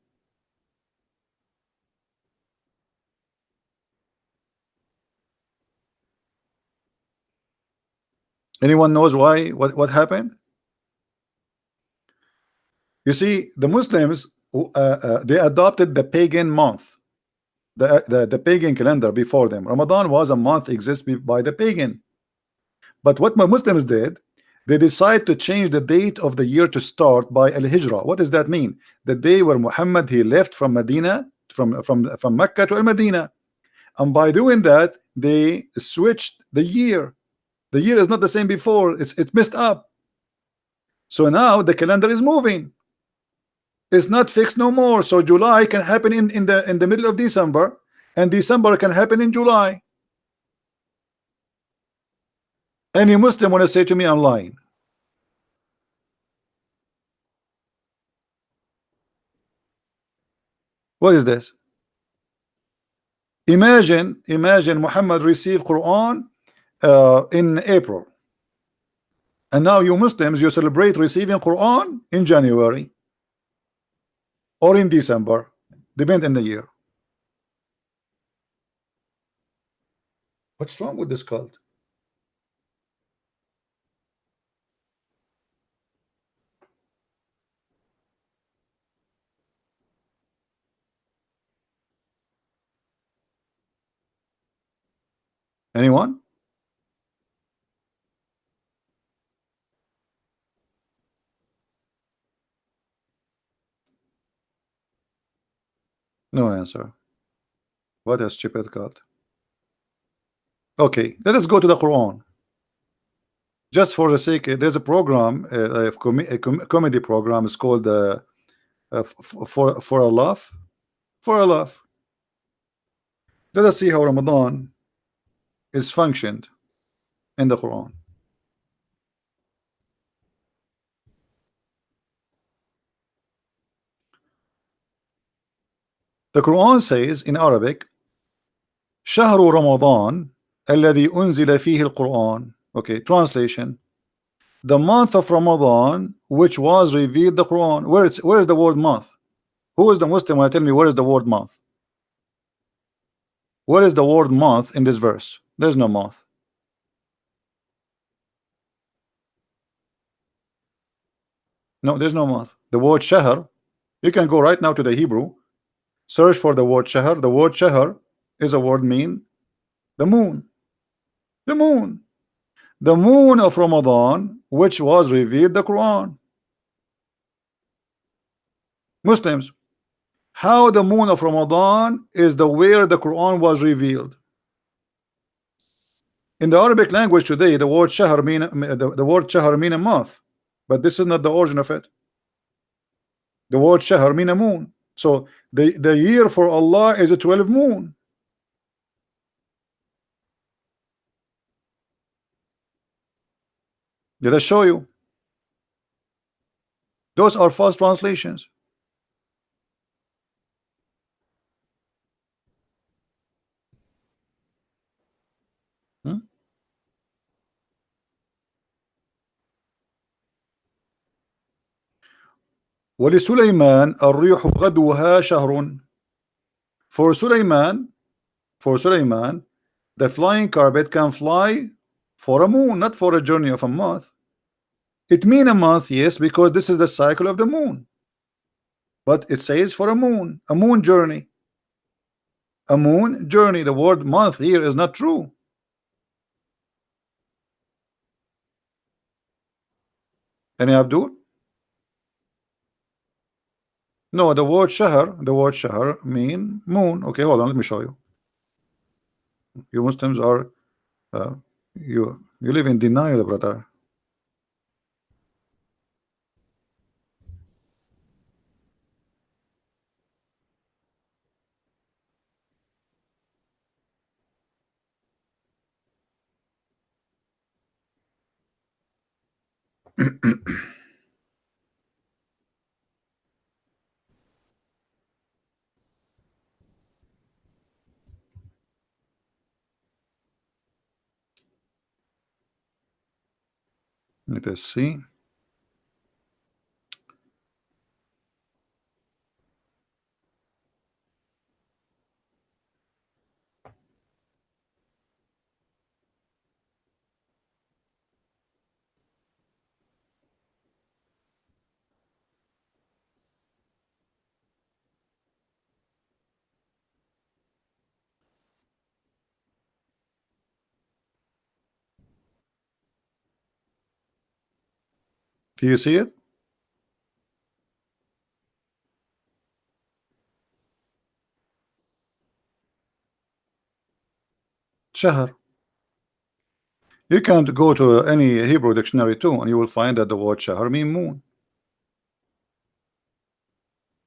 Anyone knows why? What happened? You see, the Muslims, they adopted the pagan month, the pagan calendar before them. Ramadan was a month existed by the pagan. But what my Muslims did, they decided to change the date of the year to start by Al-Hijrah. What does that mean? The day where Muhammad, he left from Medina, from Mecca to Al-Medina. And by doing that, they switched the year. The year is not the same before. It's messed up. So now the calendar is moving. It's not fixed no more. So July can happen in the middle of December, and December can happen in July. Any Muslim want to say to me I'm lying? What is this? Imagine Muhammad received Quran in April, and now you Muslims, you celebrate receiving Quran in January or in December, depend on the year. What's wrong with this cult? Anyone? No answer. What a stupid cult. Okay, let us go to the Quran. Just for the sake, there's a program, a comedy program. It's called for a laugh. For a laugh. Let us see how Ramadan is functioned in the Quran. The Quran says in Arabic, شهر رمضان الذي أنزل فيه القرآن. Okay, translation: the month of Ramadan which was revealed the Quran. Where is the word month? Who is the Muslim when tell me where is the word month? Where is the word month in this verse? There's no month. No, there's no month. The word shahr, you can go right now to the Hebrew, search for the word shahr. The word shahr is a word mean the moon. The moon. The moon of Ramadan, which was revealed the Quran. Muslims, how the moon of Ramadan is the where the Quran was revealed. In the Arabic language today, the word shahr mean the word shahr mean a month, but this is not the origin of it. The word shahr mean a moon. So the year for Allah is a 12 moon. Did I show you? Those are false translations. Hmm? ولسليمان الريح غدوها شهر. For Sulaiman, the flying carpet can fly for a moon, not for a journey of a month. It mean a month, yes, because this is the cycle of the moon. But it says for a moon journey. A moon journey. The word month here is not true. Any Abdul? No, the word shahr mean moon. Okay, hold on, let me show you. You Muslims are you live in denial, brother. Let us see. Do you see it? Shahr. You can go to any Hebrew dictionary too, and you will find that the word shahr mean moon.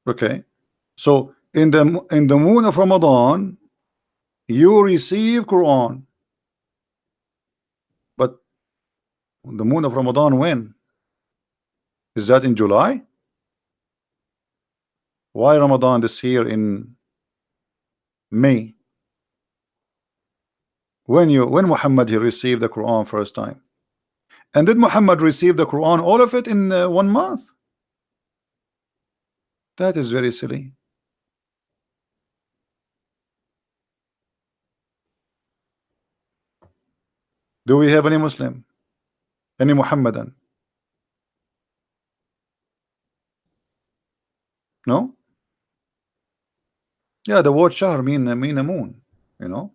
Okay, so in the moon of Ramadan, you receive Quran, but the moon of Ramadan when? Is that in July? Why Ramadan this year in May? When Muhammad he received the Quran first time? And did Muhammad receive the Quran all of it in 1 month? That is very silly. Do we have any Muslim? Any Muhammadan? No? Yeah, the word shahr mean a moon, you know.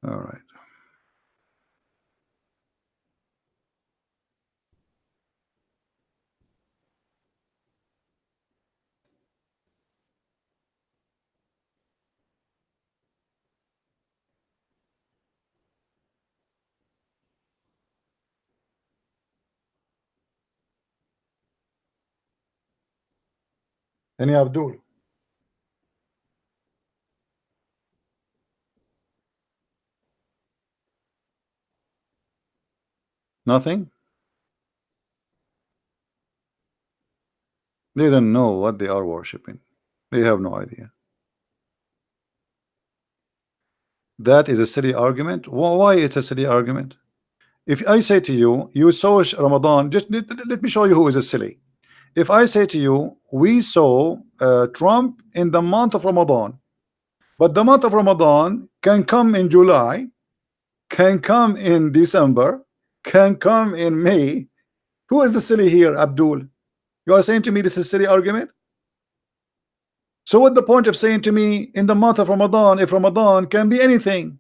All right. Any Abdul? Nothing? They don't know what they are worshiping. They have no idea. That is a silly argument. Why it's a silly argument? If I say to you, you saw Ramadan, just let me show you who is a silly. If I say to you, we saw Trump in the month of Ramadan, but the month of Ramadan can come in July, can come in December, can come in May. Who is the silly here, Abdul? You are saying to me this is a silly argument? So what the point of saying to me in the month of Ramadan, if Ramadan can be anything?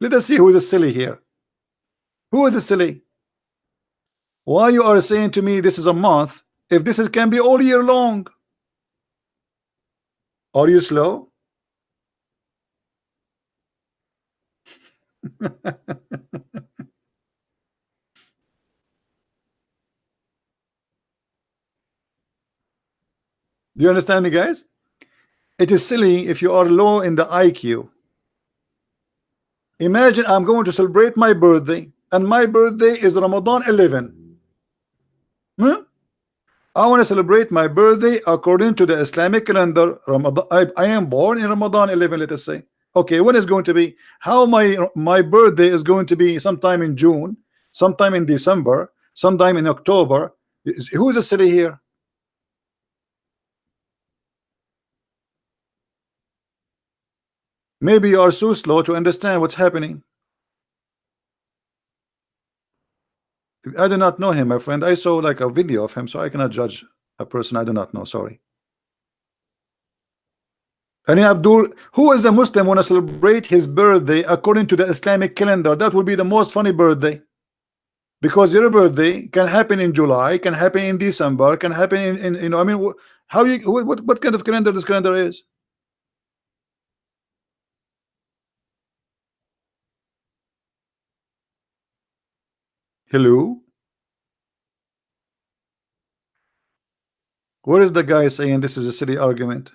Let us see who is a silly here. Who is a silly? Why you are saying to me this is a month if this is can be all year long? Are you slow? Do you understand me, guys? It is silly if you are low in the IQ. Imagine I'm going to celebrate my birthday, and my birthday is Ramadan 11. Hmm? I want to celebrate my birthday according to the Islamic calendar. Ramadan, I am born in Ramadan 11, let us say. Okay, when is going to be? How my birthday is going to be sometime in June, sometime in December, sometime in October. Who is a silly here? Maybe you are so slow to understand what's happening. I do not know him, my friend. I saw like a video of him, so I cannot judge a person I do not know. Sorry. And Abdul, who is a Muslim want to celebrate his birthday according to the Islamic calendar? That would be the most funny birthday. Because your birthday can happen in July, can happen in December, can happen in you know, I mean, how you what kind of calendar this calendar is? Hello? What is the guy saying this is a silly argument?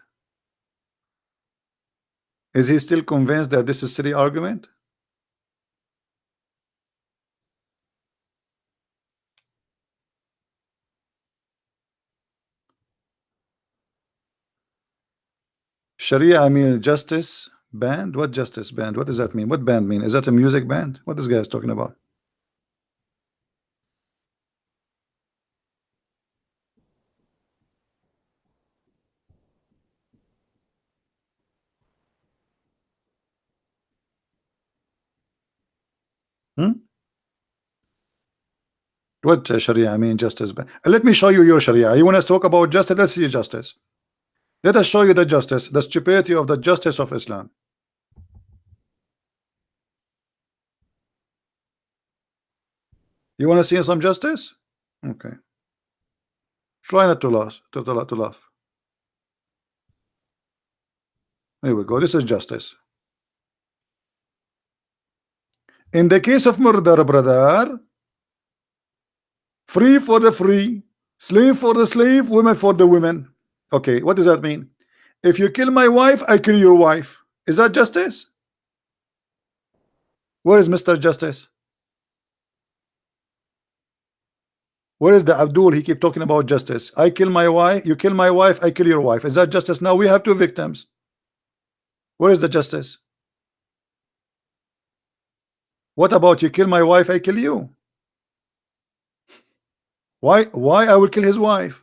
Is he still convinced that this is a silly argument? Sharia, I mean justice band? What justice band? What does that mean? What band mean? Is that a music band? What this guy is talking about? Hmm? What Sharia? I mean justice band. Let me show you your Sharia. You want us to talk about justice? Let's see justice. Let us show you the justice, the stupidity of the justice of Islam. You want to see some justice? Okay. Try not to laugh. To laugh. Here we go. This is justice. In the case of murder, brother, free for the free, slave for the slave, women for the women. Okay, what does that mean? If you kill my wife, I kill your wife. Is that justice? Where is Mr. Justice? Where is the Abdul? He keep talking about justice. I kill my wife, you kill my wife, I kill your wife. Is that justice? Now we have two victims. Where is the justice? What about you kill my wife, I kill you? Why I will kill his wife?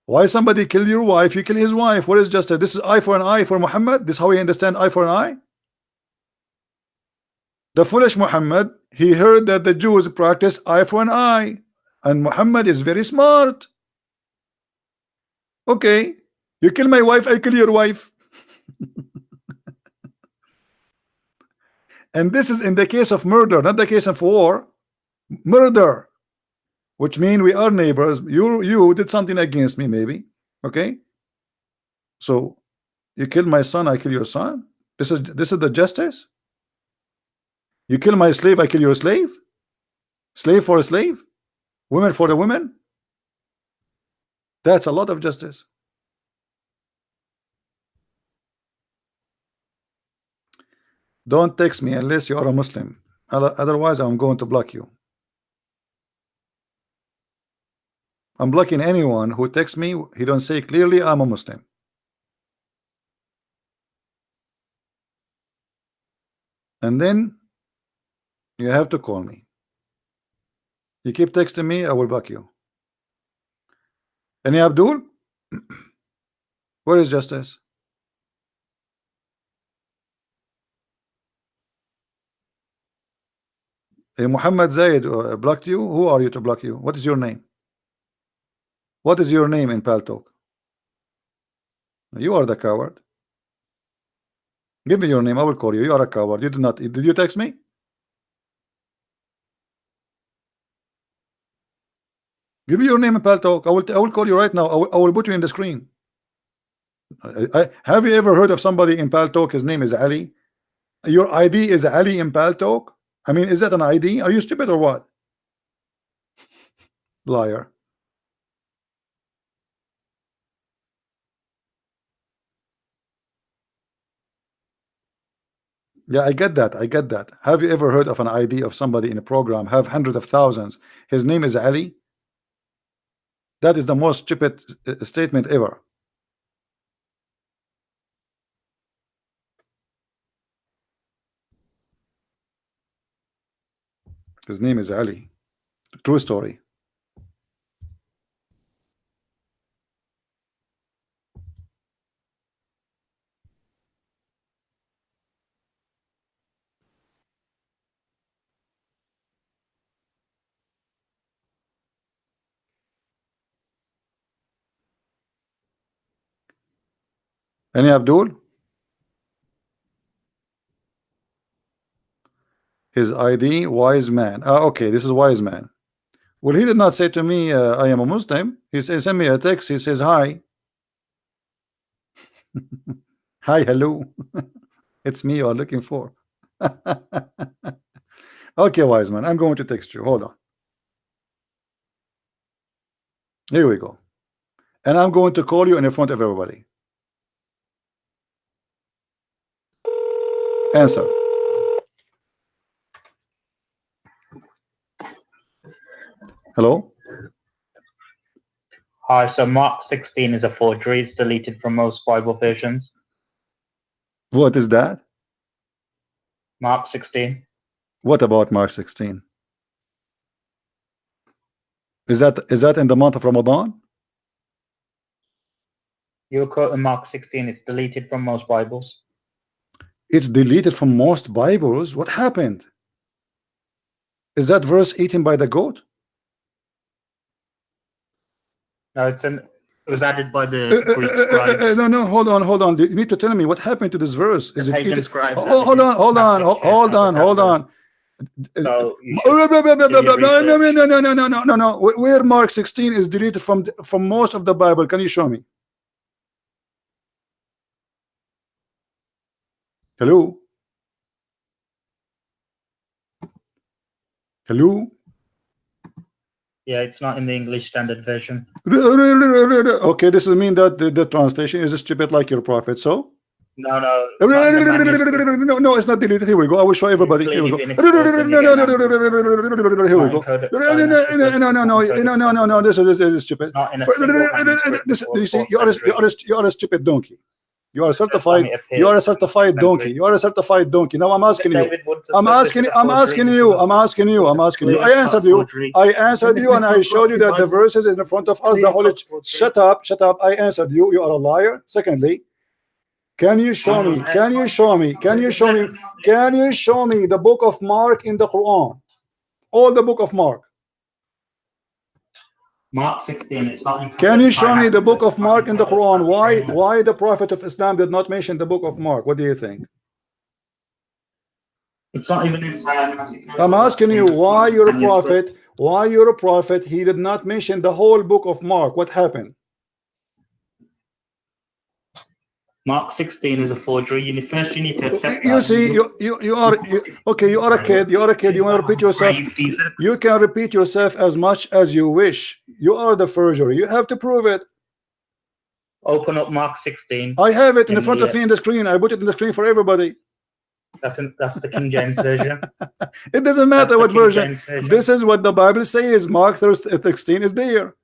Why somebody kill your wife, you kill his wife? Where is justice? This is eye for an eye for Muhammad. This is how we understand eye for an eye. The foolish Muhammad, he heard that the Jews practice eye for an eye, and Muhammad is very smart. Okay, you kill my wife, I kill your wife. And this is in the case of murder, not the case of war. Murder, which means we are neighbors. You did something against me, maybe. Okay, so you kill my son, I kill your son. This is the justice. You kill my slave, I kill your slave. Slave for a slave, women for the women. That's a lot of justice. Don't text me unless you are a Muslim. Otherwise, I'm going to block you. I'm blocking anyone who texts me. He don't say clearly I'm a Muslim. And then you have to call me. You keep texting me, I will block you. Any Abdul? Where is justice? Muhammad Zaid blocked you. Who are you to block you? What is your name? What is your name in Paltalk? You are the coward. Give me your name. I will call you. You are a coward. You did not. Did you text me? Give me your name in Paltalk. I will call you right now. I will put you in the screen. Have you ever heard of somebody in Paltalk? His name is Ali. Your ID is Ali in Paltalk. I mean, is that an ID? Are you stupid or what? Liar. Yeah, I get that. I get that. Have you ever heard of an ID of somebody in a program have hundreds of thousands? His name is Ali. That is the most stupid statement ever. His name is Ali. True story. Any Abdul? His ID, wise man. Okay, this is wise man. Well, he did not say to me, I am a Muslim. He sent me a text. He says, hi. Hi, hello. It's me you are looking for. Okay, wise man, I'm going to text you. Hold on. Here we go. And I'm going to call you in front of everybody. Answer. Hello? Hi, so Mark 16 is a forgery. It's deleted from most Bible versions. What is that? Mark 16. What about Mark 16? Is that in the month of Ramadan? You're quoting Mark 16. It's deleted from most Bibles. It's deleted from most Bibles. What happened? Is that verse eaten by the goat? No, it was added by the Greek scribes. No, hold on. You need to tell me what happened to this verse. Is The it pagan eaten? scribes Hold on. So No. Where Mark 16 is deleted from most of the Bible? Can you show me? Hello? Hello? yeah, it's not in the English Standard Version. Okay, this will mean that the translation is stupid like your prophet. So No, it's not in the manuscript. no, it's not deleted. Here we go. I will show everybody. Here we go. Clearly been exposed when you get an Here we go. No. This is stupid. It's not in a single manuscript You see, or you are a stupid donkey. You are a certified. Let me appeal. You are a certified donkey. You are a certified donkey. Now I'm asking you. David Woods has I'm said this asking is a you. forgery. I'm asking you. I answered you. And I showed you that the verses in front of us, the Holy. Shut up. I answered you. You are a liar. Secondly, can you show me? Can you show me the book of Mark in the Quran? All the book of Mark. Mark 16. It's not in. Can you show me the book of Mark in the Quran? Why the Prophet of Islam did not mention the book of Mark? What do you think? It's not even inside. I'm asking you why you're a prophet. Why you're a prophet? He did not mention the whole book of Mark. What happened? Mark 16 is a forgery. You need to accept You that. see, you are okay. You are a kid. You want to repeat yourself. You can repeat yourself as much as you wish. You are the forgery. You have to prove it. Open up Mark 16. I have it in front of me in the screen. I put it in the screen for everybody. That's the King James version. It doesn't matter That's what the King version. James version. This is what the Bible says. Mark 16 is there.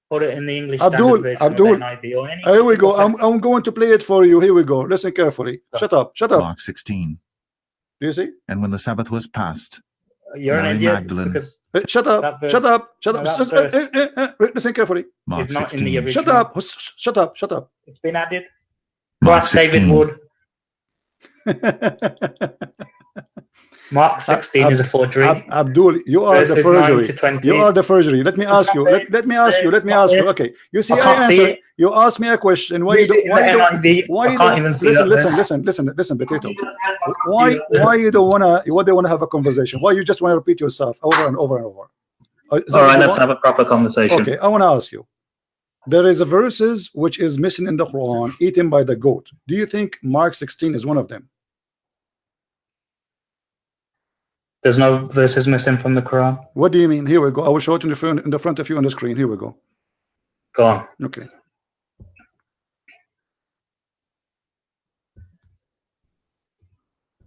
Put it in the English Abdul, Standard Version Abdul, or the NIV or any. Here we go. I'm going to play it for you. Here we go. Listen carefully. Shut up. Shut up. Mark 16. Do you see? And when the Sabbath was past, You're an Mary idiot Magdalene. because Shut up. That verse- Shut up. Shut up. no, that verse Listen carefully. Mark it's not in 16. the original. Shut up. Shut up. Shut up. It's been added. Mark Ask David 16. Wood. Mark 16 is a forgery. Abdul, you are the Verses 9 forgery. to 20. You are the forgery. Let me ask you. Let me ask you. Let me ask you. Okay. You see, I I can't see answered. it. You asked me a question. Why you Read it don't? in Why the you don't? NIV. Why I you can't don't? even see Listen, that listen, verse. listen, potato. Why you don't wanna? Why they wanna have a conversation? Why you just wanna repeat yourself over and over and over? Is that All what right, you let's want? have a proper conversation. Okay, I wanna ask you. There is a verses which is missing in the Quran, eaten by the goat. Do you think Mark 16 is one of them? There's no verses missing from the Quran. What do you mean? Here we go. I will show it in the front of you on the screen. Here we go. Go on. Okay.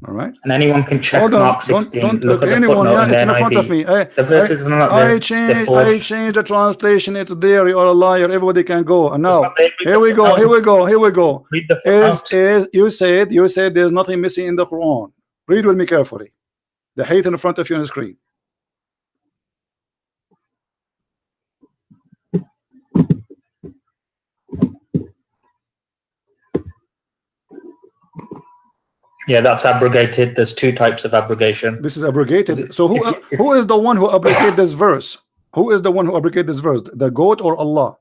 All right. And anyone can check Hold on. Mark 16. Don't Look okay, at the anyone. footnote Yeah, in it's the in front of NIV. me. The verses are not there. I changed the translation. It's there. You are a liar. Everybody can go. And now, not there. here we go. Here we go. Here we go. Read the footnote. Is you said there's nothing missing in the Quran. Read with me carefully. The hate in front of you on the screen. Yeah, that's abrogated. There's two types of abrogation. This is abrogated. So who is the one who abrogated this verse? Who is the one who abrogated this verse? The goat or Allah?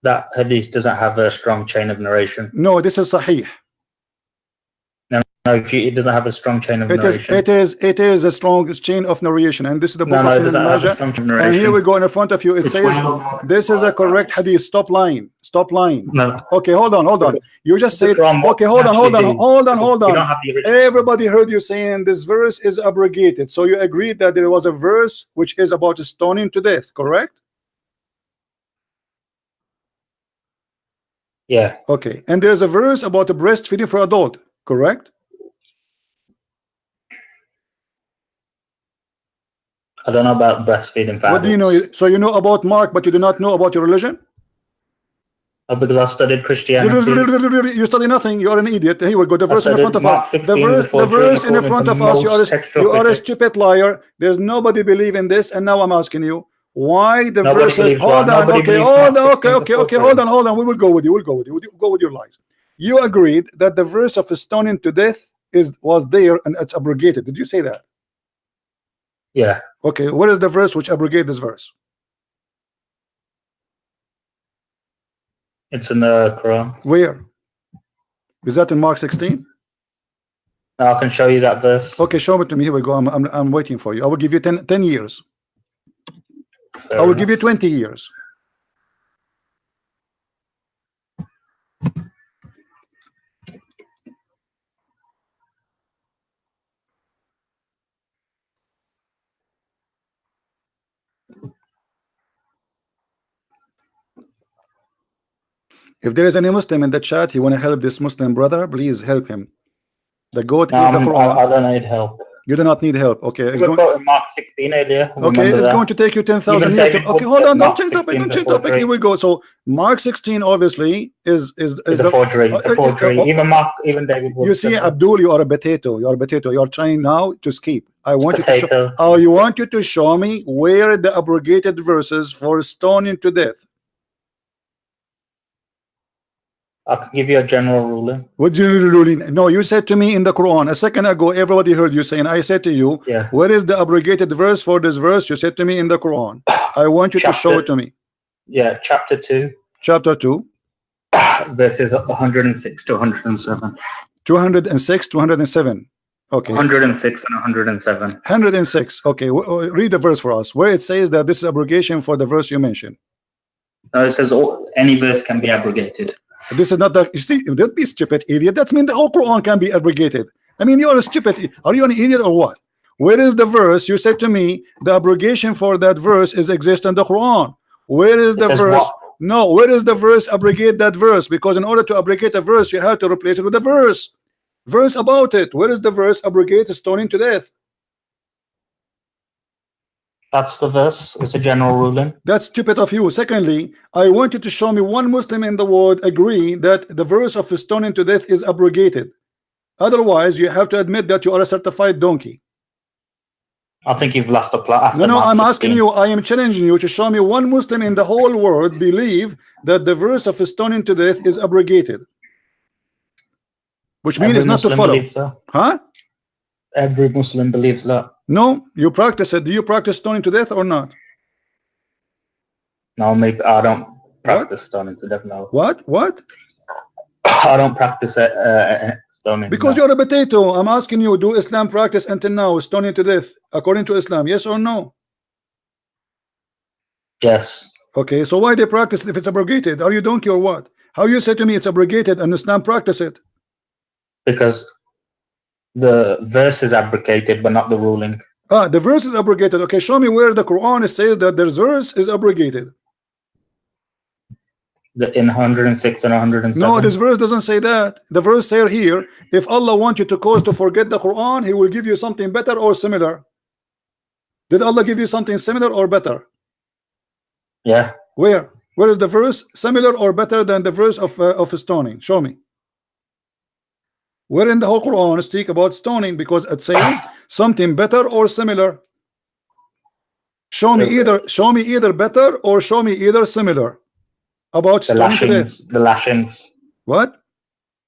That hadith doesn't have a strong chain of narration. No, this is Sahih. No, it doesn't have a strong chain of It narration. is a strong chain of narration, and this is the book No, of it doesn't have a Majah. strong chain of And narration. here we go in front of you. It says this is a correct hadith. Stop lying. Stop lying. No. Okay, hold on. You just said From what okay. Hold on. we don't have the original. Everybody heard you saying this verse is abrogated. So you agreed that there was a verse which is about stoning to death, correct? Yeah. Okay, and there's a verse about the breastfeeding for adult, correct? I don't know about breastfeeding for What do you adults. know? So you know about Mark, but you do not know about your religion? Because I studied Christianity. You study nothing. You are an idiot. Here we go. The verse in front of us. The verse in front of us. You are a stupid liar. There's nobody believe in this. And now I'm asking you why the Nobody verse is. believes Hold what? on. Nobody Okay. believes Hold on. Mark Okay. 16 Okay. is Okay. forgery. Hold on. We will go with you. We'll go with you. Go with your lies. You agreed that the verse of stoning to death was there and it's abrogated. Did you say that? Yeah. Okay. What is the verse which abrogates this verse? It's in the Quran. Where? Is that in Mark 16? Now I can show you that verse. Okay, show it to me. Here we go. I'm waiting for you. I will give you 10 years. Fair I will enough. give you 20 years. If there is any Muslim in the chat, you want to help this Muslim brother, please help him. The goat No, ate the Quran. I don't need help. You do not need help. Okay, We it's were going. quoting Mark 16 earlier. Okay, Remember it's that? going to take you 10,000 Even years. David Okay, Wood hold said on. Don't Mark change topic. 16 Don't is a change topic. forgery. Here we go. So Mark 16 obviously is It's the a forgery. It's a forgery. Even David Wood You see, said that. Abdul, you are a potato. You are a potato. You are trying now to escape. I want you to show. Potato. Oh, you want you to show me where the abrogated verses for stoning to death. I can give you a general ruling. What do you ruling? No, you said to me in the Quran a second ago. Everybody heard you saying. I said to you, Yeah. where is the abrogated verse for this verse? You said to me in the Quran. I want you to show it to me. Yeah, chapter 2, Chapter 2, verses 106 to 107. 206, 207. Okay. 106 and 107. 106. Okay. Read the verse for us where it says that this is abrogation for the verse you mentioned. No, it says any verse can be abrogated. This is not the. You see, don't be stupid, idiot. That means the whole Quran can be abrogated. I mean, you are a stupid. Are you an idiot or what? Where is the verse? You said to me the abrogation for that verse is exist in the Quran. Where is the says verse? what? No, where is the verse abrogate that verse? Because in order to abrogate a verse, you have to replace it with a verse. Verse about it. Where is the verse? Abrogate stoning to death. That's the verse. It's a general ruling. That's stupid of you. Secondly, I want you to show me one Muslim in the world agree that the verse of stoning to death is abrogated. Otherwise, you have to admit that you are a certified donkey. I think you've lost the plot. No, I'm asking you, I am challenging you to show me one Muslim in the whole world believe that the verse of stoning to death is abrogated. Which means it's not to follow. So. Huh? Every Muslim believes that. No, you practice it. Do you practice stoning to death or not? No, maybe I don't practice stoning to death. No. What? I don't practice stoning. Because no. you're a potato. I'm asking you, do Islam practice until now stoning to death according to Islam? Yes or no? Yes. Okay, so why they practice it if it's abrogated? Are you donkey or what? How you say to me it's abrogated and Islam practice it? Because the verse is abrogated, but not the ruling. The verse is abrogated. Okay, show me where the Quran says that the verse is abrogated. In 106 and 107. No, this verse doesn't say that. The verse says here, if Allah wants you to cause to forget the Quran, He will give you something better or similar. Did Allah give you something similar or better? Yeah. Where is the verse similar or better than the verse of stoning? Show me. Where in the whole Quran speak about stoning? Because it says something better or similar. Show me either better or show me either similar about stoning to death. The lashings. What?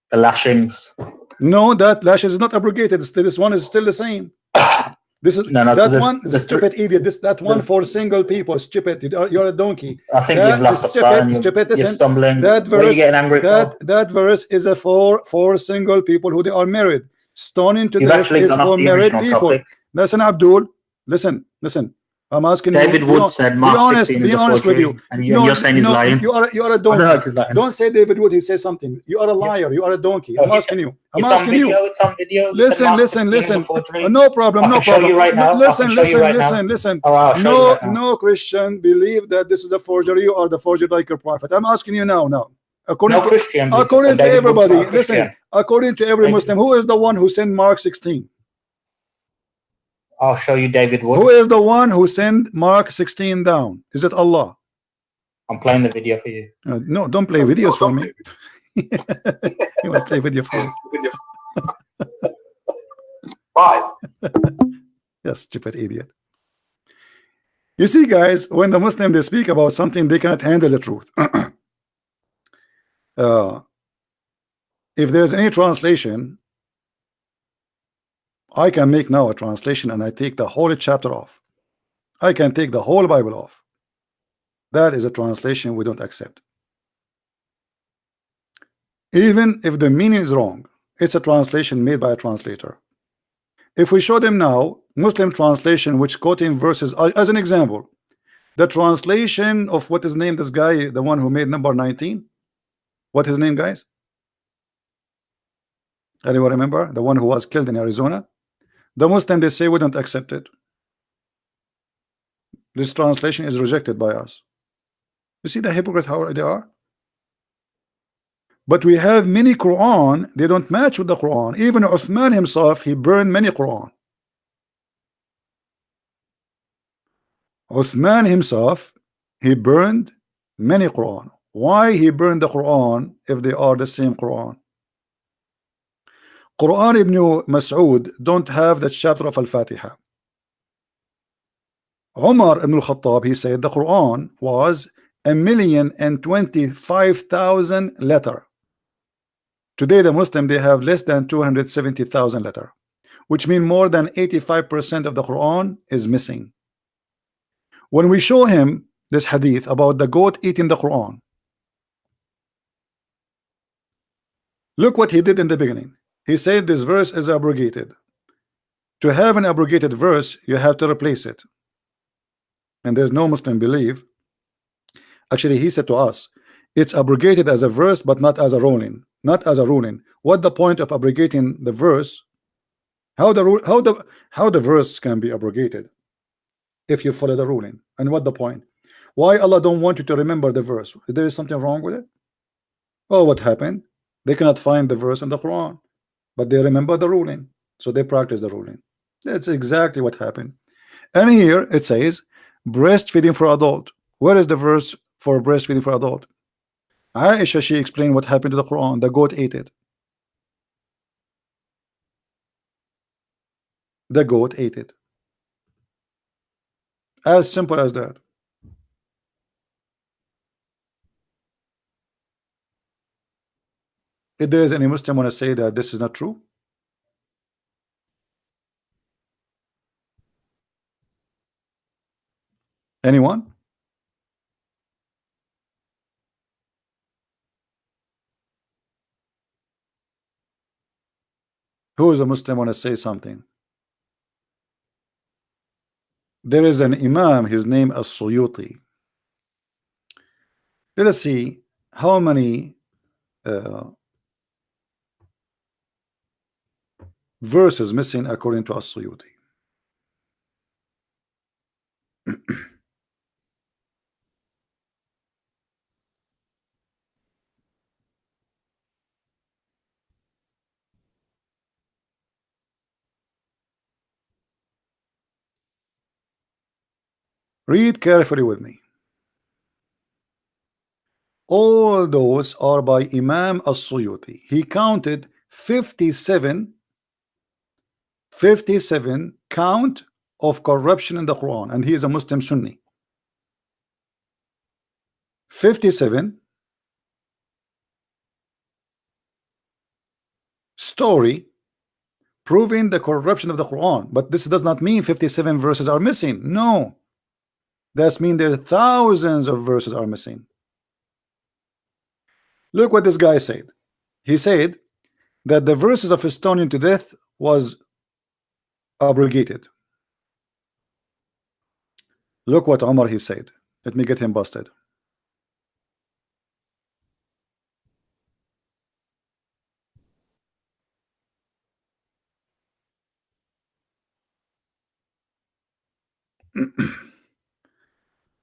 The lashings. No, that lashes is not abrogated. This one is still the same. This is that one. Stupid idiot. That one for single people. Stupid. You're a donkey. I think you've lost the plot. Stupid. You're Listen. stumbling. That verse. What are you getting angry for? That verse is a for single people who they are married. Stoning to death is for married people. Topic. Listen, Abdul. Listen. I'm asking David you. Wood said Mark 16 be honest with you. And you're saying he's lying. You are a donkey. Don't say David Wood. He says something. You are a liar. You are a donkey. I'm asking you. I'm asking you. It's on video. Listen. No problem. No problem. Right now. Listen. No Christian believe that this is a forgery. You are the forger like your prophet. I'm asking you now. According to everybody. Listen. According to every Muslim, who is the one who sent Mark 16? I'll show you David Wood. Who is the one who sent Mark 16 down? Is it Allah? I'm playing the video for you. No, don't play videos for me. You want to play video for me? 5. Yes, stupid idiot. You see, guys, when the Muslim they speak about something, they cannot handle the truth. If there's any translation, I can make now a translation and I take the whole chapter off. I can take the whole Bible off. That is a translation we don't accept. Even if the meaning is wrong, it's a translation made by a translator. If we show them now Muslim translation which quoting verses as an example, the translation of what is named this guy, the one who made number 19, what his name, guys? Anyone remember? The one who was killed in Arizona? The Muslim they say we don't accept it. This translation is rejected by us. You see the hypocrite how they are? But we have many Quran, they don't match with the Quran. Even Uthman himself, he burned many Quran. Uthman himself, he burned many Quran. Why he burned the Quran if they are the same Quran? Quran Ibn Mas'ud don't have the chapter of Al-Fatiha. Umar ibn al-Khattab, he said the Quran was 1,025,000 letter. Today the Muslim they have less than 270,000 letter, which means more than 85% of the Quran is missing. When we show him this hadith about the goat eating the Quran, look what he did in the beginning. He said this verse is abrogated. To have an abrogated verse, you have to replace it. And there's no Muslim belief. Actually, he said to us, it's abrogated as a verse, but not as a ruling. Not as a ruling. What the point of abrogating the verse? How the verse can be abrogated if you follow the ruling? And what the point? Why Allah don't want you to remember the verse? There is something wrong with it? Oh, what happened? They cannot find the verse in the Quran. but they remember the ruling, so they practice the ruling. That's exactly what happened. And here it says breastfeeding for adult. Where is the verse for breastfeeding for adult? Aisha, she explained what happened to the Quran. The goat ate it. The goat ate it. As simple as that. If there is any Muslim want to say that this is not true, anyone? Who is a Muslim want to say something? There is an Imam, his name is Suyuti. Let us see how many verses missing according to As-Suyuti. Read carefully with me. All those are by Imam As-Suyuti. He counted 57 count of corruption in the Quran, and he is a Muslim Sunni. 57 story proving the corruption of the Quran, but this does not mean 57 verses are missing. No, that means there are thousands of verses are missing. Look what this guy said. He said that the verses of stoning to death was abrogated. Look what Umar he said. Let me get him busted.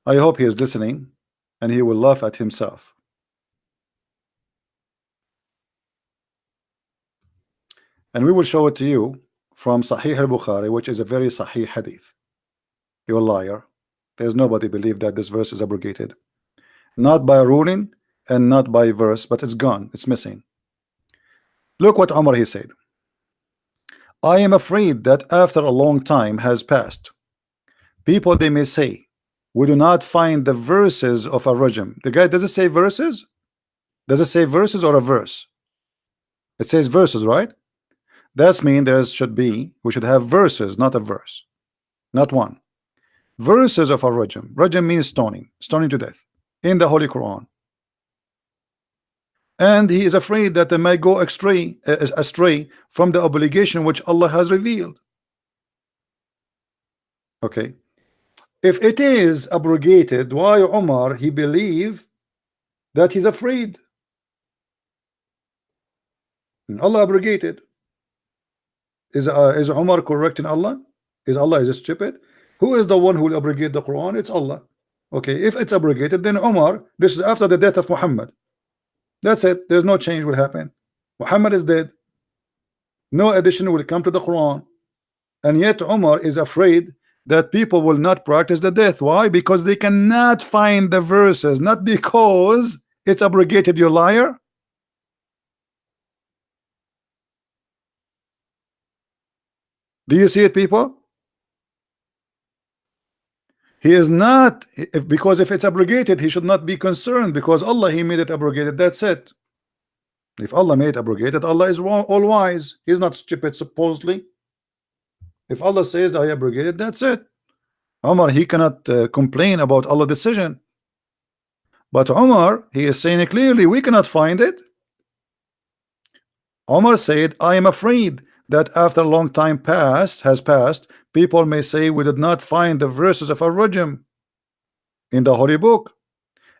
I hope he is listening and he will laugh at himself. And we will show it to you from Sahih al-Bukhari, which is a very Sahih hadith. You're a liar. There's nobody believe that this verse is abrogated. Not by ruling and not by verse, but it's gone. It's missing. Look what Umar he said. I am afraid that after a long time has passed, people they may say, we do not find the verses of a rajam. The guy, does it say verses? Does it say verses or a verse? It says verses, right? That's mean there should be, we should have verses, not a verse, not one. Verses of a rajam. Rajam means stoning to death in the Holy Quran. And he is afraid that they may go astray from the obligation which Allah has revealed. Okay, if it is abrogated, why Umar he believe that he's afraid? And Allah abrogated. Is Umar correcting Allah? Is Allah stupid? Who is the one who will abrogate the Quran? It's Allah. Okay, if it's abrogated, then Umar, this is after the death of Muhammad. That's it. There's no change will happen. Muhammad is dead. No addition will come to the Quran. And yet Umar is afraid that people will not practice the death. Why? Because they cannot find the verses, not because it's abrogated, you liar. Do you see it, people? He is not, because if it's abrogated, he should not be concerned, because Allah he made it abrogated. That's it. If Allah made it abrogated, Allah is all wise. He's not stupid, supposedly. If Allah says I abrogated, that's it. Umar he cannot complain about Allah's decision. But Umar he is saying it clearly, we cannot find it. Umar said, I am afraid that after a long time has passed, people may say we did not find the verses of Ar-Rajm in the Holy Book.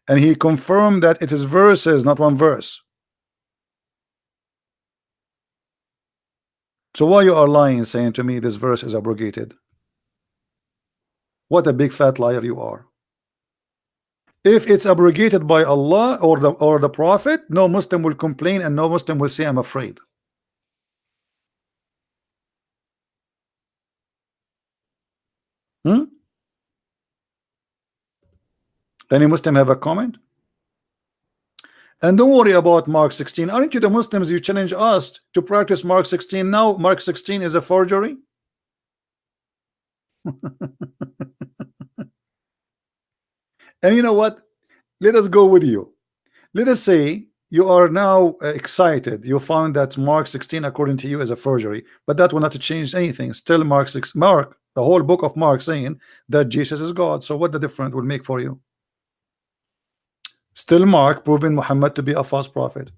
And he confirmed that it is verses, not one verse. So why you are lying, saying to me this verse is abrogated? What a big fat liar you are. If it's abrogated by Allah or the Prophet, no Muslim will complain and no Muslim will say I'm afraid. Hmm? Any Muslim have a comment? And don't worry about Mark 16. Aren't you the Muslims? You challenge us to practice Mark 16 now. Mark 16 is a forgery. And you know what? Let us go with you. Let us say you are now excited. You found that Mark 16, according to you, is a forgery, but that will not change anything. Still, Mark, the whole book of Mark, saying that Jesus is God. So, what the difference will make for you? Still, Mark proving Muhammad to be a false prophet.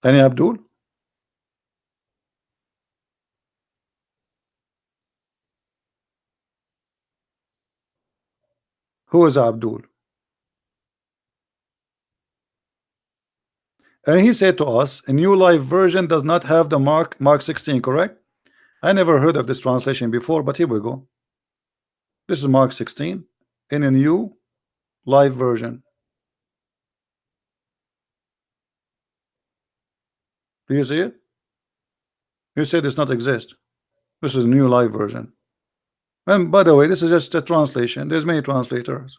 Any Abdul? Who is Abdul? And he said to us, a new life version does not have the Mark 16, correct? I never heard of this translation before, but here we go. This is Mark 16 in a new live version. Do you see it? You said it's not exist. This is a new live version. And by the way, this is just a translation. There's many translators.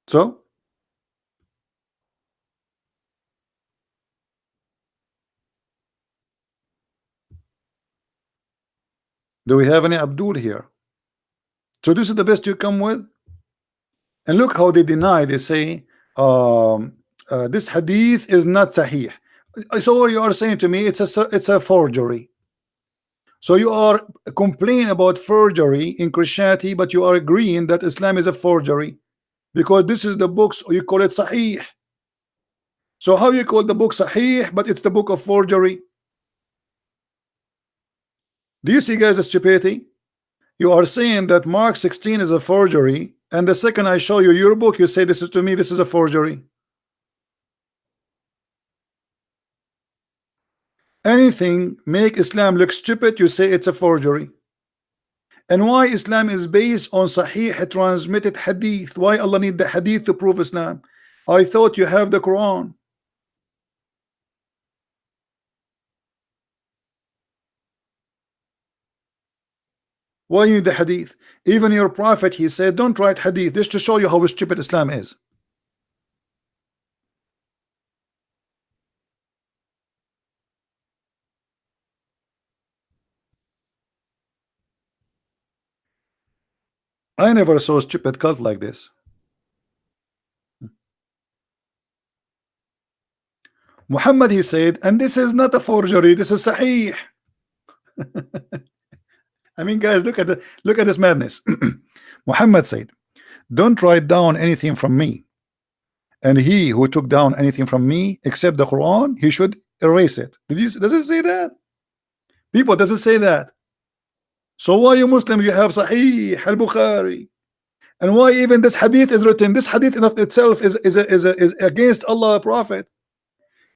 So do we have any Abdul here? So this is the best you come with? And look how they deny. They say this hadith is not sahih. So you are saying to me it's a forgery. So you are complaining about forgery in Christianity, but you are agreeing that Islam is a forgery because this is the books you call it sahih. So how you call the book sahih, but it's the book of forgery? Do you see, guys, the stupidity? You are saying that Mark 16 is a forgery, and the second I show you your book, you say this is to me, this is a forgery. Anything make Islam look stupid, you say it's a forgery. And why Islam is based on sahih transmitted hadith? Why Allah need the hadith to prove Islam? I thought you have the Quran. Why you need the hadith? Even your prophet, he said, don't write hadith. This to show you how stupid Islam is. I never saw a stupid cult like this. Muhammad, he said, and this is not a forgery, this is sahih. I mean, guys, look at this madness. Muhammad said, don't write down anything from me, and he who took down anything from me except the Quran, he should erase it. Does it say that? People, does it say that? So why you Muslims, you have Sahih al-Bukhari, and why even this hadith is written? This hadith in of itself is against Allah Prophet.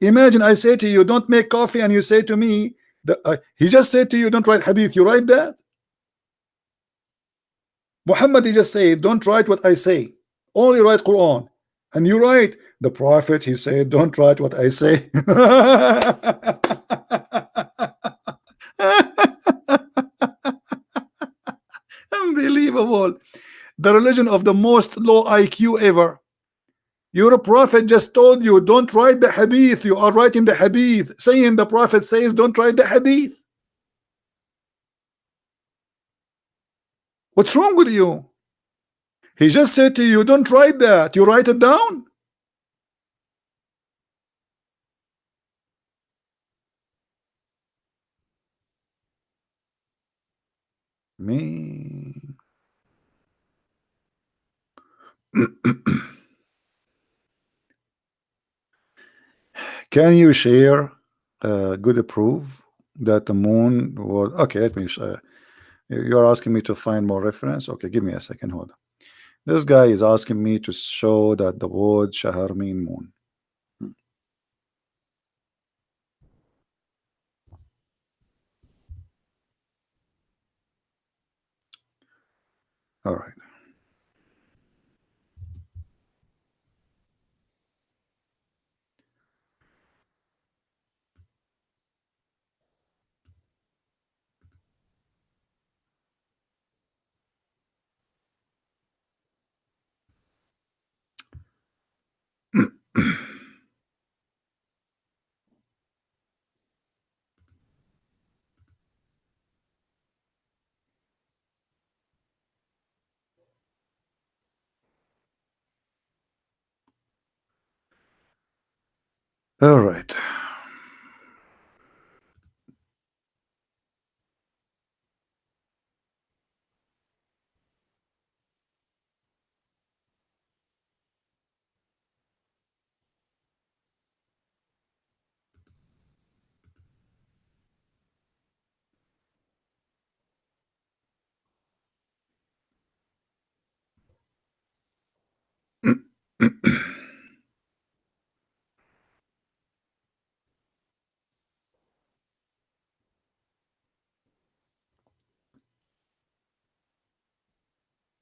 Imagine I say to you, don't make coffee, and you say to me that he just said to you, don't write hadith. You write that? Muhammad, he just said, don't write what I say, only write Quran. And you write the Prophet, he said, don't write what I say. Unbelievable. The religion of the most low IQ ever. Your prophet just told you, don't write the hadith. You are writing the hadith, saying the prophet says, don't write the hadith. What's wrong with you? He just said to you, don't write that. You write it down. Me. Can you share good proof that the moon was okay? Let me you're asking me to find more reference. Okay, give me a second. Hold on. This guy is asking me to show that the word shahar mean moon. All right. All right.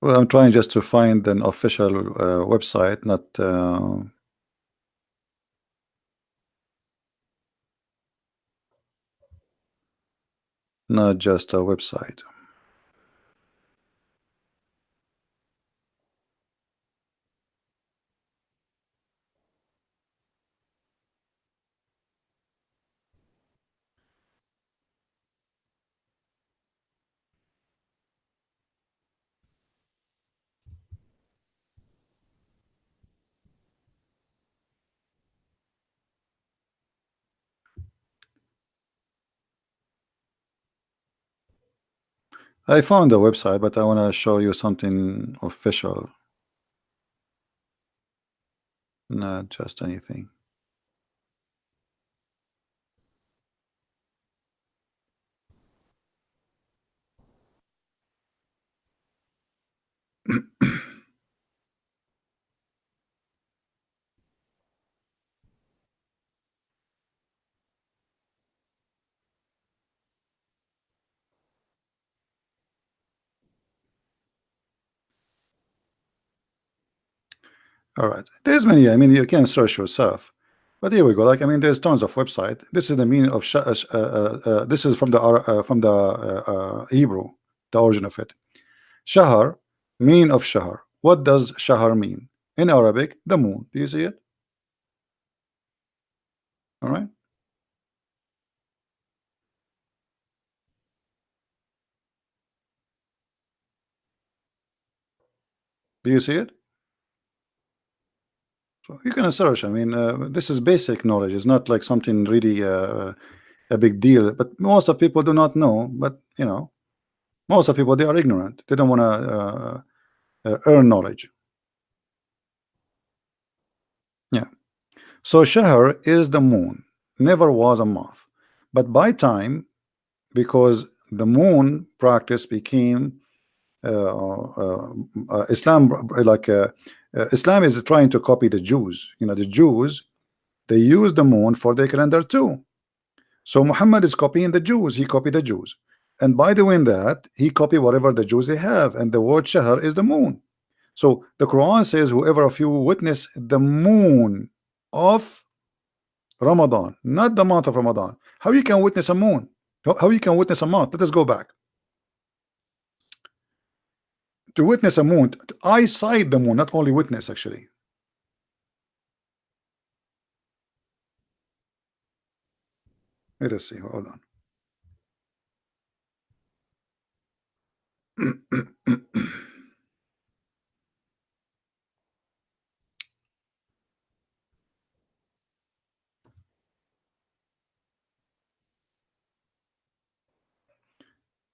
Well, I'm trying just to find an official website, not just a website. I found a website, but I want to show you something official, not just anything. All right, there's many. I mean, you can search yourself, but here we go. Like, I mean, there's tons of website. This is the meaning of this is from the Hebrew, the origin of it. Shahar, mean of Shahar. What does Shahar mean in Arabic? The moon. Do you see it? All right. Do you see it? So you can search. I mean, this is basic knowledge. It's not like something really a big deal. But most of people do not know. But you know, most of people, they are ignorant. They don't want to earn knowledge. Yeah. So Shahr is the moon. Never was a month. But by time, because the moon practice became Islam, Islam is trying to copy the Jews. You know, the Jews, they use the moon for their calendar too. So Muhammad is copying the Jews. He copied the Jews, and by doing that, he copied whatever the Jews they have. And the word Shahr is the moon. So the Quran says, "Whoever of you witness the moon of Ramadan, not the month of Ramadan." How you can witness a moon? How you can witness a month? Let us go back. To witness a moon, eyesight the moon, not only witness actually. Let us see. Hold on.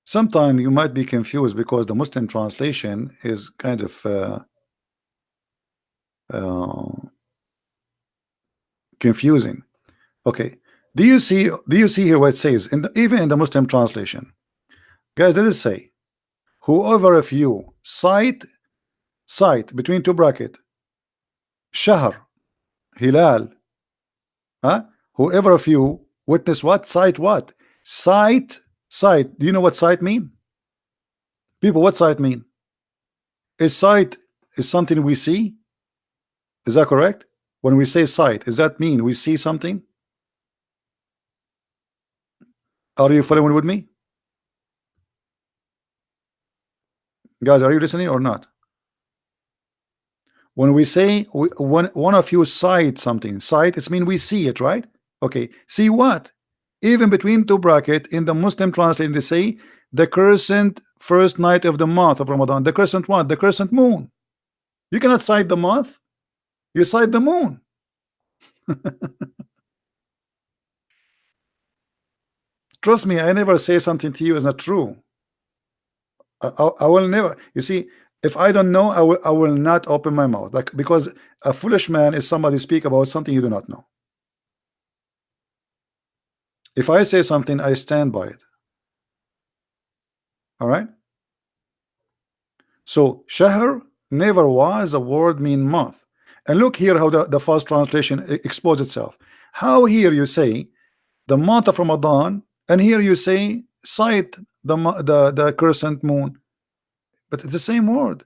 Sometimes you might be confused because the Muslim translation is kind of confusing. Okay, do you see here what it says even in the Muslim translation? Guys, let us say, whoever of you sight between two bracket, shahr, hilal, huh? Whoever of you witness what? Sight what? Sight. Do you know what sight mean? People, what sight mean? Is sight is something we see? Is that correct? When we say sight, does that mean we see something? Are you following with me? Guys, are you listening or not? When we say one of you sight something, sight, it means we see it, right? Okay, see what? Even between two bracket in the Muslim translation, they say the crescent first night of the month of Ramadan. The crescent what? The crescent moon. You cannot sight the month. You sight the moon. Trust me, I never say something to you is not true. I will never. You see, if I don't know, I will not open my mouth. Like, because a foolish man is somebody speak about something you do not know. If I say something, I stand by it. All right. So shahr never was a word mean month. And look here how the false translation exposes itself. How here you say the month of Ramadan, and here you say sight the crescent moon, but it's the same word.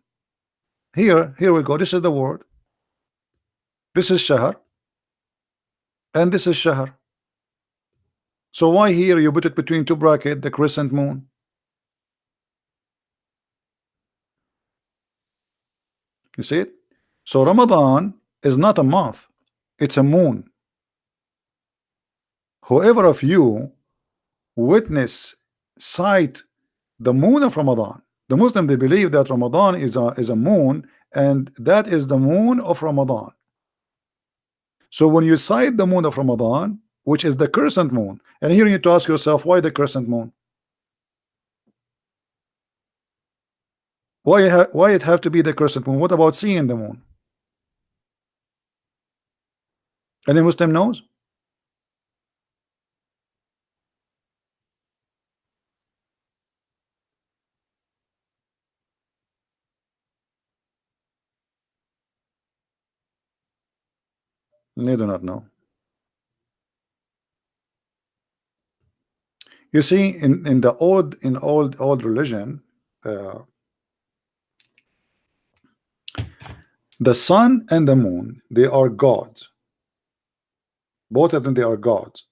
Here we go. This is the word. This is shahr, and this is shahr. So why here you put it between two brackets, the crescent moon? You see it? So Ramadan is not a month, it's a moon. Whoever of you witness sight the moon of Ramadan, the Muslim, they believe that Ramadan is a moon, and that is the moon of Ramadan. So when you sight the moon of Ramadan, which is the crescent moon, and here you need to ask yourself, why the crescent moon? Why it have to be the crescent moon? What about seeing the moon? Any Muslim knows? They do not know. You see, in the old religion, the sun and the moon, they are gods. Both of them, they are gods.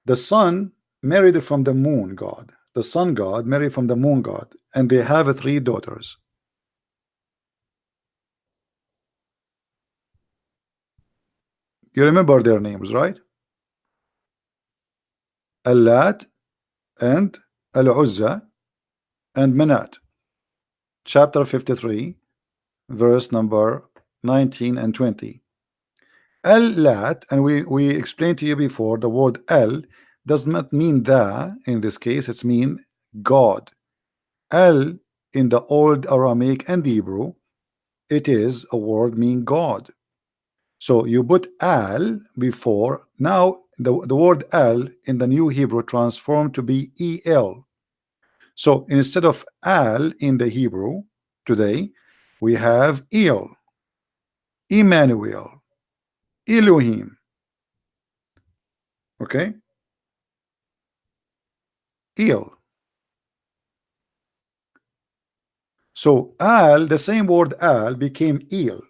The sun married from the moon god. The sun god married from the moon god, and they have 3 daughters. You remember their names, right? Allat and Al-Uzza and Manat. Chapter 53, verse number 19 and 20. Al-Lat, and we explained to you before, the word Al does not mean the, in this case it's mean God. Al in the old Aramaic and Hebrew, it is a word mean God. So you put al before. Now the word al in the new Hebrew transformed to be el. So instead of al in the Hebrew today, we have el, Emmanuel, Elohim. Okay, el. So al, the same word al became el.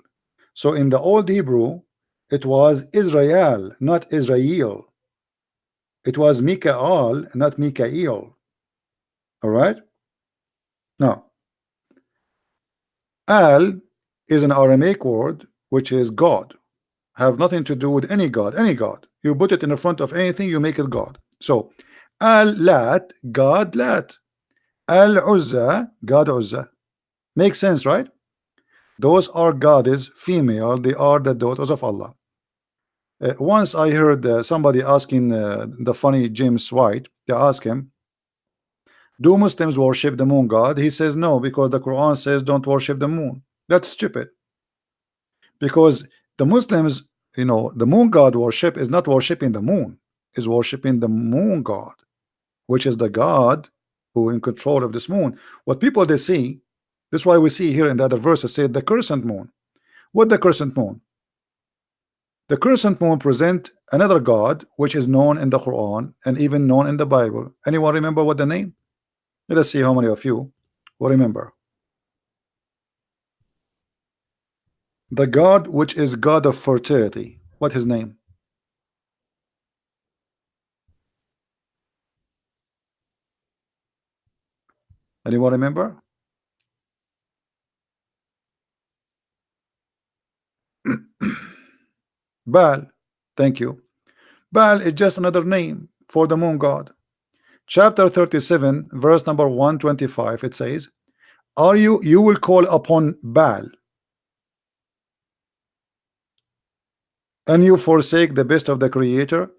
So in the old Hebrew, it was Israel, not Israel. It was Mikael, not Mikael. All right. Now, al is an Aramaic word which is God. Have nothing to do with any God. Any God. You put it in the front of anything, you make it God. So, al-Lat, God Lat. Al-Uzza, God Uzza. Makes sense, right? Those are goddess, female. They are the daughters of Allah. Once I heard somebody asking the funny James White, they ask him, do Muslims worship the moon god? He says no, because the Quran says don't worship the moon. That's stupid. Because the Muslims, you know, the moon god worship is not worshiping the moon, is worshiping the moon god, which is the God who in control of this moon. What people they see, this is why we see here in the other verses say the crescent moon. What the crescent moon? The crescent moon present another God which is known in the Quran and even known in the Bible. Anyone remember what the name? Let us see how many of you will remember. The God which is God of fertility. What his name? Anyone remember? Baal. Thank you. Baal is just another name for the moon god. Chapter 37, verse number 125, it says, are you will call upon Baal, and you forsake the best of the Creator.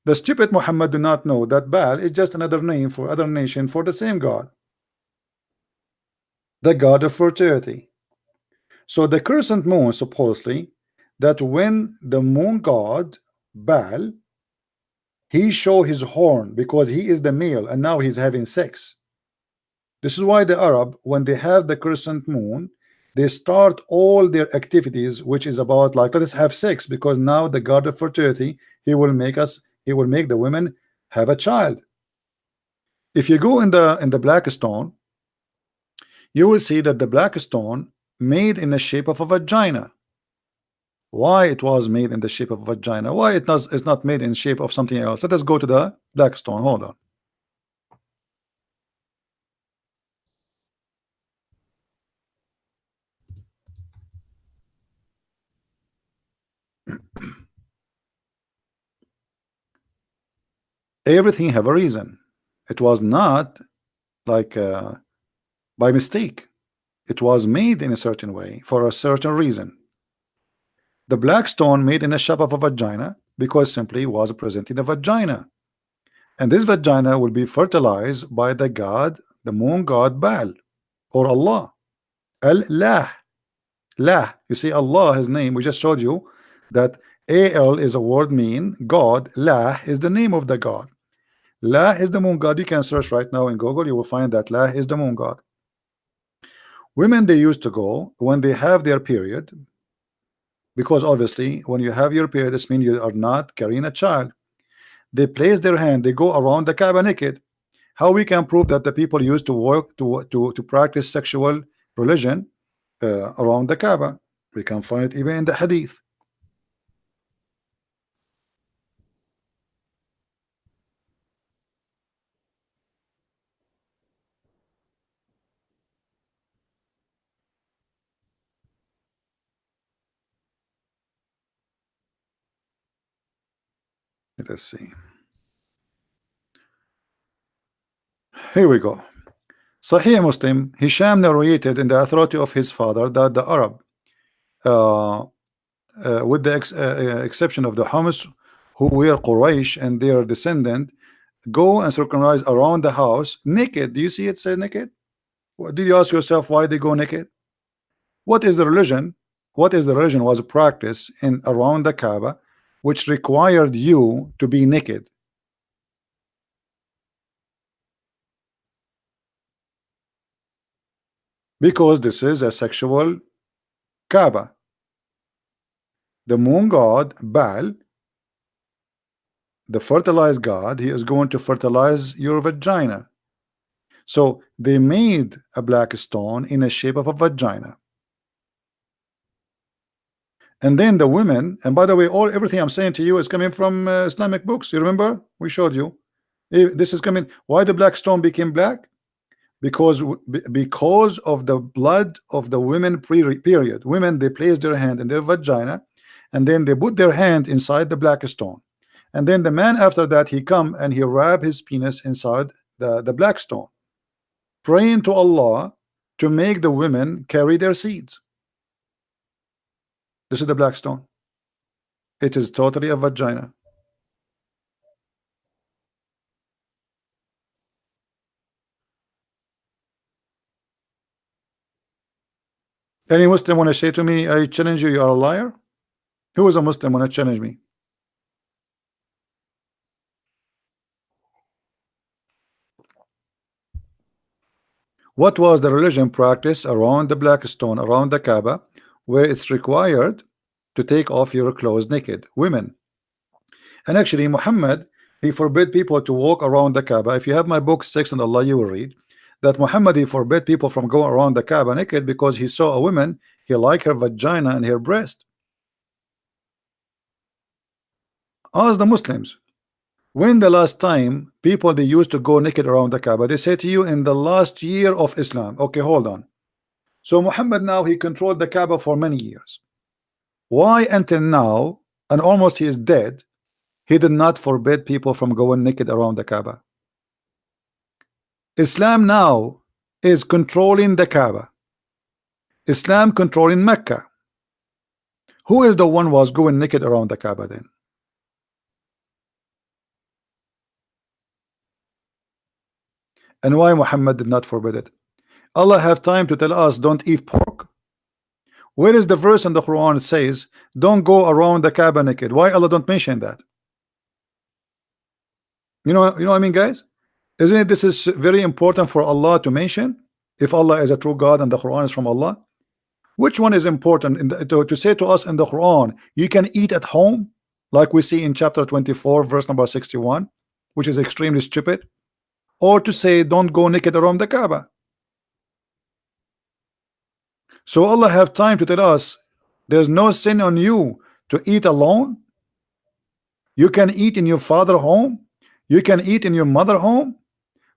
The stupid Muhammad do not know that Baal is just another name for other nation for the same God, the god of fertility. So the crescent moon, supposedly, that when the moon god Baal, he show his horn because he is the male and now he's having sex. This is why the Arab, when they have the crescent moon, they start all their activities, which is about like, let us have sex, because now the god of fertility, he will make the women have a child. If you go in the black stone, you will see that the black stone made in the shape of a vagina. Why it was made in the shape of a vagina? Why it's not made in shape of something else? Let us go to the black stone. Hold on. Everything have a reason. It was not like by mistake. It was made in a certain way for a certain reason. The black stone made in the shape of a vagina because simply was presenting a vagina, and this vagina will be fertilized by the god, the moon god Baal or Allah. Allah. Lah. You see, Allah, his name, we just showed you that Al is a word mean God. Lah is the name of the God. Lah is the moon god. You can search right now in Google, you will find that Lah is the moon god. Women, they used to go when they have their period, because obviously when you have your period, this means you are not carrying a child. They place their hand, they go around the Kaaba naked. How we can prove that the people used to work to practice sexual religion around the Kaaba? We can find it even in the hadith. Let us see. Here we go. Sahih Muslim, Hisham narrated in the authority of his father that the Arab, with the exception of the Hamas, who were Quraysh and their descendant, go and circumcise around the house naked. Do you see it says naked? Did you ask yourself why they go naked? What is the religion? What is the religion was a practice in around the Kaaba which required you to be naked? Because this is a sexual Kaaba. The moon god Baal, the fertilized god, he is going to fertilize your vagina. So they made a black stone in the shape of a vagina. And then the women, and by the way, everything I'm saying to you is coming from Islamic books. You remember we showed you this is coming. Why the black stone became black? Because of the blood of the women period. Women, they place their hand in their vagina, and then they put their hand inside the black stone, and then the man after that, he come and he wrap his penis inside the black stone, praying to Allah to make the women carry their seeds. This is the black stone. It is totally a vagina. Any Muslim want to say to me, I challenge you, you are a liar? Who is a Muslim want to challenge me? What was the religion practice around the black stone, around the Kaaba, where it's required to take off your clothes naked? Women. And actually Muhammad, he forbid people to walk around the Kaaba. If you have my book 6 on Allah, you will read that Muhammad, he forbid people from going around the Kaaba naked because he saw a woman, he liked her vagina and her breast. Ask the Muslims, when the last time people they used to go naked around the Kaaba? They say to you in the last year of Islam. Okay, hold on. So Muhammad now he controlled the Kaaba for many years. Why until now, and almost he is dead, he did not forbid people from going naked around the Kaaba? Islam now is controlling the Kaaba. Islam controlling Mecca. Who is the one was going naked around the Kaaba then? And why Muhammad did not forbid it? Allah have time to tell us don't eat pork. Where is the verse in the Quran that says don't go around the Kaaba naked? Why Allah don't mention that? You know what I mean, guys? Isn't it this is very important for Allah to mention? If Allah is a true God and the Quran is from Allah, which one is important to say to us in the Quran? You can eat at home, like we see in chapter 24, verse number 61, which is extremely stupid, or to say don't go naked around the Kaaba. So Allah have time to tell us there's no sin on you to eat alone. You can eat in your father home, you can eat in your mother home,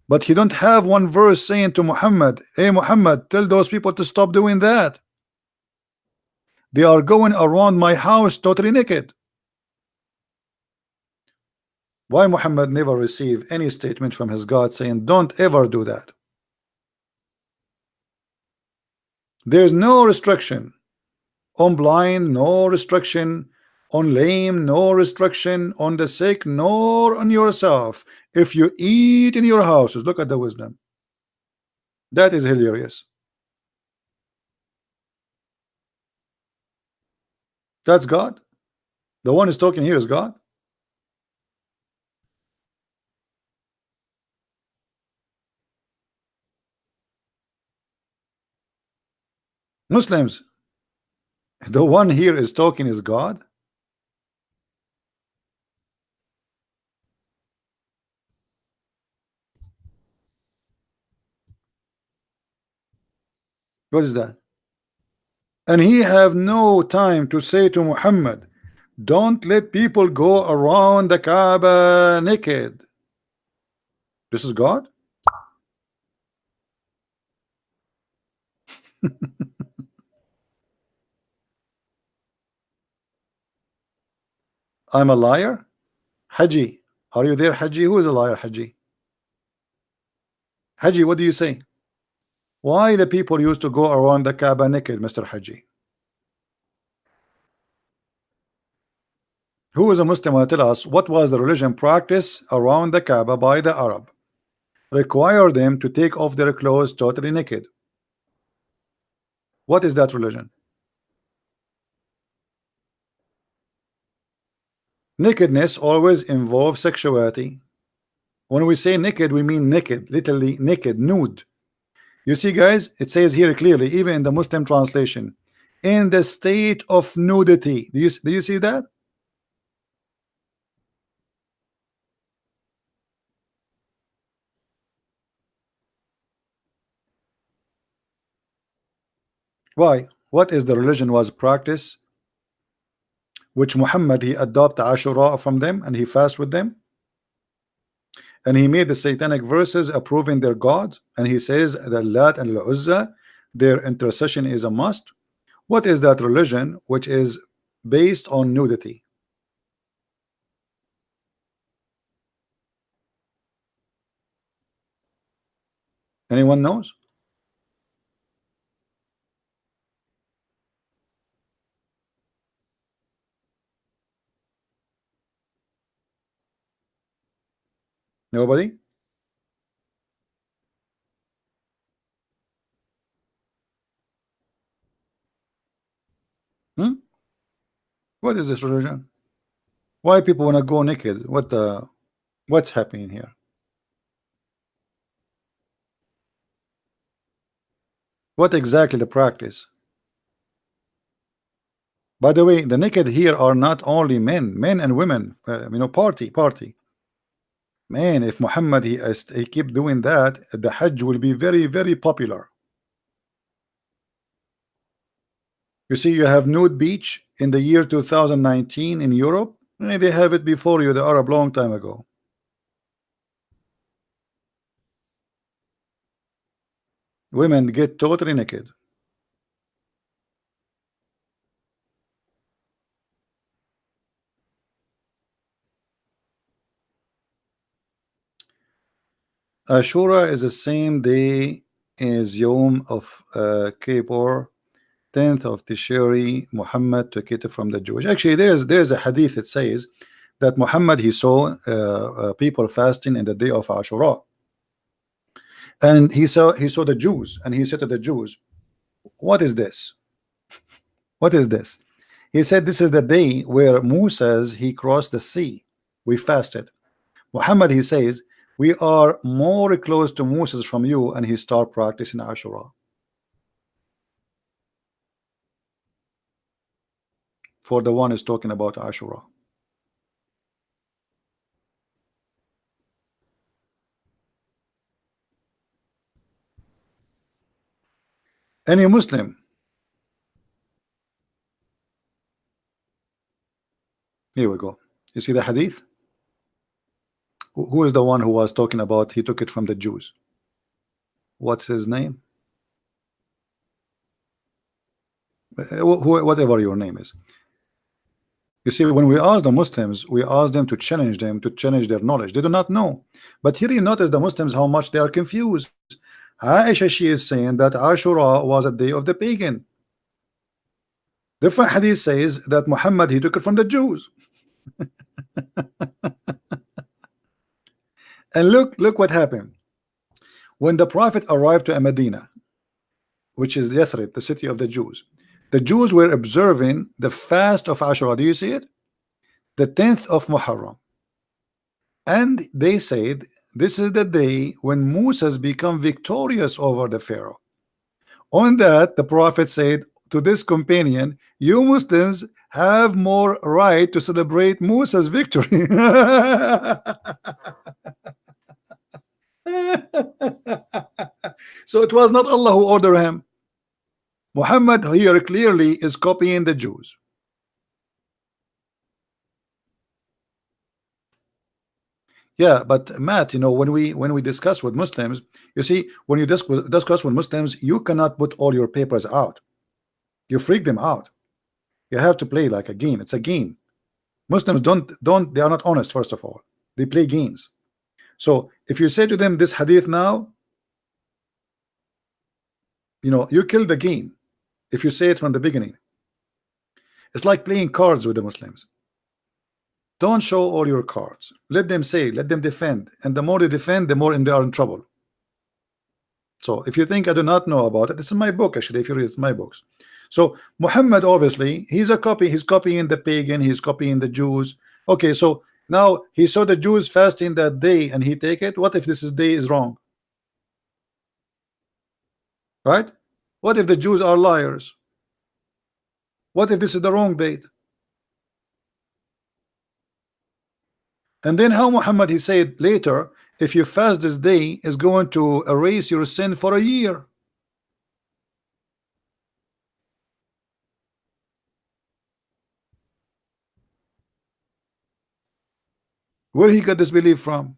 but He don't have one verse saying to Muhammad, hey Muhammad, tell those people to stop doing that. They are going around my house totally naked. Why Muhammad never received any statement from his God saying don't ever do that? There's no restriction on blind, no restriction on lame, no restriction on the sick, nor on yourself. If you eat in your houses, look at the wisdom. That is hilarious. That's God. The one is talking here is God. Muslims, the one here is talking is God. What is that? And he have no time to say to Muhammad, don't let people go around the Kaaba naked. This is God. I'm a liar. Haji, are you there? Haji, who is a liar? Haji, Haji, what do you say? Why the people used to go around the Kaaba naked, Mr. Haji? Who is a Muslim will tell us what was the religion practice around the Kaaba by the Arab? Require them to take off their clothes totally naked. What is that religion? Nakedness always involves sexuality. When we say naked, we mean naked, literally naked, nude. You see, guys, it says here clearly, even in the Muslim translation, in the state of nudity. Do you see that? Why? What is the religion was practice which Muhammad he adopted Ashura from them and he fast with them, and he made the satanic verses approving their gods, and he says that Lat and Al-Uzza, their intercession is a must. What is that religion which is based on nudity? Anyone knows? Nobody? Hmm? What is this religion? Why people want to go naked? What's happening here? What exactly the practice? By the way, the naked here are not only men and women. Party. Man, if Muhammad he keep doing that, the Hajj will be very, very popular. You see, you have nude beach in the year 2019 in Europe. They have it before you, the Arab, long time ago. Women get totally naked. Ashura is the same day as Yom of Kippur, 10th of Tishri. Muhammad took it from the Jewish. Actually, there's a hadith that says that Muhammad he saw people fasting in the day of Ashura. And he saw the Jews, and he said to the Jews, what is this? What is this? He said, this is the day where Moses he crossed the sea. We fasted. Muhammad, he says, we are more close to Moses from you, and he start practicing Ashura. For the one is talking about Ashura. Any Muslim? Here we go. You see the hadith? Who is the one who was talking about he took it from the Jews? What's his name? Whatever your name is. You see, when we ask the Muslims, we ask them to challenge their knowledge. They do not know. But here you notice the Muslims how much they are confused. Aisha, she is saying that Ashura was a day of the pagan. Different hadith says that Muhammad he took it from the Jews. And look what happened. When the Prophet arrived to Medina, which is Yathrib, the city of the Jews were observing the fast of Ashura. Do you see it? The 10th of Muharram. And they said, this is the day when Moses become victorious over the Pharaoh. On that, the Prophet said to this companion, you Muslims have more right to celebrate Moses' victory. So it was not Allah who ordered him. Muhammad here clearly is copying the Jews. Yeah, but Matt, you know, when we discuss with Muslims, you see, when you discuss with Muslims, you cannot put all your papers out. You freak them out. You have to play like a game. It's a game. Muslims they are not honest. First of all, they play games. So if you say to them this hadith now, you know, you kill the game. If you say it from the beginning, it's like playing cards with the Muslims. Don't show all your cards. Let them say, let them defend, and the more they defend, the more they are in trouble. So if you think I do not know about it, this is my book actually. If you read my books, so Muhammad obviously he's a copy. He's copying the pagan. He's copying the Jews. Okay, so now he saw the Jews fasting that day, and he take it. What if this day is wrong? Right? What if the Jews are liars? What if this is the wrong date? And then how Muhammad he said later, if you fast this day, is going to erase your sin for a year. Where he got this belief from?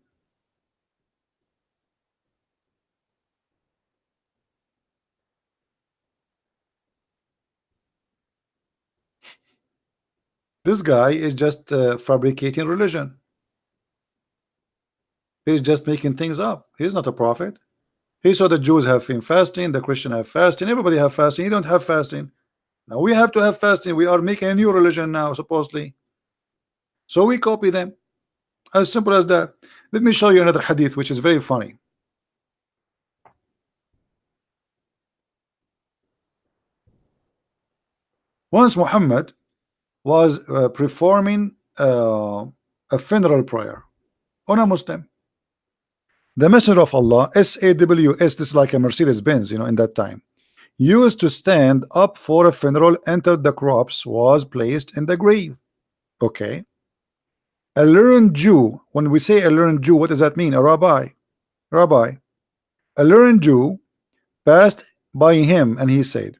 This guy is just fabricating religion. He's just making things up. He's not a prophet. He saw the Jews have been fasting, the Christian have fasting, everybody have fasting. He don't have fasting. Now we have to have fasting. We are making a new religion now, supposedly. So we copy them. As simple as that. Let me show you another hadith which is very funny. Once Muhammad was performing a funeral prayer on a Muslim. The Messenger of Allah, SAW, this is like a Mercedes Benz, you know, in that time, used to stand up for a funeral, entered the corpse, was placed in the grave. Okay. A learned Jew, when we say a learned Jew, what does that mean? A rabbi. A learned Jew passed by him and he said,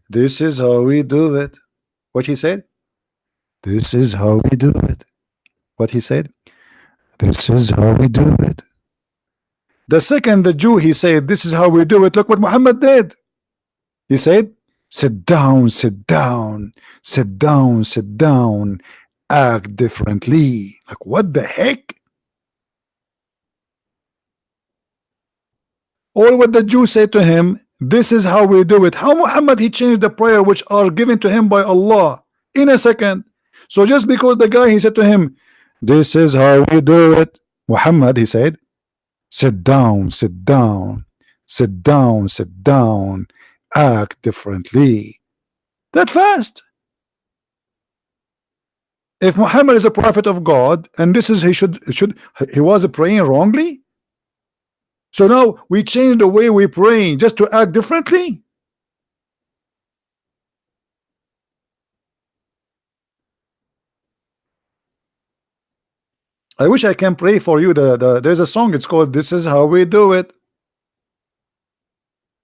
this is how we do it. What he said? This is how we do it. What he said? This is how we do it. The second the Jew he said, this is how we do it. Look what Muhammad did. He said, sit down, sit down, sit down, sit down, act differently. Like what the heck? All what the Jew said to him, this is how we do it. How Muhammad he changed the prayer which are given to him by Allah in a second. So just because the guy he said to him, this is how we do it, Muhammad he said, sit down, sit down. Sit down, sit down, act differently. That fast. If Muhammad is a prophet of God, and this is he was praying wrongly. So now we change the way we pray just to act differently. I wish I can pray for you. There's a song, it's called "This Is How We Do It."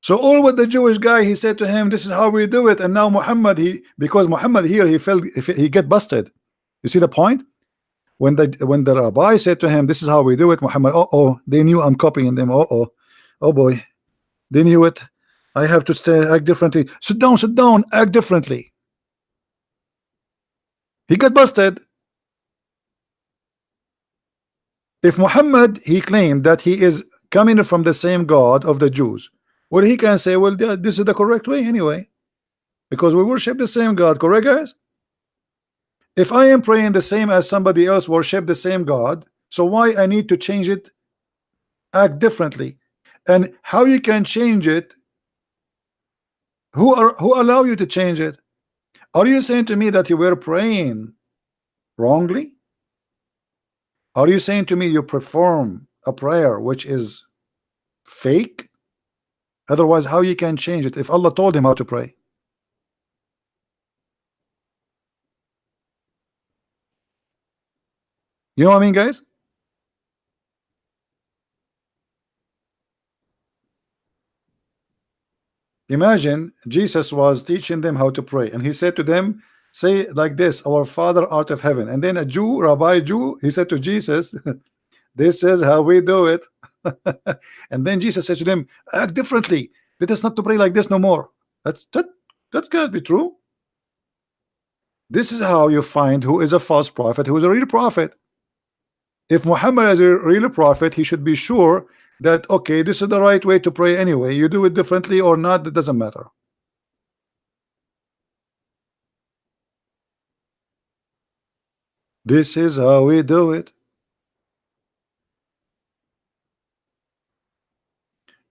So all with the Jewish guy, he said to him, "This is how we do it." And now Muhammad, because Muhammad here, he felt if he get busted. You see the point? When the rabbi said to him, "This is how we do it," Muhammad, oh, they knew I'm copying them. Oh boy, they knew it. I have to act differently. Sit down, act differently. He got busted. If Muhammad, he claimed that he is coming from the same God of the Jews, well, he can say, well, this is the correct way anyway, because we worship the same God, correct, guys? If I am praying the same as somebody else worship the same God, so why I need to change it, act differently? And how you can change it? Who allow you to change it? Are you saying to me that you were praying wrongly? Are you saying to me you perform a prayer which is fake? Otherwise, how you can change it if Allah told him how to pray? You know what I mean, guys? Imagine Jesus was teaching them how to pray, and he said to them, say like this, "Our Father art of heaven." And then a Jew, rabbi Jew, he said to Jesus, "This is how we do it." And then Jesus says to them, "Act differently. Let us not to pray like this no more." That can't be true. This is how you find who is a false prophet, who is a real prophet. If Muhammad is a real prophet, he should be sure that, okay, this is the right way to pray anyway. You do it differently or not, it doesn't matter. This is how we do it.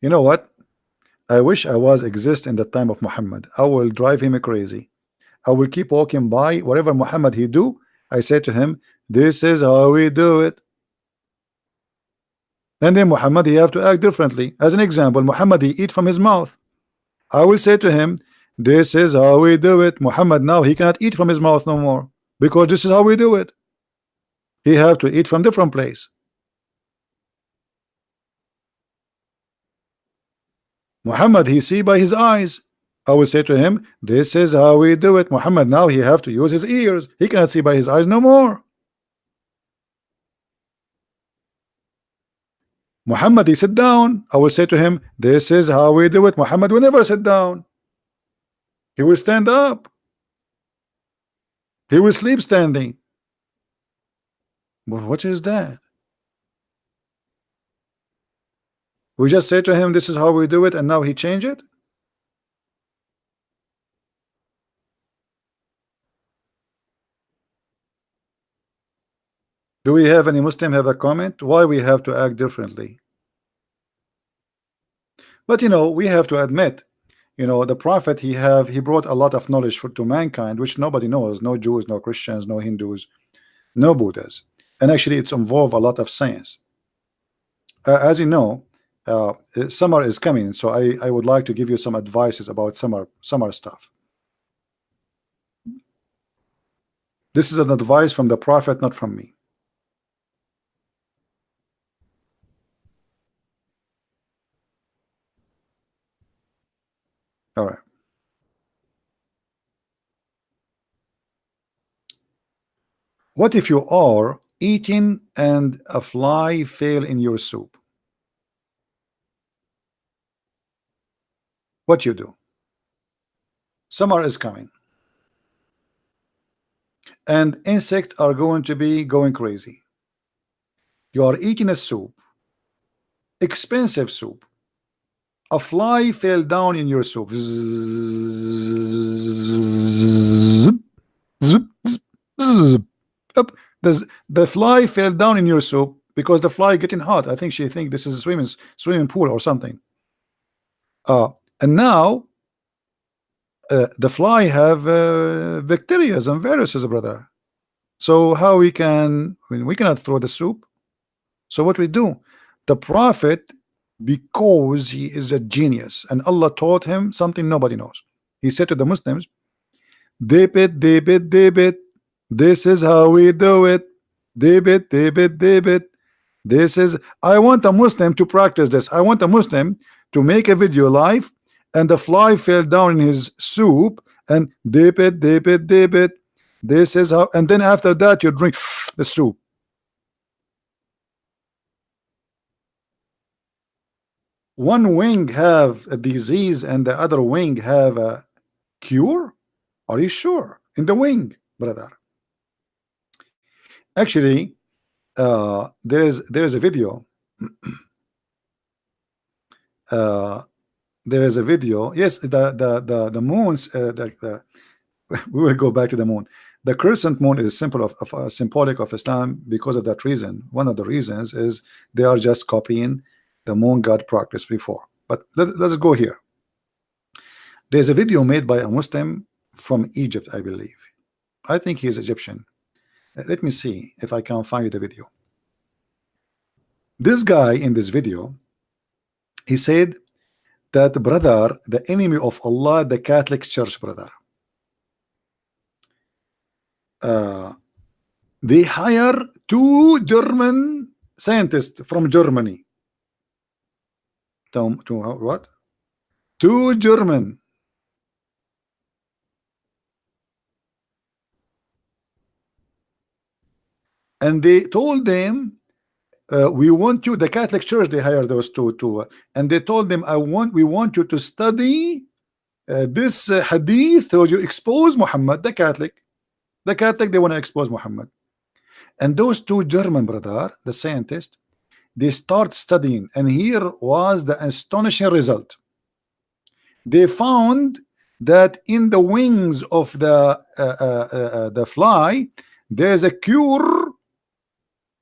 You know what? I wish I was exist in the time of Muhammad. I will drive him crazy. I will keep walking by whatever Muhammad he do. I say to him, "This is how we do it." And then Muhammad, he have to act differently. As an example, Muhammad, he eat from his mouth. I will say to him, "This is how we do it." Muhammad now he cannot eat from his mouth no more, because this is how we do it. He have to eat from different place. Muhammad, he see by his eyes. I will say to him, "This is how we do it." Muhammad now he have to use his ears. He cannot see by his eyes no more. Muhammad, he sit down. I will say to him, "This is how we do it." Muhammad will never sit down. He will stand up. He will sleep standing. Well, what is that? We just say to him, "This is how we do it," and now he change it. Do we have any Muslim have a comment why we have to act differently? But you know, we have to admit, you know, the prophet he brought a lot of knowledge to mankind which nobody knows. No Jews, no Christians, no Hindus, no Buddhas. And actually it's involved a lot of science. As you know, summer is coming, so I would like to give you some advices about summer stuff. This is an advice from the prophet, not from me. All right. What if you are eating and a fly fell in your soup? What you do? Summer is coming, and insects are going to be going crazy. You are eating a soup, expensive soup. A fly fell down in your soup. Zip, zip, zip. Up. The fly fell down in your soup because the fly getting hot. I think she think this is a swimming pool or something. And now the fly have bacteria and viruses, brother. So how we can, I mean, we cannot throw the soup. So what we do, the prophet, because he is a genius and Allah taught him something nobody knows, he said to the Muslims, dip it, dip it, dip it, this is how we do it, dip it, dip it, dip it, this is, I want a Muslim to practice this. I want a Muslim to make a video live and the fly fell down in his soup and dip it, dip it, dip it, this is how, and then after that you drink the soup. One wing have a disease and the other wing have a cure? Are you sure? In the wing, brother. Actually, there is a video. There is a video. Yes, the moons. We will go back to the moon. The crescent moon is symbolic of Islam because of that reason. One of the reasons is they are just copying the moon god practice before. But let's go here. There's a video made by a Muslim from Egypt, I believe. I think he is Egyptian. Let me see if I can find the video. This guy in this video, he said that, brother, the enemy of Allah, the Catholic Church, brother, they hire 2 German scientists from Germany. To what? 2 German. And they told them, we want you, the Catholic Church, they hired those two, and they told them, we want you to study this hadith, so you expose Muhammad, the Catholic, they want to expose Muhammad. And those 2 German, brother, the scientists, they start studying, and here was the astonishing result. They found that in the wings of the fly, there is a cure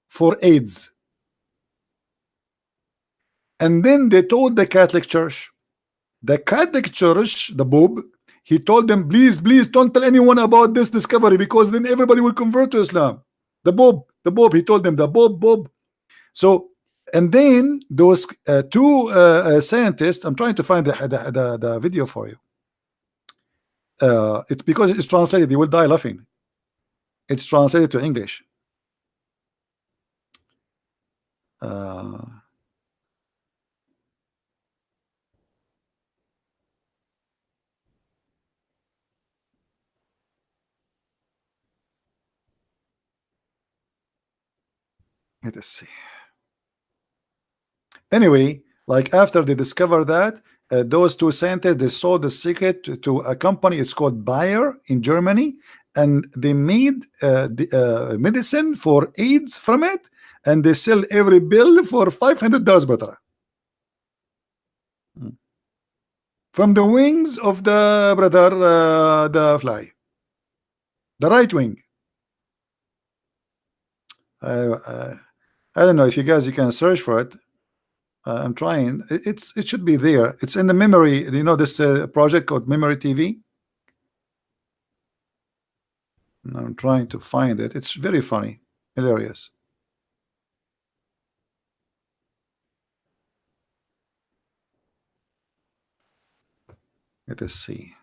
for AIDS. And then they told the Catholic Church, the Pope, he told them, please don't tell anyone about this discovery, because then everybody will convert to Islam. The Pope, he told them, the Pope. So, and then those 2 scientists, I'm trying to find the video for you. It's because it's translated, you will die laughing. It's translated to English. Let us see. Anyway, like after they discovered that, those 2 scientists, they sold the secret to a company. It's called Bayer in Germany, and they made medicine for AIDS from it, and they sell every bill for $500, brother. From the wings of the brother, the fly, the right wing. I don't know if you guys can search for it. I'm trying. It should be there. It's in the memory. You know this project called Memory TV. I'm trying to find it. It's very funny, hilarious. Let us see.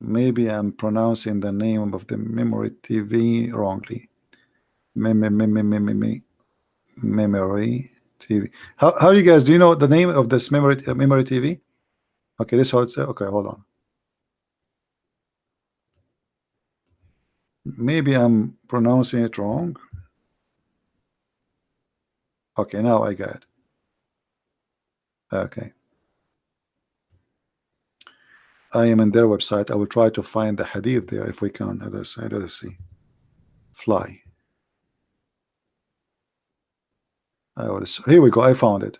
Maybe I'm pronouncing the name of the Memory TV wrongly. Memory TV. How you guys, do you know the name of this Memory TV? Okay, this how it's okay, hold on. Maybe I'm pronouncing it wrong. Okay, now I got it. Okay. I am in their website. I will try to find the hadith there if we can. Let us see. Fly. Here we go. I found it.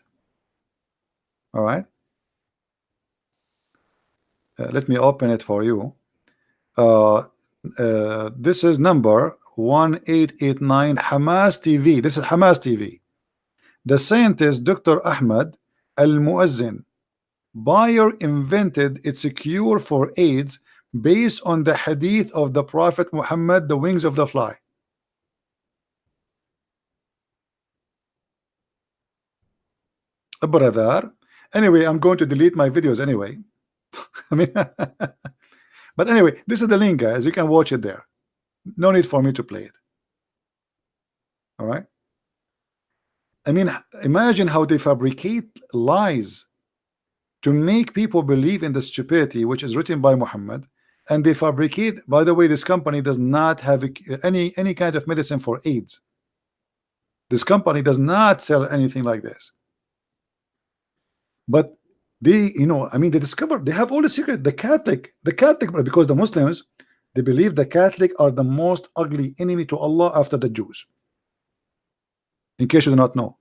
All right. Let me open it for you. This is number 1889 Hamas TV. This is Hamas TV. The scientist Dr. Ahmad Al-Muazzin Bayer invented its cure for AIDS based on the hadith of the Prophet Muhammad, the wings of the fly. Brother. Anyway, I'm going to delete my videos anyway. I mean, but anyway, this is the link, guys. You can watch it there. No need for me to play it. All right. I mean, imagine how they fabricate lies to make people believe in the stupidity which is written by Muhammad, and they fabricate. By the way, this company does not have any kind of medicine for AIDS. This company does not sell anything like this. But they, I mean, they discover they have all the secret. The Catholic, because the Muslims, they believe the Catholic are the most ugly enemy to Allah after the Jews. In case you do not know,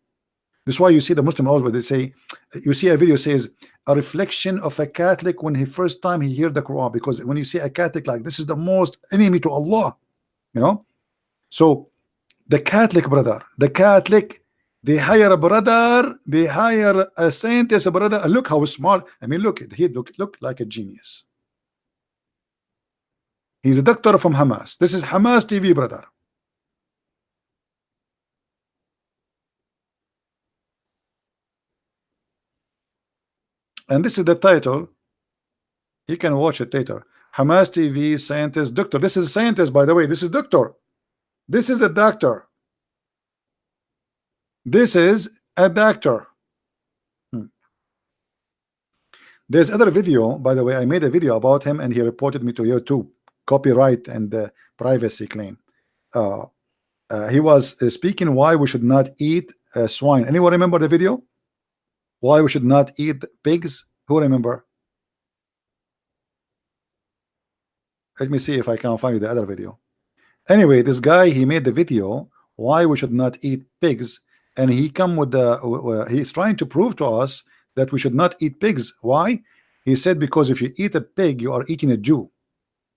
this is why you see the Muslim always they say, you see a video says a reflection of a Catholic when he first time he hear the Quran, because when you see a Catholic like this is the most enemy to Allah, So the Catholic brother, they hire a brother, they hire a scientist, a brother. Look how smart. I mean, look, he look like a genius. He's a doctor from Hamas. This is Hamas TV, brother. And this is the title. You can watch it later. Hamas TV, scientist, doctor. This is a scientist, by the way. This is doctor. This is a doctor. This is a doctor. There's other video, by the way. I made a video about him, and he reported me to YouTube. Copyright and privacy claim. He was speaking why we should not eat swine. Anyone remember the video? Why we should not eat pigs? Who remember? Let me see if I can find the other video. Anyway, this guy, he made the video why we should not eat pigs, and he come with the he's trying to prove to us that we should not eat pigs. Why? He said because if you eat a pig, you are eating a Jew,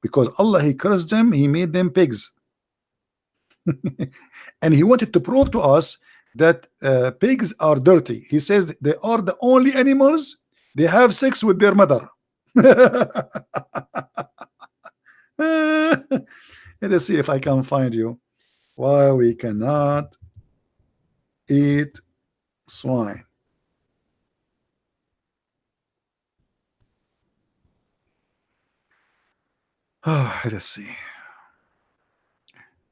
because Allah, he cursed them, he made them pigs. And he wanted to prove to us that pigs are dirty. He says they are the only animals they have sex with their mother. Let's see if I can find you why we cannot eat swine. Let's see.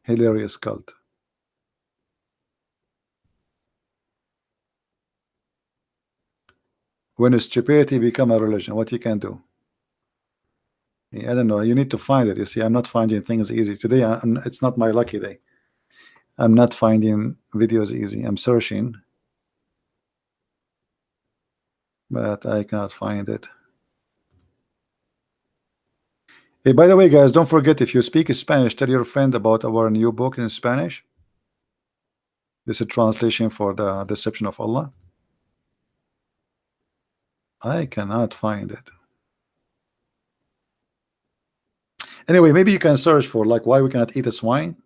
Hilarious cult. When stupidity become a religion, what you can do? I don't know. You need to find it. You see, I'm not finding things easy today. It's not my lucky day. I'm not finding videos easy. I'm searching, but I cannot find it. Hey, by the way, guys, don't forget, if you speak Spanish, tell your friend about our new book in Spanish. This is a translation for the Deception of Allah. I cannot find it. Anyway, maybe you can search for like why we cannot eat a swine.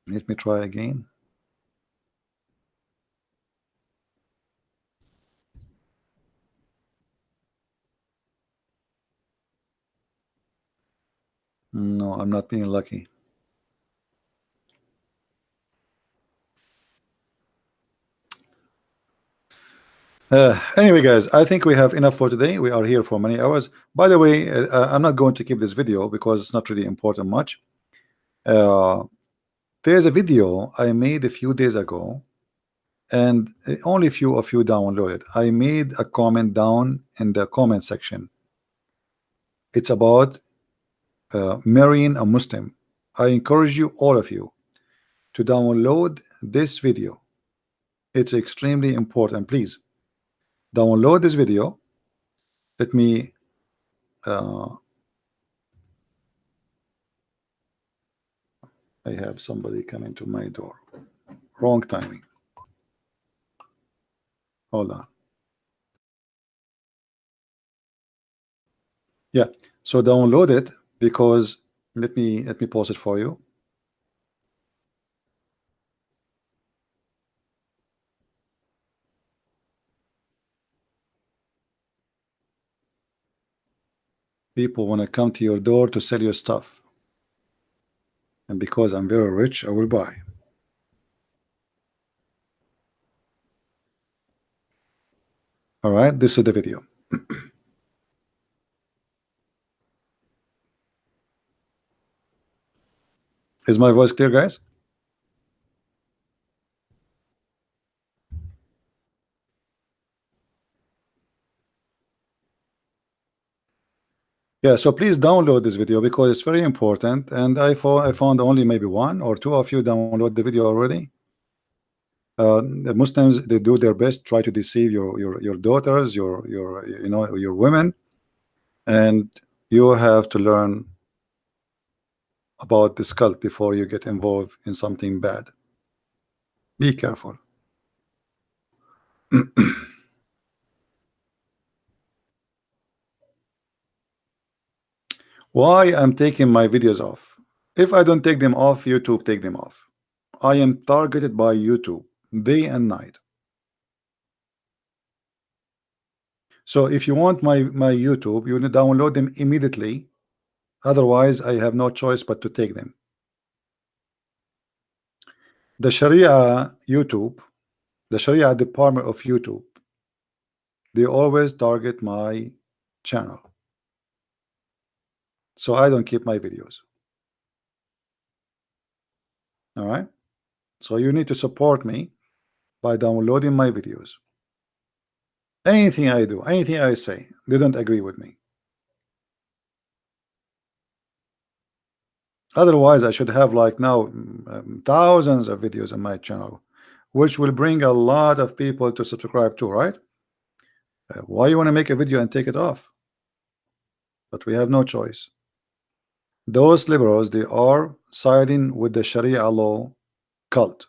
Let me try again. No, I'm not being lucky. Anyway, guys, I think we have enough for today. We are here for many hours. By the way, I'm not going to keep this video because it's not really important much. There's a video I made a few days ago, and only a few of you downloaded. I made a comment down in the comment section. It's about marrying a Muslim. I encourage you, all of you, to download this video. It's extremely important. Please download this video. Let me I have somebody coming to my door. Wrong timing. Hold on. Yeah, so download it, because let me pause it for you. People want to come to your door to sell your stuff, and because I'm very rich, I will buy. All right, this is the video. Is my voice clear, guys? Yeah, so please download this video because it's very important, and I found only maybe one or two of you download the video already. The Muslims, they do their best, try to deceive your daughters, your you know, your women, and you have to learn about this cult before you get involved in something bad. Be careful. Why I'm taking my videos off? If I don't take them off, YouTube take them off. I am targeted by YouTube day and night. So if you want my YouTube, you need to download them immediately. Otherwise, I have no choice but to take them. The Sharia YouTube, the Sharia department of YouTube, they always target my channel. So I don't keep my videos. All right. So you need to support me by downloading my videos. Anything I do, anything I say, they don't agree with me. Otherwise, I should have like now thousands of videos on my channel, which will bring a lot of people to subscribe to, right? Why you want to make a video and take it off? But we have no choice. Those liberals, they are siding with the Sharia law cult.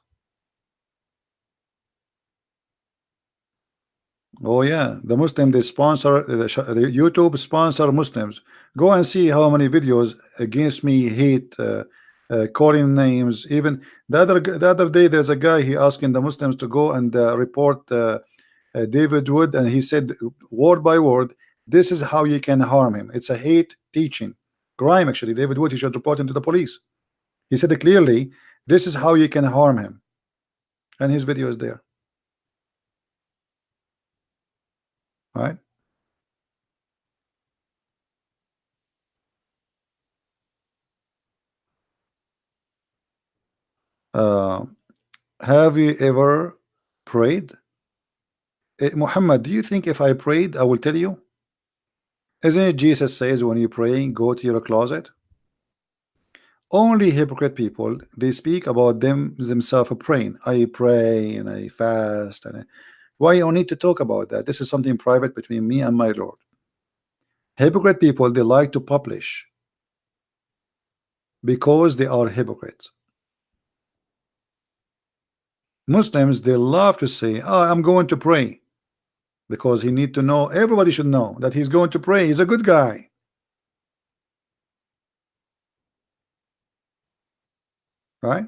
Oh yeah, the Muslim, they sponsor the YouTube sponsor Muslims. Go and see how many videos against me, hate, calling names. Even the other day, there's a guy, he asking the Muslims to go and report David Wood, and he said word by word, this is how you can harm him. It's a hate teaching crime. Actually, David Wood, he should report him to the police. He said it clearly, this is how you can harm him, and his video is there. Right? Have you ever prayed? Muhammad, do you think if I prayed, I will tell you? Isn't it Jesus says when you pray, go to your closet? Only hypocrite people, they speak about themselves praying. I pray and I fast. And why you need to talk about that? This is something private between me and my Lord. Hypocrite people, they like to publish because they are hypocrites. Muslims, they love to say, oh, I'm going to pray, because he need to know, everybody should know that he's going to pray. He's a good guy. Right?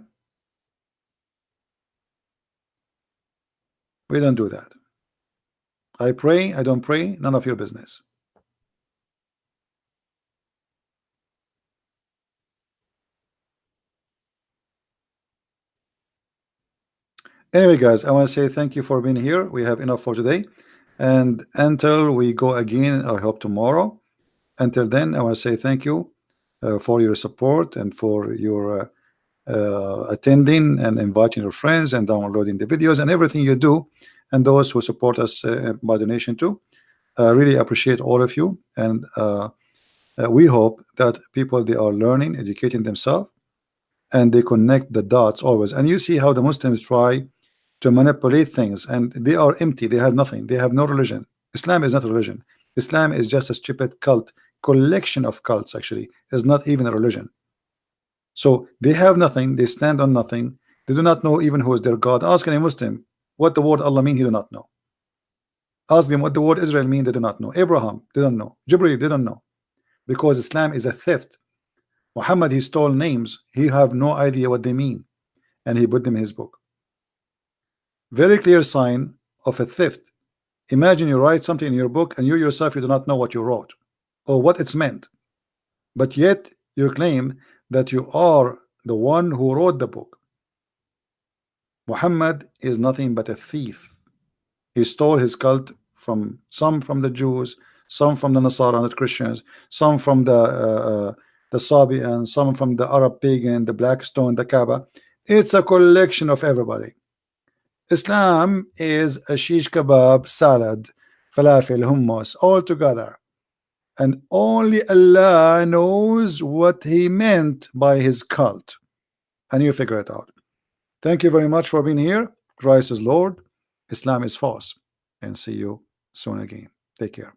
We don't do that. I pray, I don't pray, none of your business. Anyway, guys, I want to say thank you for being here. We have enough for today. And until we go again, I hope tomorrow. Until then, I want to say thank you for your support and for your attending and inviting your friends and downloading the videos and everything you do, and those who support us by donation too. I really appreciate all of you, and we hope that people, they are learning, educating themselves, and they connect the dots always. And you see how the Muslims try to manipulate things, and they are empty. They have nothing. They have no religion. Islam is not a religion. Islam is just a stupid cult, collection of cults. Actually, is not even a religion. So they have nothing. They stand on nothing. They do not know even who is their God. Ask any Muslim what the word Allah mean. He do not know. Ask them what the word Israel mean. They do not know. Abraham, they don't know. Jibreel, they don't know. because Islam is a theft. Muhammad, he stole names, he have no idea what they mean, and he put them in his book. Very clear sign of a theft. Imagine you write something in your book and you yourself, you do not know what you wrote or what it's meant, but yet you claim that you are the one who wrote the book. Muhammad is nothing but a thief. He stole his cult from some from the Jews, some from the Nasara and the Christians, some from the Sabians, some from the Arab pagan, the Black Stone, the Kaaba. It's a collection of everybody. Islam is a shish kebab, salad, falafel, hummus, all together. And only Allah knows what he meant by his cult. And you figure it out. Thank you very much for being here. Christ is Lord. Islam is false. And see you soon again. Take care.